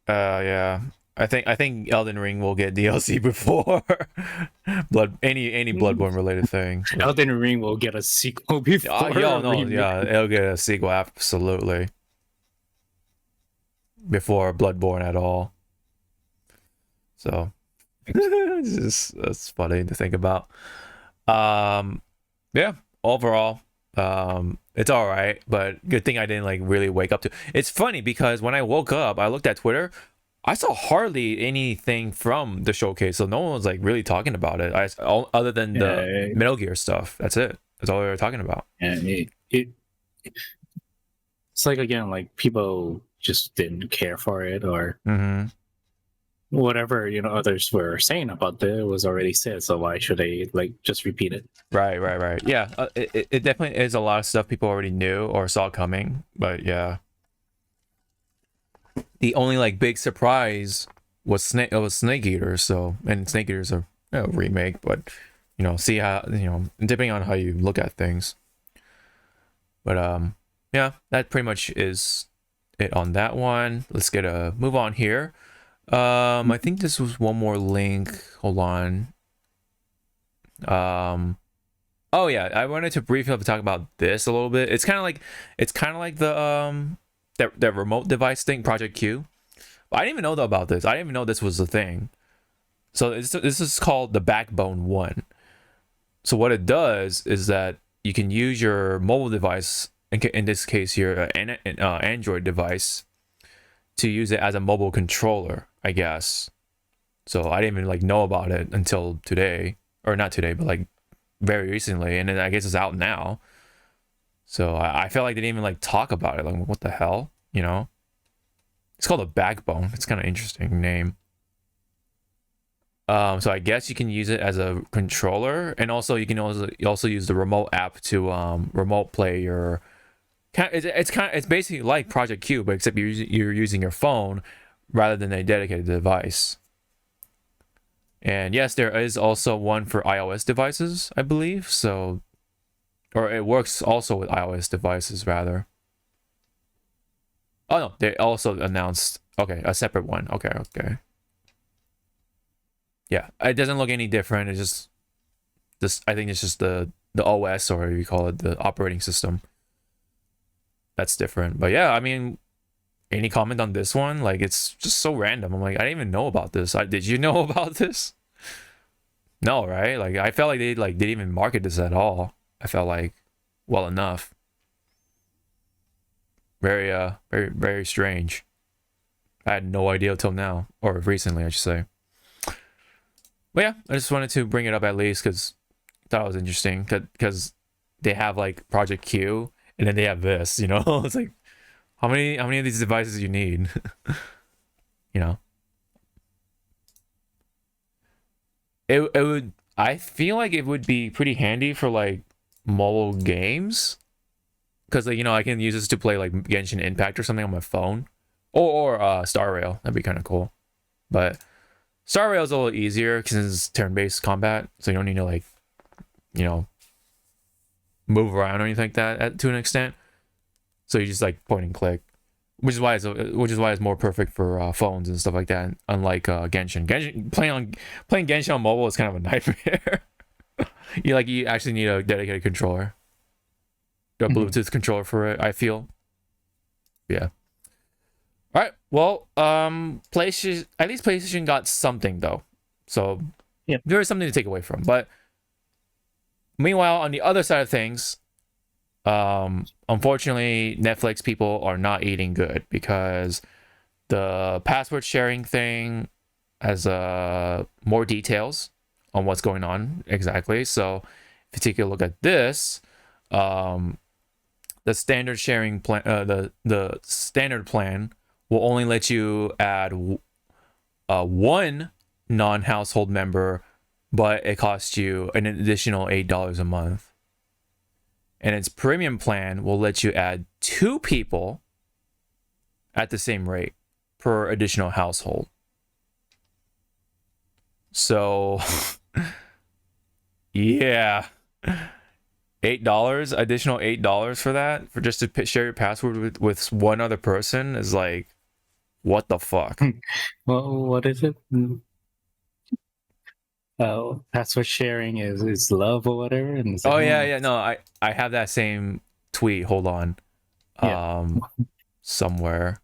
Yeah. I think Elden Ring will get DLC before any Bloodborne related thing. Elden Ring will get a sequel before. It'll get a sequel absolutely before Bloodborne at all. So that's funny to think about. Yeah, overall, it's all right, but good thing I didn't like really wake up to. It's funny because when I woke up, I looked at Twitter. I saw hardly anything from the showcase, so no one was like really talking about it. Other than the Metal Gear stuff. That's it. That's all we were talking about. And it's like, again, like people just didn't care for it, or whatever others were saying about it was already said. So why should they like just repeat it? Right. Yeah, it definitely is a lot of stuff people already knew or saw coming, but yeah. The only like big surprise was Snake Eater. So, and Snake Eater's a remake, but see how depending on how you look at things. But yeah, that pretty much is it on that one. Let's get a move on here. I think this was one more link. Hold on. Oh yeah, I wanted to briefly talk about this a little bit. It's kind of like the that remote device thing, Project Q. I didn't even know about this. I didn't even know this was a thing. So this is called the Backbone 1. So what it does is that you can use your mobile device, in this case your Android device, to use it as a mobile controller, I guess. So I didn't even like know about it until today, or not today, but like very recently, and then I guess it's out now. So I felt like they didn't even like talk about it. Like, what the hell, It's called a Backbone. It's kind of interesting name. So I guess you can use it as a controller, and also you can also use the remote app to remote play your. It's basically like Project Q, but except you're using your phone rather than a dedicated device. And yes, there is also one for iOS devices, I believe. So, or it works also with iOS devices, rather. Oh no, they also announced a separate one. Okay. Yeah, it doesn't look any different. It's just I think it's just the OS, or you call it the operating system. That's different. But yeah, I mean, any comment on this one? Like, it's just so random. I'm like, I didn't even know about this. Did you know about this? No, right? Like, I felt like they didn't even market this at all. I felt like well enough. Very very strange. I had no idea till now, or recently, I should say. But yeah, I just wanted to bring it up at least because I thought it was interesting. Because they have like Project Q, and then they have this. It's like, how many of these devices you need? It would. I feel like it would be pretty handy for like mobile games, because like, I can use this to play like Genshin Impact or something on my phone, or Star Rail. That'd be kind of cool. But Star Rail is a little easier because it's turn-based combat, so you don't need to like, move around or anything like that to an extent. So you just like point and click. which is why it's more perfect for phones and stuff like that. Unlike Genshin, playing Genshin on mobile is kind of a nightmare. you actually need a dedicated controller, a Bluetooth controller for it. I feel. Yeah. All right. Well, PlayStation, at least PlayStation got something though, so there is something to take away from. But meanwhile, on the other side of things, unfortunately, Netflix people are not eating good because the password sharing thing has more details on what's going on exactly. So if you take a look at this, the standard sharing plan, the standard plan will only let you add one non-household member, but it costs you an additional $8 a month. And its premium plan will let you add 2 people at the same rate per additional household. So, yeah, $8, additional $8 for that, for just to share your password with one other person is like, what the fuck? Well, what is it? Password sharing is love or whatever. And oh yeah. No, I have that same tweet. Hold on, somewhere.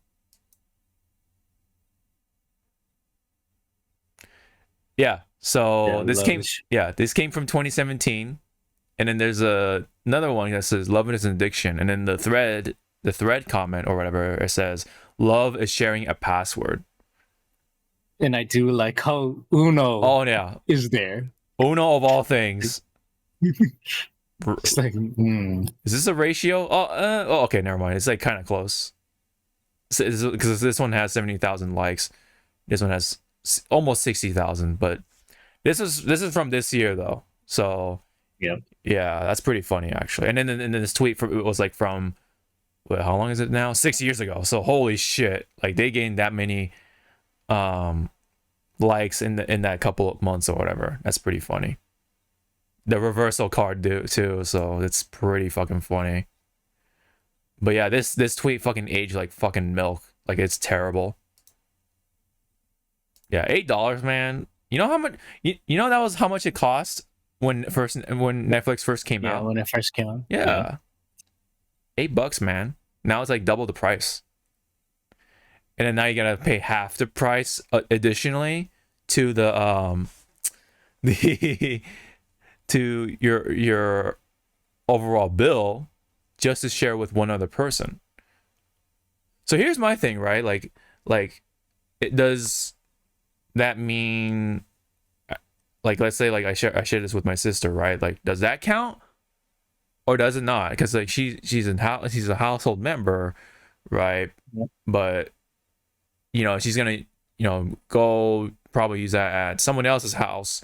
Yeah. So this came from 2017, and then there's another one that says love is an addiction, and then the thread comment or whatever, it says love is sharing a password. And I do like how Uno is there. Uno of all things. It's like, is this a ratio? Oh, okay, never mind. It's like kind of close. Because this one has 70,000 likes. This one has almost 60,000. But this is from this year though. So yeah, that's pretty funny actually. And then this tweet it was like from how long is it now? 6 years ago. So holy shit! Like they gained that many likes in that couple of months or whatever. That's pretty funny. The reversal card too, so it's pretty fucking funny. But yeah, this tweet fucking aged like fucking milk. Like it's terrible. Yeah, $8, man. You know how much? You know that was how much it cost when Netflix first came out. Yeah, when it first came out. Yeah. $8, man. Now it's like double the price. And then now you gotta pay half the price additionally to the to your overall bill just to share with one other person. So here's my thing, right? Like does that mean, like, let's say like I share this with my sister, right? Like, does that count or does it not? Because like she's a household member, right? Yep. But she's gonna go probably use that at someone else's house.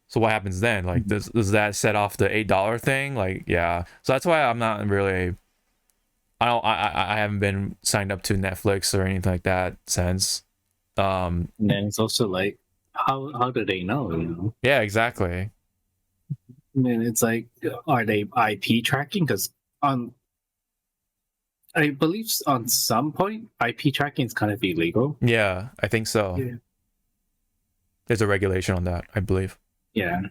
So what happens then? Like, does that set off the $8 thing? Like, yeah. So that's why I'm not really. I haven't been signed up to Netflix or anything like that since. And then it's also like, how do they know? Yeah, exactly. And then it's like, are they IP tracking? Because I believe on some point IP tracking is kind of illegal. Yeah, I think so. Yeah. There's a regulation on that, I believe. Yeah.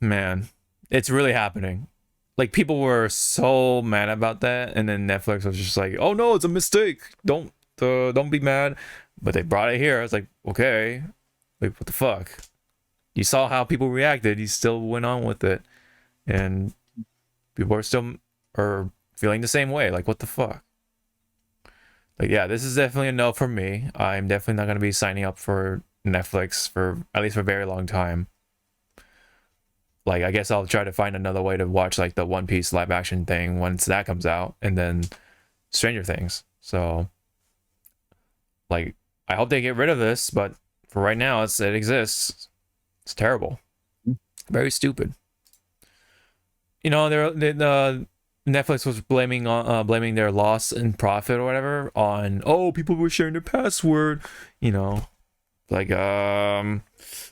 Man, it's really happening. Like, people were so mad about that, and then Netflix was just like, "Oh no, it's a mistake. Don't be mad." But they brought it here. I was like, okay, like what the fuck? You saw how people reacted. You still went on with it, and people are still feeling the same way. Like, what the fuck? Like, yeah, this is definitely a no for me. I'm definitely not gonna be signing up for Netflix for at least for a very long time. Like, I guess I'll try to find another way to watch like the One Piece live action thing once that comes out, and then Stranger Things. So, like, I hope they get rid of this, but for right now, it exists. It's terrible, very stupid. The Netflix was blaming their loss in profit or whatever on people were sharing their password. Like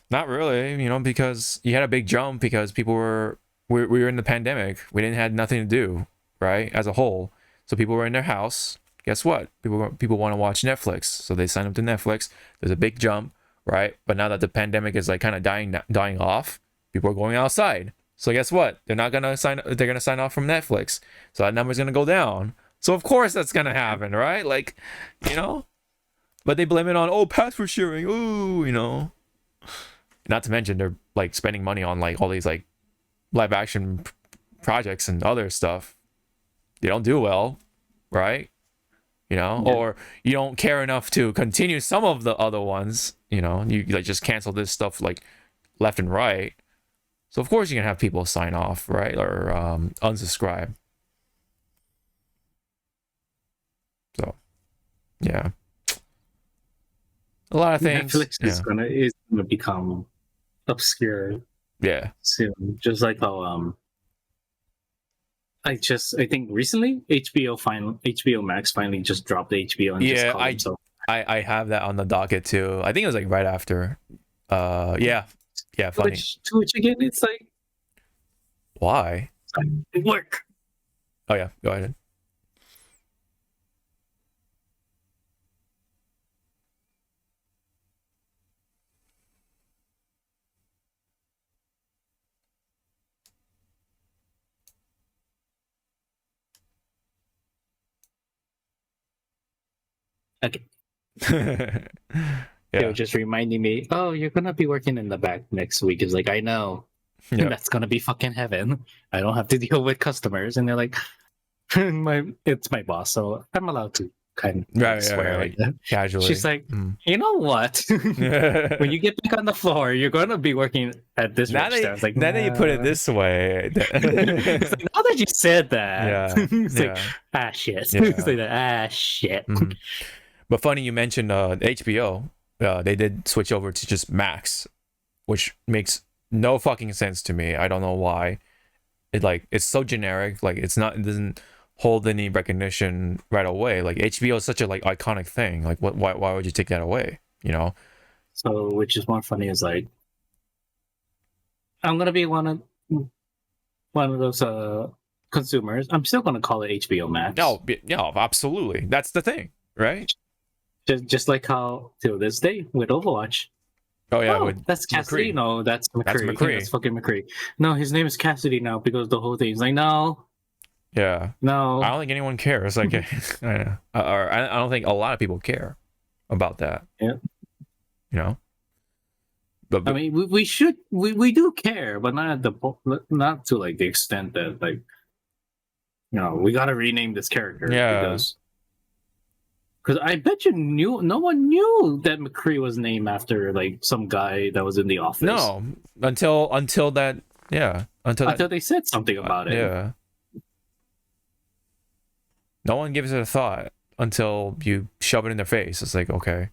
not really, because you had a big jump because we were in the pandemic. We didn't have nothing to do. right? As a whole. So people were in their house. Guess what? People want to watch Netflix, so they sign up to Netflix. There's a big jump, right? But now that the pandemic is like kind of dying off, people are going outside. So guess what? They're gonna sign off from Netflix. So that number's gonna go down. So of course that's gonna happen, right? Like, But they blame it on password sharing. Ooh, Not to mention they're like spending money on like all these like live action projects and other stuff. They don't do well, right? Or you don't care enough to continue some of the other ones. You like just cancel this stuff like left and right. So of course you're gonna have people sign off, right, or unsubscribe. So yeah, a lot of things. Netflix is gonna become obscure. Yeah, soon. Just like how I think recently HBO Max finally just dropped HBO and just called itself. I have that on the docket too. I think it was like right after. Yeah, funny. To which again, it's like, why? It work. Oh yeah, go ahead. Okay. Yeah. They were just reminding me, oh, you're gonna be working in the back next week. It's like, I know. Yeah. That's gonna be fucking heaven. I don't have to deal with customers. And they're like, it's my boss, so I'm allowed to kind of swear like that. Casually. She's like, you know what? When you get back on the floor, you're gonna be working at this register. I was like, now that you put it this way. It's like, now that you said that, it's like, shit. Yeah. It's like, shit. Mm-hmm. But funny you mentioned HBO. They did switch over to just Max, which makes no fucking sense to me. I don't know why. It's so generic. Like it doesn't hold any recognition right away. Like HBO is such a like iconic thing. Like why would you take that away? So which is more funny is like, I'm gonna be one of those consumers. I'm still gonna call it HBO Max. No, yeah, absolutely. That's the thing, right? Just like how till this day with Overwatch. Oh yeah, that's Cassidy. McCree. No, that's McCree. That's McCree. That's fucking McCree. No, his name is Cassidy now because the whole thing's like, no. Yeah. No. I don't think anyone cares. Like, I don't think a lot of people care about that. Yeah. But I mean, we do care, but not to like the extent that like, we gotta rename this character. Yeah. Because I bet you no one knew that McCree was named after like some guy that was in the office. No, until that, until they said something about it. Yeah. No one gives it a thought until you shove it in their face. It's like, okay,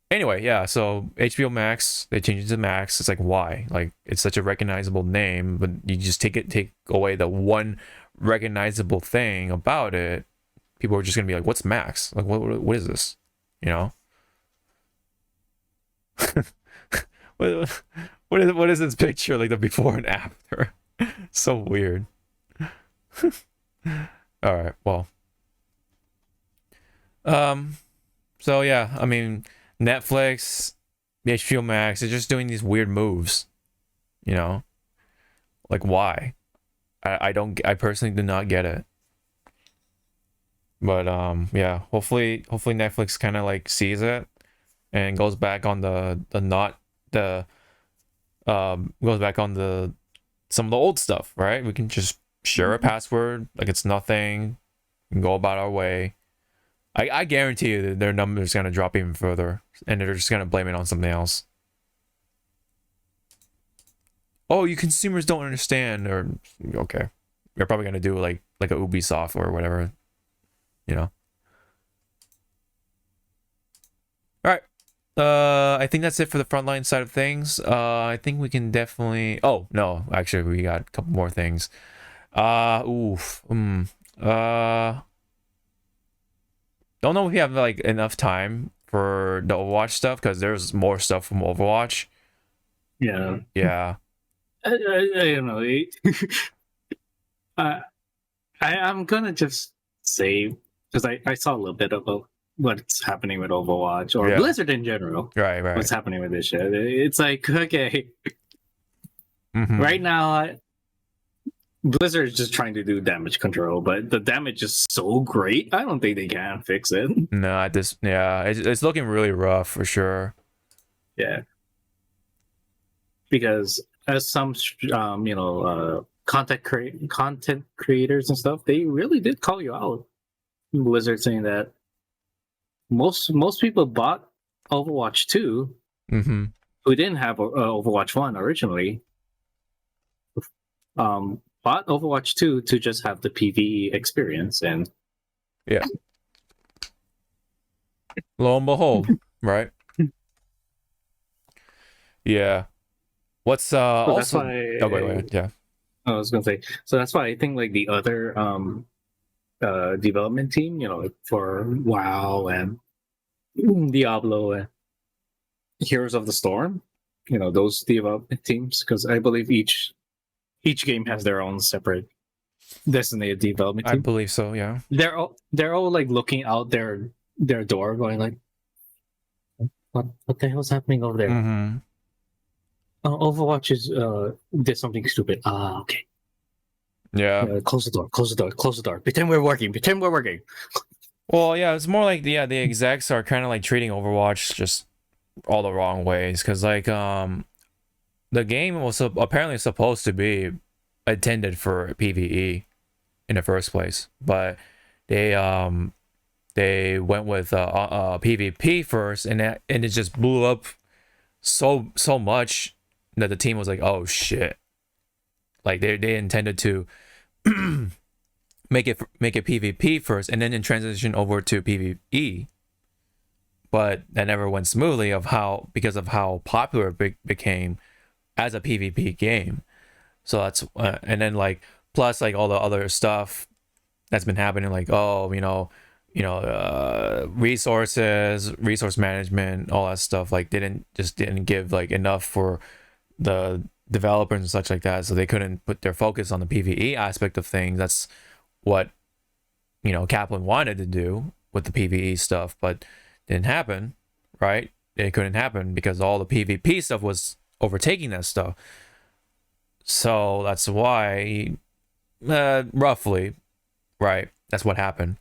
Anyway, yeah. So HBO Max, they changed it to Max. It's like, why? Like, it's such a recognizable name, but you just take away the one recognizable thing about it. People are just gonna be like, "What's Max? Like, what is this?" What is this picture, like the before and after? So weird. All right, well, so yeah, I mean, Netflix, HBO Max, they're just doing these weird moves, like why? I personally do not get it. But yeah, hopefully Netflix kind of like sees it and goes back on goes back on some of the old stuff, right? We can just share a password like it's nothing and go about our way. I guarantee you that their number's gonna drop even further and they're just gonna blame it on something else. Oh, you consumers don't understand, or okay. They're probably gonna do like a Ubisoft or whatever. All right. I think that's it for the Frontline side of things. I think we can definitely. Oh no, actually, we got a couple more things. Don't know if we have like enough time for the Overwatch stuff because there's more stuff from Overwatch. Yeah. Yeah. I don't know. I'm gonna just say, because I saw a little bit about what's happening with Overwatch or Blizzard in general. Right. What's happening with this shit? It's like, okay, right now, Blizzard is just trying to do damage control, but the damage is so great, I don't think they can fix it. No, it's looking really rough for sure. Yeah, because as some content creators and stuff, they really did call you out. Blizzard saying that most people bought Overwatch 2 who didn't have Overwatch 1 originally. Bought Overwatch 2 to just have the PvE experience, and lo and behold, right? Yeah. What's so also? That's why, yeah. I was gonna say, so that's why I think like the other development team, like for WoW and Diablo and Heroes of the Storm, those development teams, because I believe each game has their own separate designated development team. I believe so. Yeah. They're all like looking out their door, going like, what the hell's happening over there? Overwatch is did something stupid. Okay. Yeah. Close the door. Close the door. Pretend we're working. Well, yeah, it's more like the execs are kind of like treating Overwatch just all the wrong ways, because like the game was apparently supposed to be intended for PvE in the first place, but they went with PvP first, and it just blew up so much that the team was like, oh shit, like they intended to make it PvP first and then transition over to PvE, but that never went smoothly because of how popular it became as a PvP game. So that's and then like plus like all the other stuff that's been happening, like resource management, all that stuff, like didn't give like enough for the developers and such like that, so they couldn't put their focus on the PvE aspect of things. That's what Kaplan wanted to do with the PvE stuff, but didn't happen, right? It couldn't happen because all the PvP stuff was overtaking that stuff. So that's why roughly, right, that's what happened.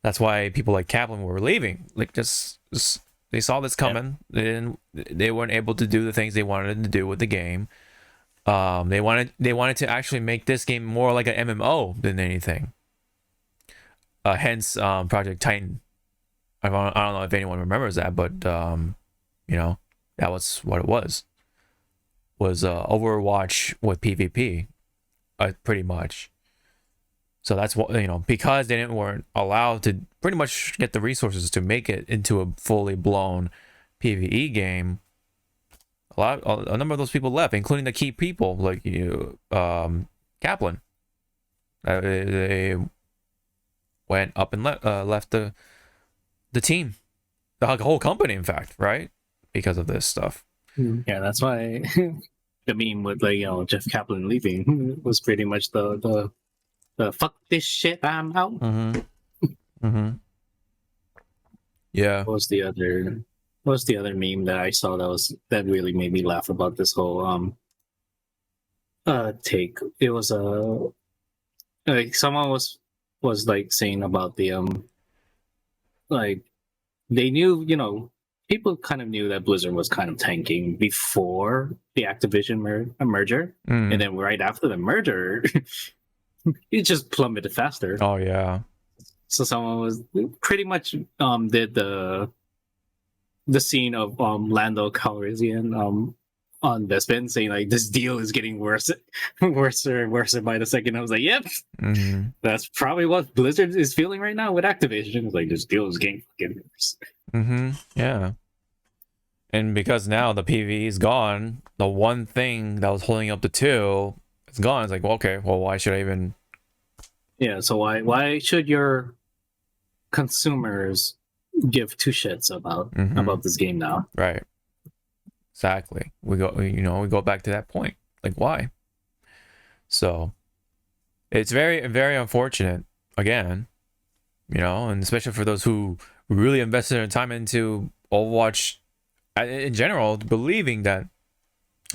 That's why people like Kaplan were leaving. Like just they saw this coming. Yeah. They weren't able to do the things they wanted to do with the game. They wanted to actually make this game more like an MMO than anything. Hence Project Titan. I don't know if anyone remembers that, but that was what it was Overwatch with PvP, pretty much. So that's what, because they weren't allowed to pretty much get the resources to make it into a fully blown PvE game. A number of those people left, including the key people like Kaplan. They went up and left the team, the whole company, in fact, right, because of this stuff. Yeah, that's why the meme with Jeff Kaplan leaving was pretty much the fuck this shit, I'm out. Yeah. What was the other meme that I saw that really made me laugh about this whole take? It was like someone was like saying about the like they knew, people kind of knew that Blizzard was kind of tanking before the Activision merger, and then right after the merger it just plummeted faster. Oh yeah. So someone was pretty much did the scene of Lando Calrissian on Bespin saying like this deal is getting worse and worse by the second. I was like, yep, that's probably what Blizzard is feeling right now with Activision. It's like this deal is getting worse. Yeah. And because now the PvE is gone, the one thing that was holding up the two is gone. It's like, well, okay, well, why should I even? Yeah. So why should your consumers give two shits about this game now? Right. Exactly. We go back to that point. Like, why? So It's very, very unfortunate, again, you know, and especially for those who really invested their time into Overwatch in general, believing that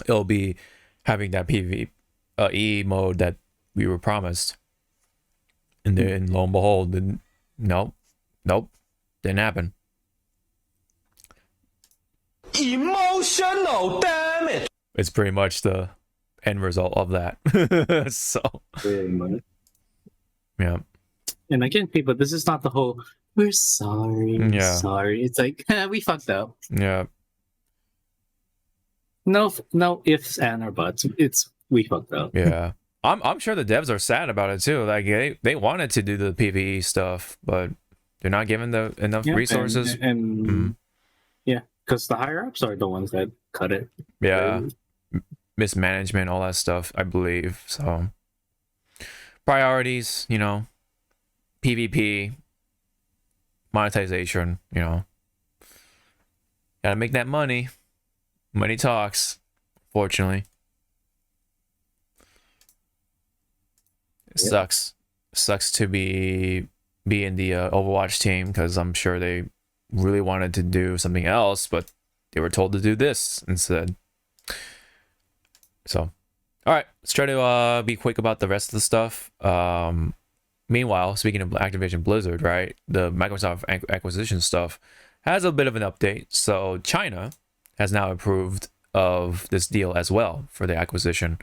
it'll be having that PvE mode that we were promised. And then lo and behold, nope, didn't happen. Emotional damage. It's pretty much the end result of that. So, yeah. And again, people, this is not the whole "we're sorry, sorry." It's like we fucked up. Yeah. No ifs and or buts. It's we fucked up. Yeah. I'm sure the devs are sad about it too. Like they wanted to do the PvE stuff, but they're not given enough resources. And yeah, because the higher ups are the ones that cut it. Yeah. Mismanagement, all that stuff, I believe. So priorities, you know, PvP, monetization, you know. Gotta make that money. Money talks, fortunately. It sucks to be in the Overwatch team, because I'm sure they really wanted to do something else, but they were told to do this instead. So, all right, let's try to be quick about the rest of the stuff. Meanwhile, speaking of Activision Blizzard, right, the Microsoft acquisition stuff has a bit of an update. So China has now approved of this deal as well for the acquisition.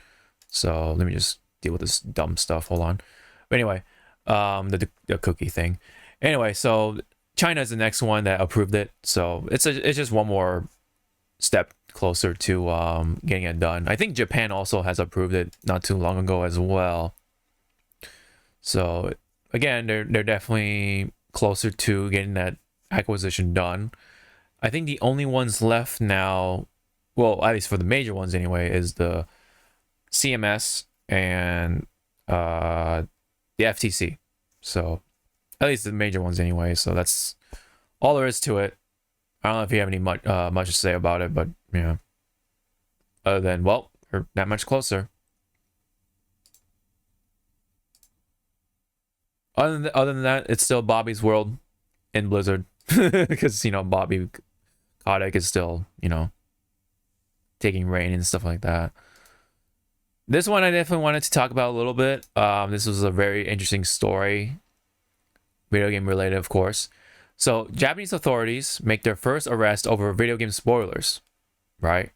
So let me just deal with this dumb stuff. Hold on. But anyway, the cookie thing. Anyway, so China is the next one that approved it. So it's just one more step closer to getting it done. I think Japan also has approved it not too long ago as well. So again, they're definitely closer to getting that acquisition done. I think the only ones left now, well, at least for the major ones anyway, is the CMS and the FTC. So at least the major ones anyway. So that's all there is to it. I don't know if you have any much to say about it, but yeah. Other than, well, we're that much closer. Other than that, it's still Bobby's world in Blizzard, because you know Bobby Kotick is still, you know, taking reign and stuff like that. This one I definitely wanted to talk about a little bit. This was a very interesting story, video game related, of course. So Japanese authorities make their first arrest over video game spoilers, right?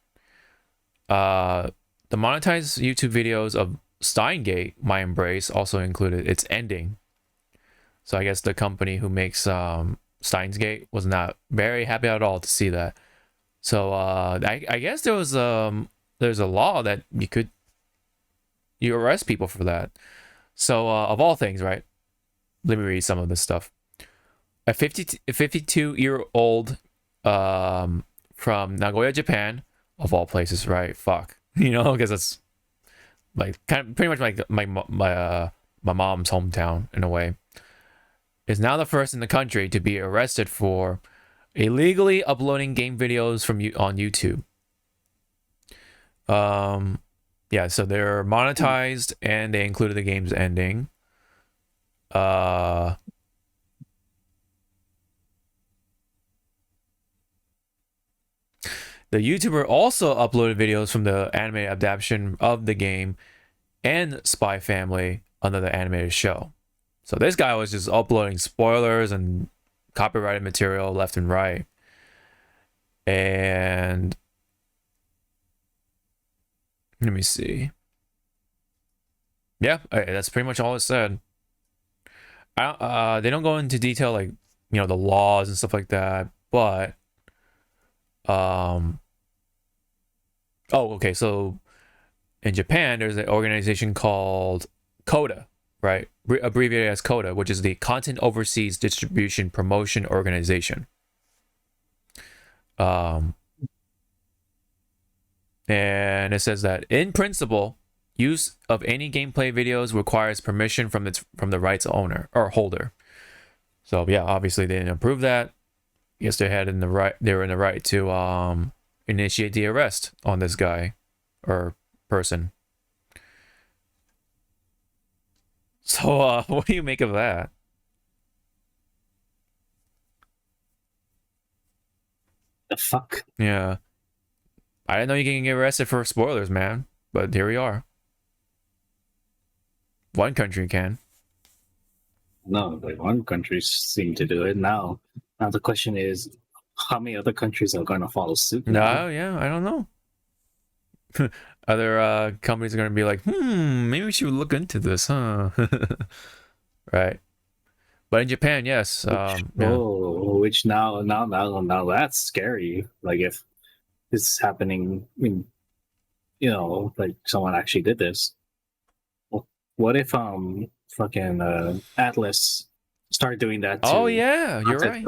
The monetized YouTube videos of Steingate, My Embrace, also included its ending. So I guess the company who makes Steins Gate was not very happy at all to see that. So I guess there's a law that you arrest people for that. So of all things, right? Let me read some of this stuff. A 52-year-old from Nagoya, Japan, of all places, right? Fuck, you know, because it's like pretty much like my mom's hometown in a way. Is now the first in the country to be arrested for illegally uploading game videos on YouTube. Yeah, so they're monetized and they included the game's ending. The YouTuber also uploaded videos from the anime adaptation of the game and Spy Family under the animated show. So this guy was just uploading spoilers and copyrighted material left and right. And let me see. Yeah, that's pretty much all it said. They don't go into detail, like, you know, the laws and stuff like that, but oh, okay, so in Japan there's an organization called CODA, right? Abbreviated as CODA, which is the Content Overseas Distribution Promotion Organization. And it says that in principle, use of any gameplay videos requires permission from the rights owner or holder. So yeah, obviously they didn't approve that. Yes, they were in the right to initiate the arrest on this guy or person. So, what do you make of that? The fuck? Yeah. I didn't know you can get arrested for spoilers, man. But here we are. One country can. No, like one country seem to do it now. Now the question is, how many other countries are going to follow suit? No, yeah, I don't know. Other companies are going to be like, maybe we should look into this, huh? Right. But in Japan, yes. Which now that's scary. Like if this is happening, I mean, like someone actually did this. What if fucking Atlas start doing that too? Oh yeah, you're right.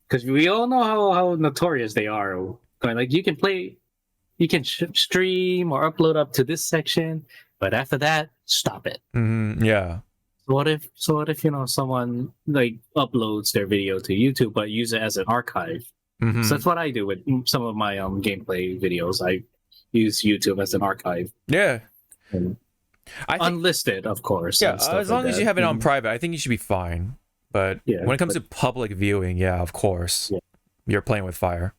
Because we all know how notorious they are. Going like you can stream or upload up to this section, but after that, stop it. Yeah. So what if someone like uploads their video to YouTube but use it as an archive? So that's what I do with some of my gameplay videos. I use YouTube as an archive. Yeah. Unlisted, of course. Yeah, as long as you have it on private, I think you should be fine. But when it comes to public viewing, yeah, of course, you're playing with fire.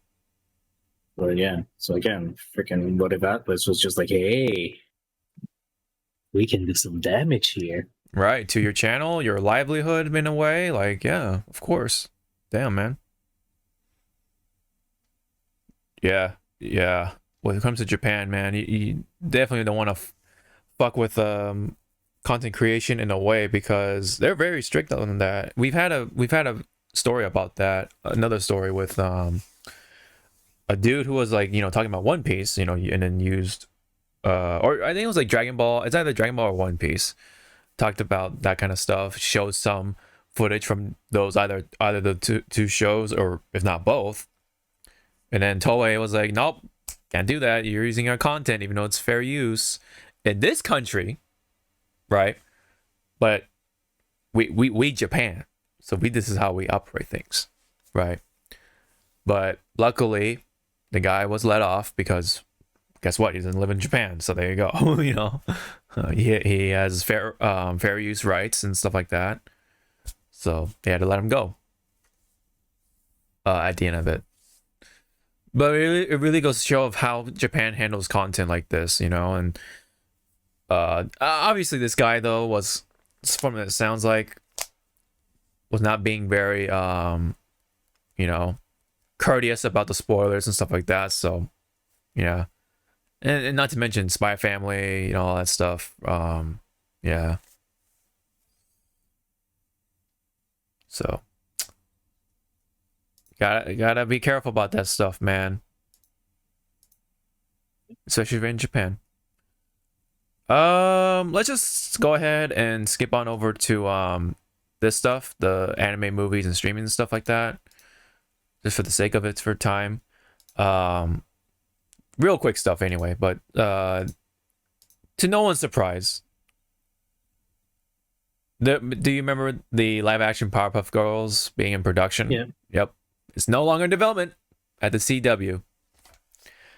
Well, yeah. So again, freaking, what if Atlas was just like, hey, we can do some damage here. Right, to your channel, your livelihood in a way. Like, yeah, of course. Damn, man. Yeah. When it comes to Japan, man, you definitely don't want to fuck with content creation in a way because they're very strict on that. We've had a story about that. Another story with a dude who was like, talking about One Piece, and then used or I think it was like Dragon Ball. It's either Dragon Ball or One Piece. Talked about that kind of stuff. Showed some footage from those either the two shows or if not both. And then Toei was like, nope, can't do that. You're using our content even though it's fair use in this country, right? But we Japan, so this is how we operate things, right? But luckily, the guy was let off because guess what? He doesn't live in Japan, so there you go. He has fair use rights and stuff like that, so they had to let him go. At the end of it, but it really goes to show of how Japan handles content like this, and obviously this guy though was, from what it sounds like, was not being very courteous about the spoilers and stuff like that. So yeah, and not to mention Spy Family, all that stuff. Yeah. So gotta be careful about that stuff, man. Especially if you're in Japan. Let's just go ahead and skip on over to this stuff, the anime, movies, and streaming and stuff like that. Just for the sake of it, for time. Real quick stuff anyway, but to no one's surprise, do you remember the live action Powerpuff Girls being in production? Yeah. Yep. It's no longer in development at the CW.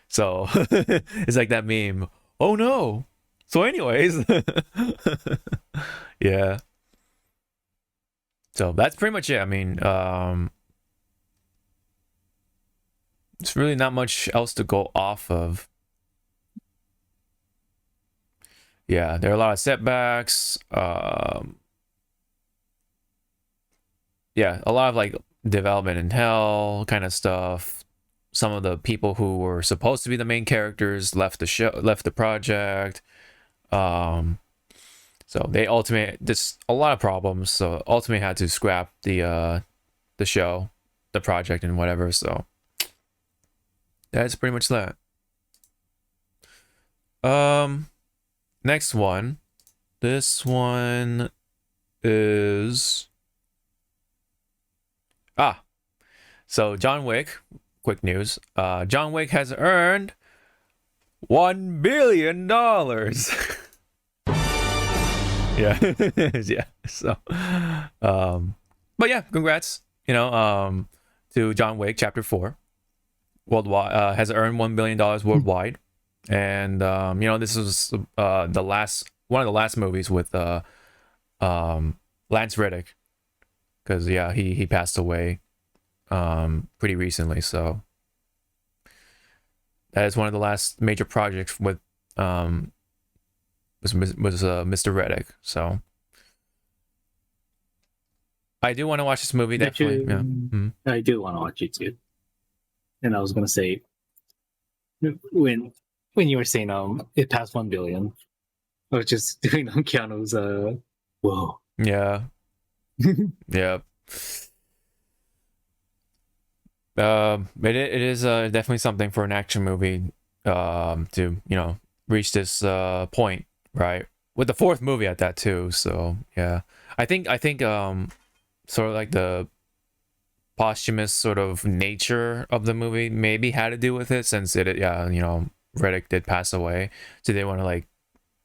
So it's like that meme. Oh no. So anyways, yeah. So that's pretty much it. I mean, it's really not much else to go off of. Yeah, there are a lot of setbacks. Yeah, a lot of like development in hell kind of stuff. Some of the people who were supposed to be the main characters left the project. So they just a lot of problems. So ultimately had to scrap the show, the project, and whatever. So that's pretty much that. Next one. This one is so John Wick. Quick news. John Wick has earned $1 billion. Yeah. Yeah. So but yeah, congrats, to John Wick Chapter 4. Worldwide, has earned $1 billion worldwide. And this was one of the last movies with Lance Reddick, because yeah, he passed away pretty recently. So that is one of the last major projects with was Mr. Reddick. So I do want to watch this movie. Definitely, yeah. I do want to watch it too. And I was gonna say, when you were saying it passed 1 billion, I was just doing Keanu's whoa. Yeah. Yeah. It is definitely something for an action movie to, you know, reach this point, right? With the 4th movie at that too. So yeah, I think sort of like the posthumous sort of nature of the movie maybe had to do with it, since it, yeah, you know, Reddick did pass away, so they want to, like,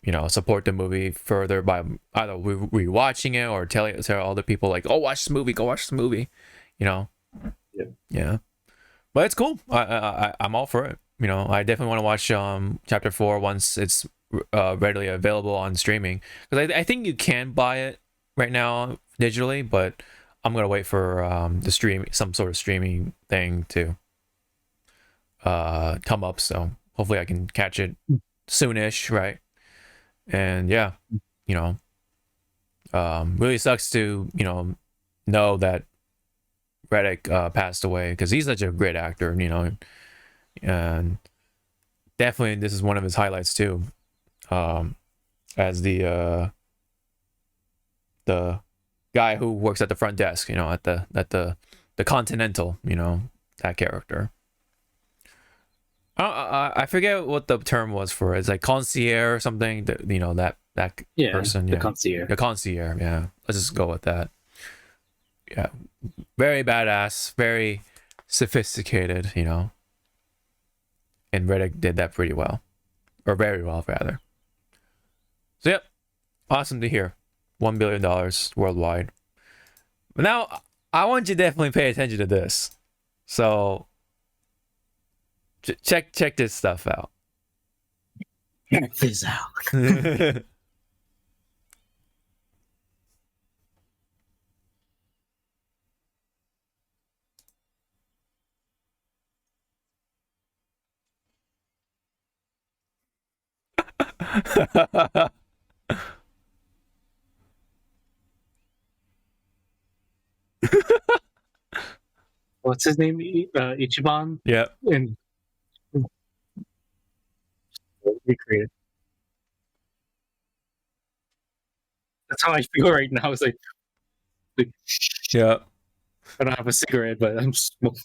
you know, support the movie further by either rewatching it or tell other people, like, oh, watch this movie, go watch this movie, you know. Yeah, but it's cool. I'm all for it. You know, I definitely want to watch chapter 4 once it's readily available on streaming, because I think you can buy it right now digitally, but I'm gonna wait for some sort of streaming thing to come up, so hopefully I can catch it soonish, right? And yeah, you know, really sucks to, you know that Reddick passed away, because he's such a great actor, you know, and definitely this is one of his highlights too, as the guy who works at the front desk, you know, at the Continental, you know, that character. I forget what the term was for it. It's like concierge or something, you know, that person, the concierge. The concierge, yeah. Let's just go with that. Yeah, very badass, very sophisticated, you know. And Reddick did that pretty well, or very well, rather. So yep, awesome to hear. $1 billion worldwide. But now I want you to definitely pay attention to this. So check this stuff out. Check this out. What's his name? Ichiban? Yeah. And recreated. That's how I feel right now. It's like yeah. I don't have a cigarette, but I'm smoking.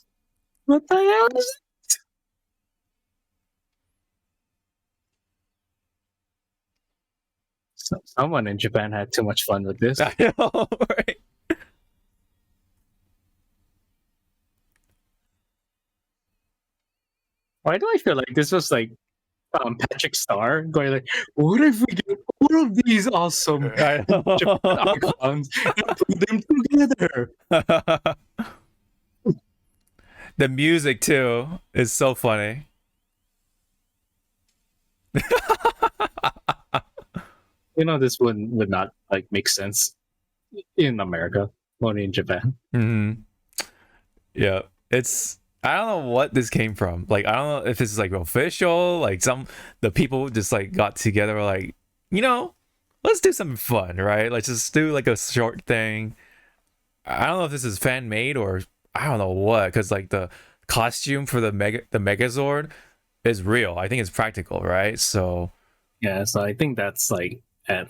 What the hell is it? Someone in Japan had too much fun with this. I know, right? Why do I feel like this was like Patrick Star going like, what if we get all of these awesome icons and put them together? The music too is so funny. You know, this would not like make sense in America, only in Japan. Mm-hmm. Yeah, I don't know what this came from. Like, I don't know if this is like official. Like, the people just like got together, like, you know, let's do something fun, right? Let's just do like a short thing. I don't know if this is fan made or I don't know what, because like the costume for the Megazord is real. I think it's practical, right? So yeah, so I think that's like at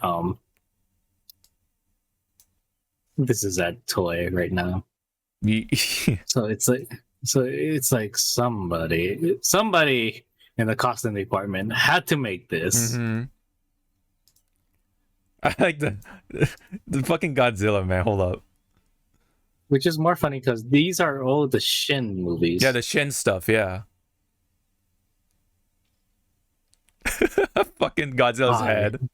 this is at Toei right now. So it's like somebody in the costume department had to make this. Mm-hmm. I like the fucking Godzilla, man. Hold up. Which is more funny because these are all the Shin movies. Yeah, the Shin stuff, yeah. Fucking Godzilla's head.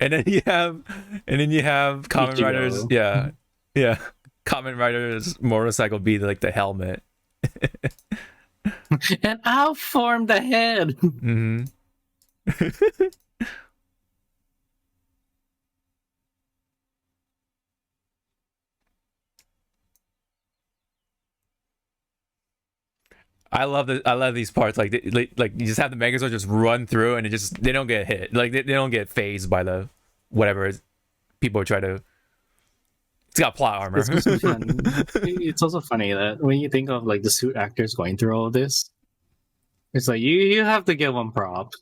And then you have Kamen Rider's, yeah. Kamen Rider's motorcycle be like the helmet. And I'll form the head. Mm-hmm. I love these parts. Like you just have the Megazord just run through, and they don't get hit. Like they don't get phased by the whatever people try to. It's got plot armor. It's also funny that when you think of like the suit actors going through all of this, it's like you have to get one prop.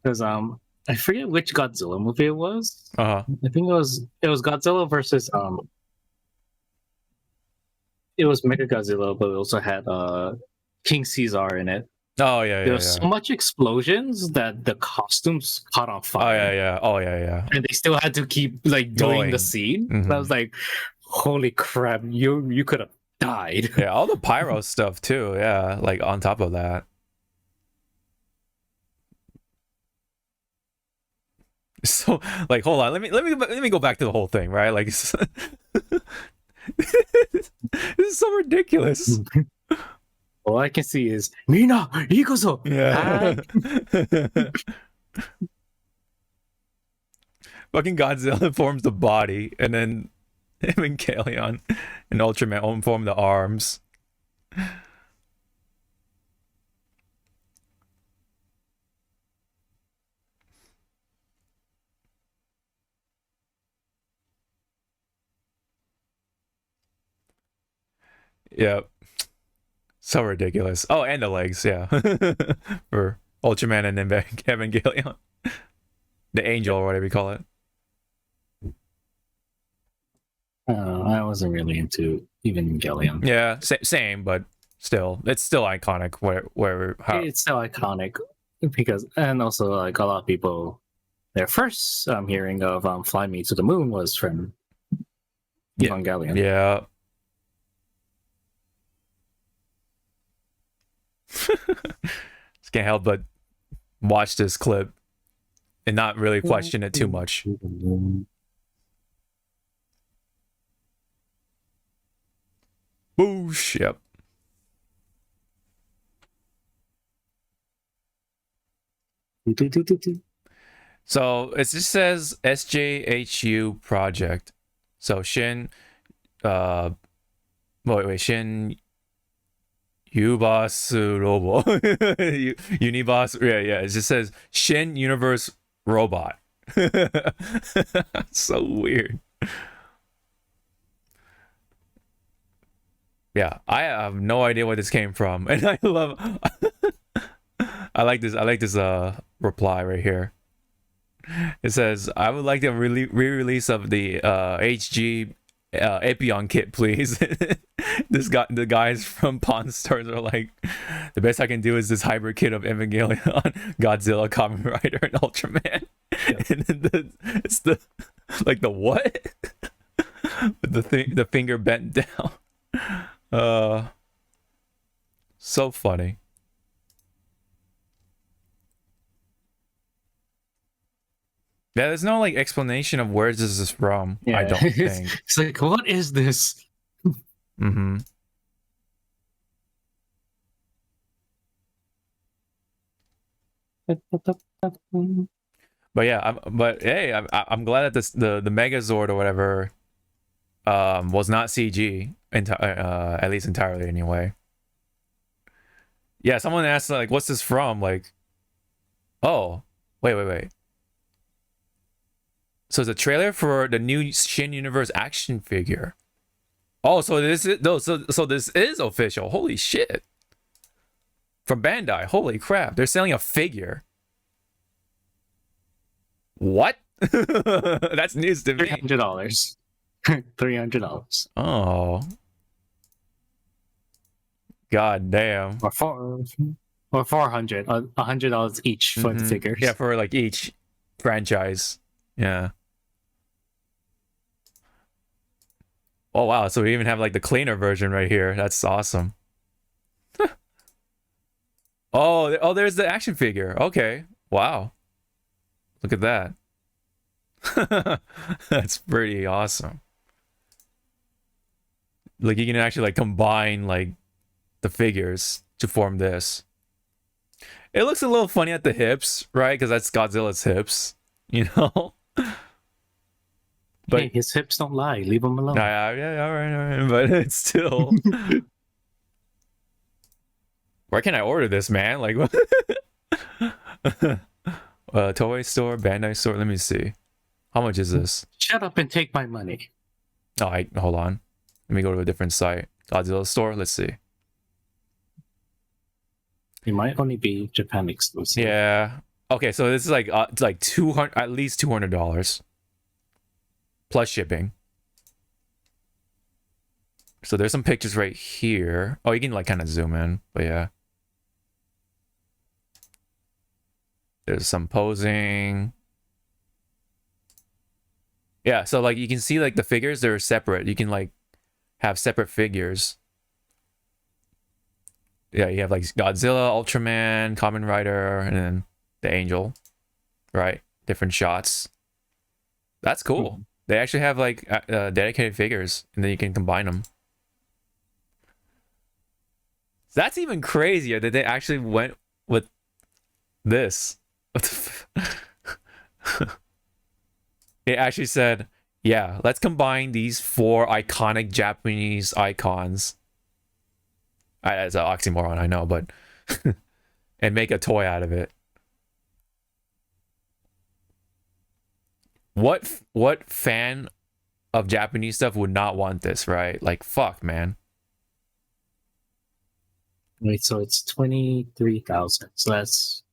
Because I forget which Godzilla movie it was. I think it was Godzilla versus it was Mechagodzilla, but it also had King Caesar in it. Oh yeah, there was so much explosions that the costumes caught on fire. Oh yeah. And they still had to keep like doing the scene. I was like, holy crap, you could have died. Yeah, all the pyro stuff too. Yeah, like on top of that. So like, hold on, let me go back to the whole thing, right? Like, this is so ridiculous. All I can see is Mina, ikoso. Yeah. Fucking Godzilla forms the body, and then him and Kalion and Ultraman form the arms. Yep. So ridiculous. Oh, and the legs, yeah. For Ultraman and then Evangelion. The angel, or whatever you call it. I wasn't really into Evangelion. Yeah, same, but still, it's still iconic. How it's still iconic because, and also like a lot of people, their first hearing of "Fly Me to the Moon" was from Evangelion. Yeah. Just can't help but watch this clip and not really question it too much. Boosh, yep. So it just says SJHU project. So Shin Shin Yubasu Robo. Unibas. Yeah. It just says Shin Universe Robot. So weird. Yeah, I have no idea where this came from. And I love I like this reply right here. It says, I would like the re-release of the HG Apion kit, please. The guys from Pawn Stars are like, the best I can do is this hybrid kit of Evangelion, Godzilla, Kamen Rider, and Ultraman. Yep. And then it's the what? With the finger bent down. So funny. Yeah, there's no like explanation of where this is from. Yeah. I don't think. It's like, what is this? Mm-hmm. But yeah, I'm glad that the Megazord or whatever was not CG, at least entirely anyway. Yeah, someone asked like, what's this from? Like, oh, wait. So it's a trailer for the new Shin Universe action figure. Oh, so this is official. Holy shit. From Bandai. Holy crap. They're selling a figure. What? That's news to me. $300. $300. Oh. God damn. Or $400. $100 each for the figures. Yeah, for like each franchise. Yeah. Oh wow, so we even have like the cleaner version right here. That's awesome. Oh, there's the action figure. Okay. Wow. Look at that. That's pretty awesome. Like you can actually like combine like the figures to form this. It looks a little funny at the hips, right? Because that's Godzilla's hips, you know? But hey, his hips don't lie. Leave him alone. Yeah, all right. But it's still Where can I order this, man? Like, what? Toei store, Bandai store. Let me see. How much is this? Shut up and take my money. Oh, hold on. Let me go to a different site. Godzilla store. Let's see. It might only be Japan exclusive. Yeah. Okay, so this is like it's like $200, at least $200 plus shipping. So there's some pictures right here. Oh, you can like kind of zoom in, but yeah. There's some posing. Yeah, so like you can see like the figures, they're separate. You can like have separate figures. Yeah, you have like Godzilla, Ultraman, Kamen Rider, and then the Angel, right? Different shots. That's cool. They actually have like dedicated figures, and then you can combine them. That's even crazier that they actually went with this. It actually said, yeah, let's combine these 4 iconic Japanese icons. It's an oxymoron, I know, but and make a toy out of it. What fan of Japanese stuff would not want this, right? Like, fuck, man. Wait, so it's 23,000. So that's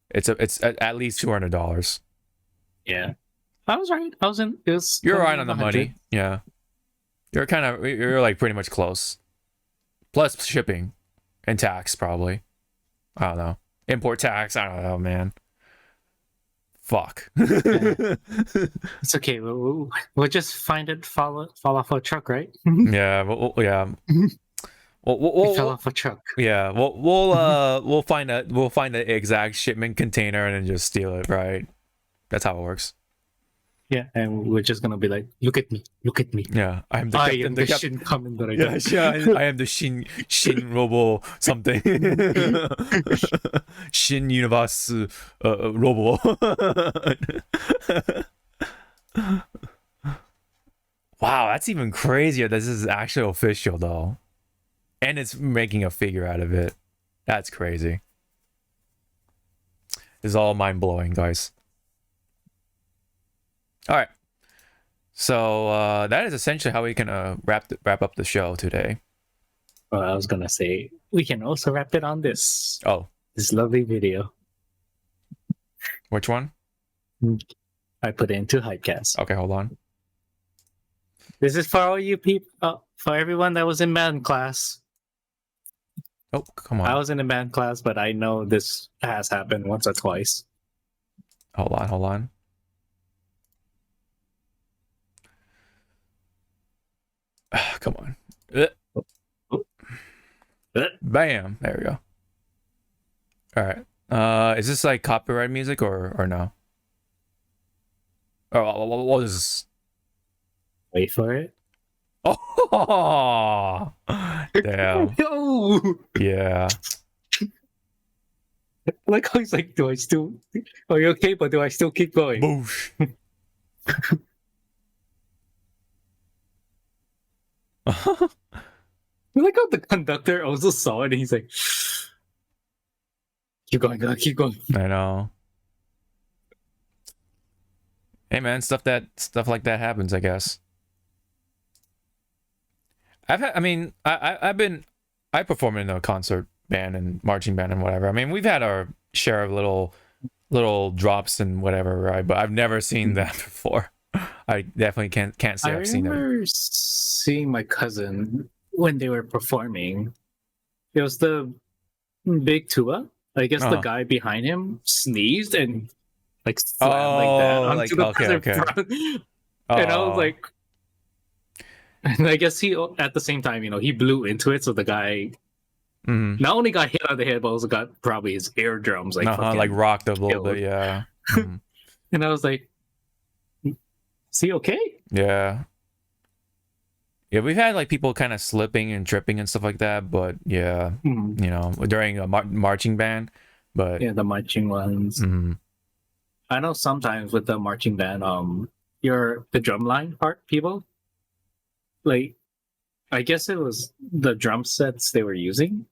it's at least $200. Yeah, I was right. I was in. It was. You're right on the money. Yeah, you're like pretty much close. Plus shipping and tax, probably. I don't know. Import tax. I don't know, man. Fuck. It's okay. We'll just find it. Fall off a truck, right? Yeah. Yeah. We'll fell off a truck. Yeah, we'll find the exact shipment container and then just steal it, right? That's how it works. Yeah, and we're just gonna be like, look at me. Yeah, I am the Shin Kamen Rider. Yeah, I am the Shin Robo something. Shin Universe Robo. Wow, that's even crazier. This is actually official though. And it's making a figure out of it. That's crazy. It's all mind-blowing, guys. All right. So that is essentially how we can wrap up the show today. Well, I was gonna say we can also wrap it on this. Oh, this lovely video. Which one? I put it into Hypecast. Okay, hold on. This is for all you people, for everyone that was in band class. Oh, come on. I was in a band class, but I know this has happened once or twice. Hold on. Come on. Bam. There we go. All right. Is this like copyright music or no? Oh, what is this? Wait for it. Oh, damn. Yo! Yeah. Like how he's like, do I still? Are you okay? But do I still keep going? Boosh. Like how the conductor also saw it and he's like, keep going, keep going. I know. Hey man, stuff like that happens, I guess. I perform in a concert band and marching band and whatever. I mean, we've had our share of little drops and whatever, right? But I've never seen that before. I definitely can't say I've seen it. I remember seeing my cousin when they were performing. It was the big Tua. I guess the guy behind him sneezed and like slammed like that onto the front. And I was like, and I guess he at the same time, he blew into it, so the guy not only got hit on the head, but also got probably his eardrums like rocked a little bit, yeah. And I was like, is he okay? Yeah. Yeah, we've had like people kind of slipping and tripping and stuff like that, but yeah, during a marching band, but yeah, the marching ones. I know sometimes with the marching band, the drumline part people, like, I guess it was the drum sets they were using.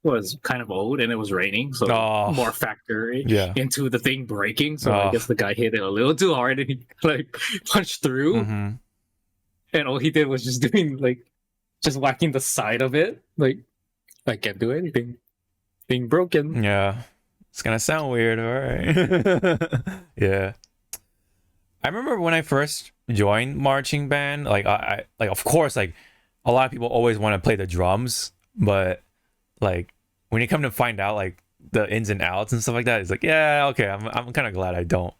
was kind of old and it was raining, so more factor into the thing breaking. So I guess the guy hit it a little too hard and he like punched through. And all he did was just doing like just whacking the side of it. Like I can't do anything. Being broken. Yeah. It's gonna sound weird, alright. Yeah. I remember when I first joined marching band, like I like of course like a lot of people always want to play the drums, but like when you come to find out like the ins and outs and stuff like that, it's like, yeah, okay, I'm kind of glad I don't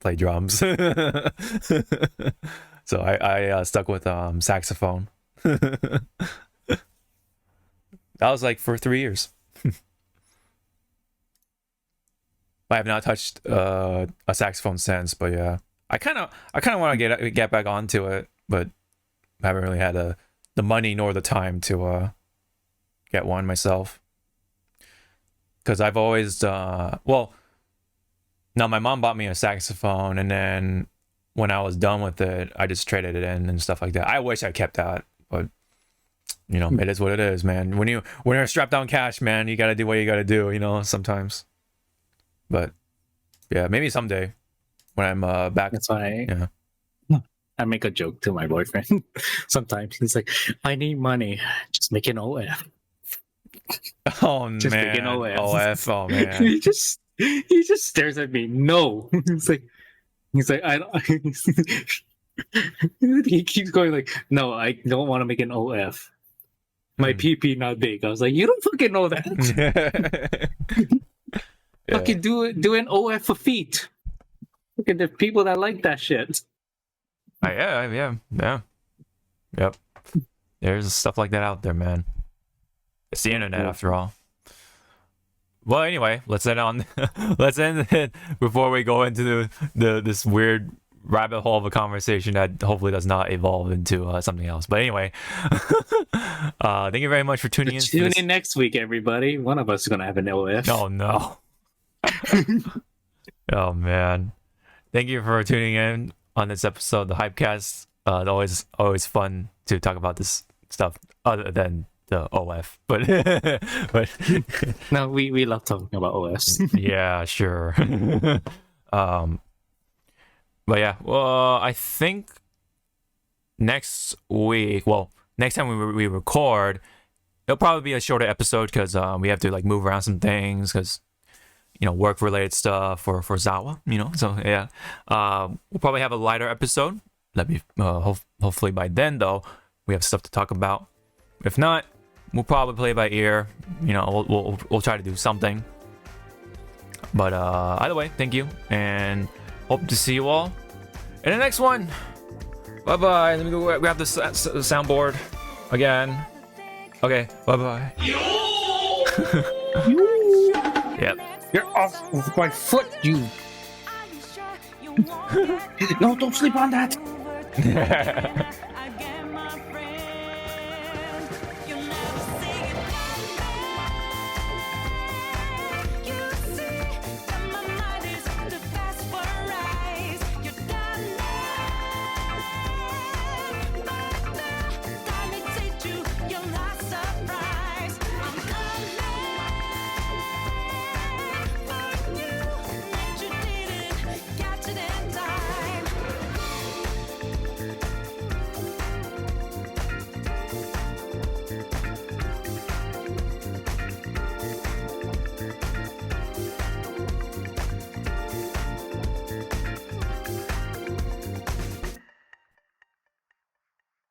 play drums. So I stuck with saxophone. That was like for 3 years. I have not touched a saxophone since, but yeah, I kind of want to get back onto it, but I haven't really had the money nor the time to get one myself. Because I've always well, now my mom bought me a saxophone, and then when I was done with it, I just traded it in and stuff like that. I wish I kept that, but you know, it is what it is, man. When you're strapped down cash, man, you gotta do what you gotta do, you know, sometimes. But yeah, maybe someday when I'm back. That's why I make a joke to my boyfriend. Sometimes he's like, I need money. Just make an OF. Oh just man. Make an OF. OF, oh man. he just stares at me. No. He's like, I don't. He keeps going like, no, I don't want to make an OF. My PP not big. I was like, you don't fucking know that. Fucking do an OF for feet. Look at the people that like that shit. Yeah. Yep. There's stuff like that out there, man. It's the internet after all. Well, anyway, let's end it before we go into this weird rabbit hole of a conversation that hopefully does not evolve into something else. But anyway, thank you very much for tuning in. Tune in next week, everybody. One of us is gonna have an OF. Oh no. Oh man. Thank you for tuning in on this episode of the Hypecast. Always fun to talk about this stuff other than the OF, but no, we love talking about OS. Yeah, sure. But yeah, well, I think next time we record, it'll probably be a shorter episode because we have to like move around some things because you know, work related stuff for Zawa, you know. So yeah, we'll probably have a lighter episode. Let me hopefully by then though we have stuff to talk about. If not, we'll probably play by ear. You know, we'll try to do something. But either way, thank you, and hope to see you all in the next one. Bye bye. Let me go grab the soundboard again. Okay. Bye bye. Yep. You're off with my foot, you. No, don't sleep on that.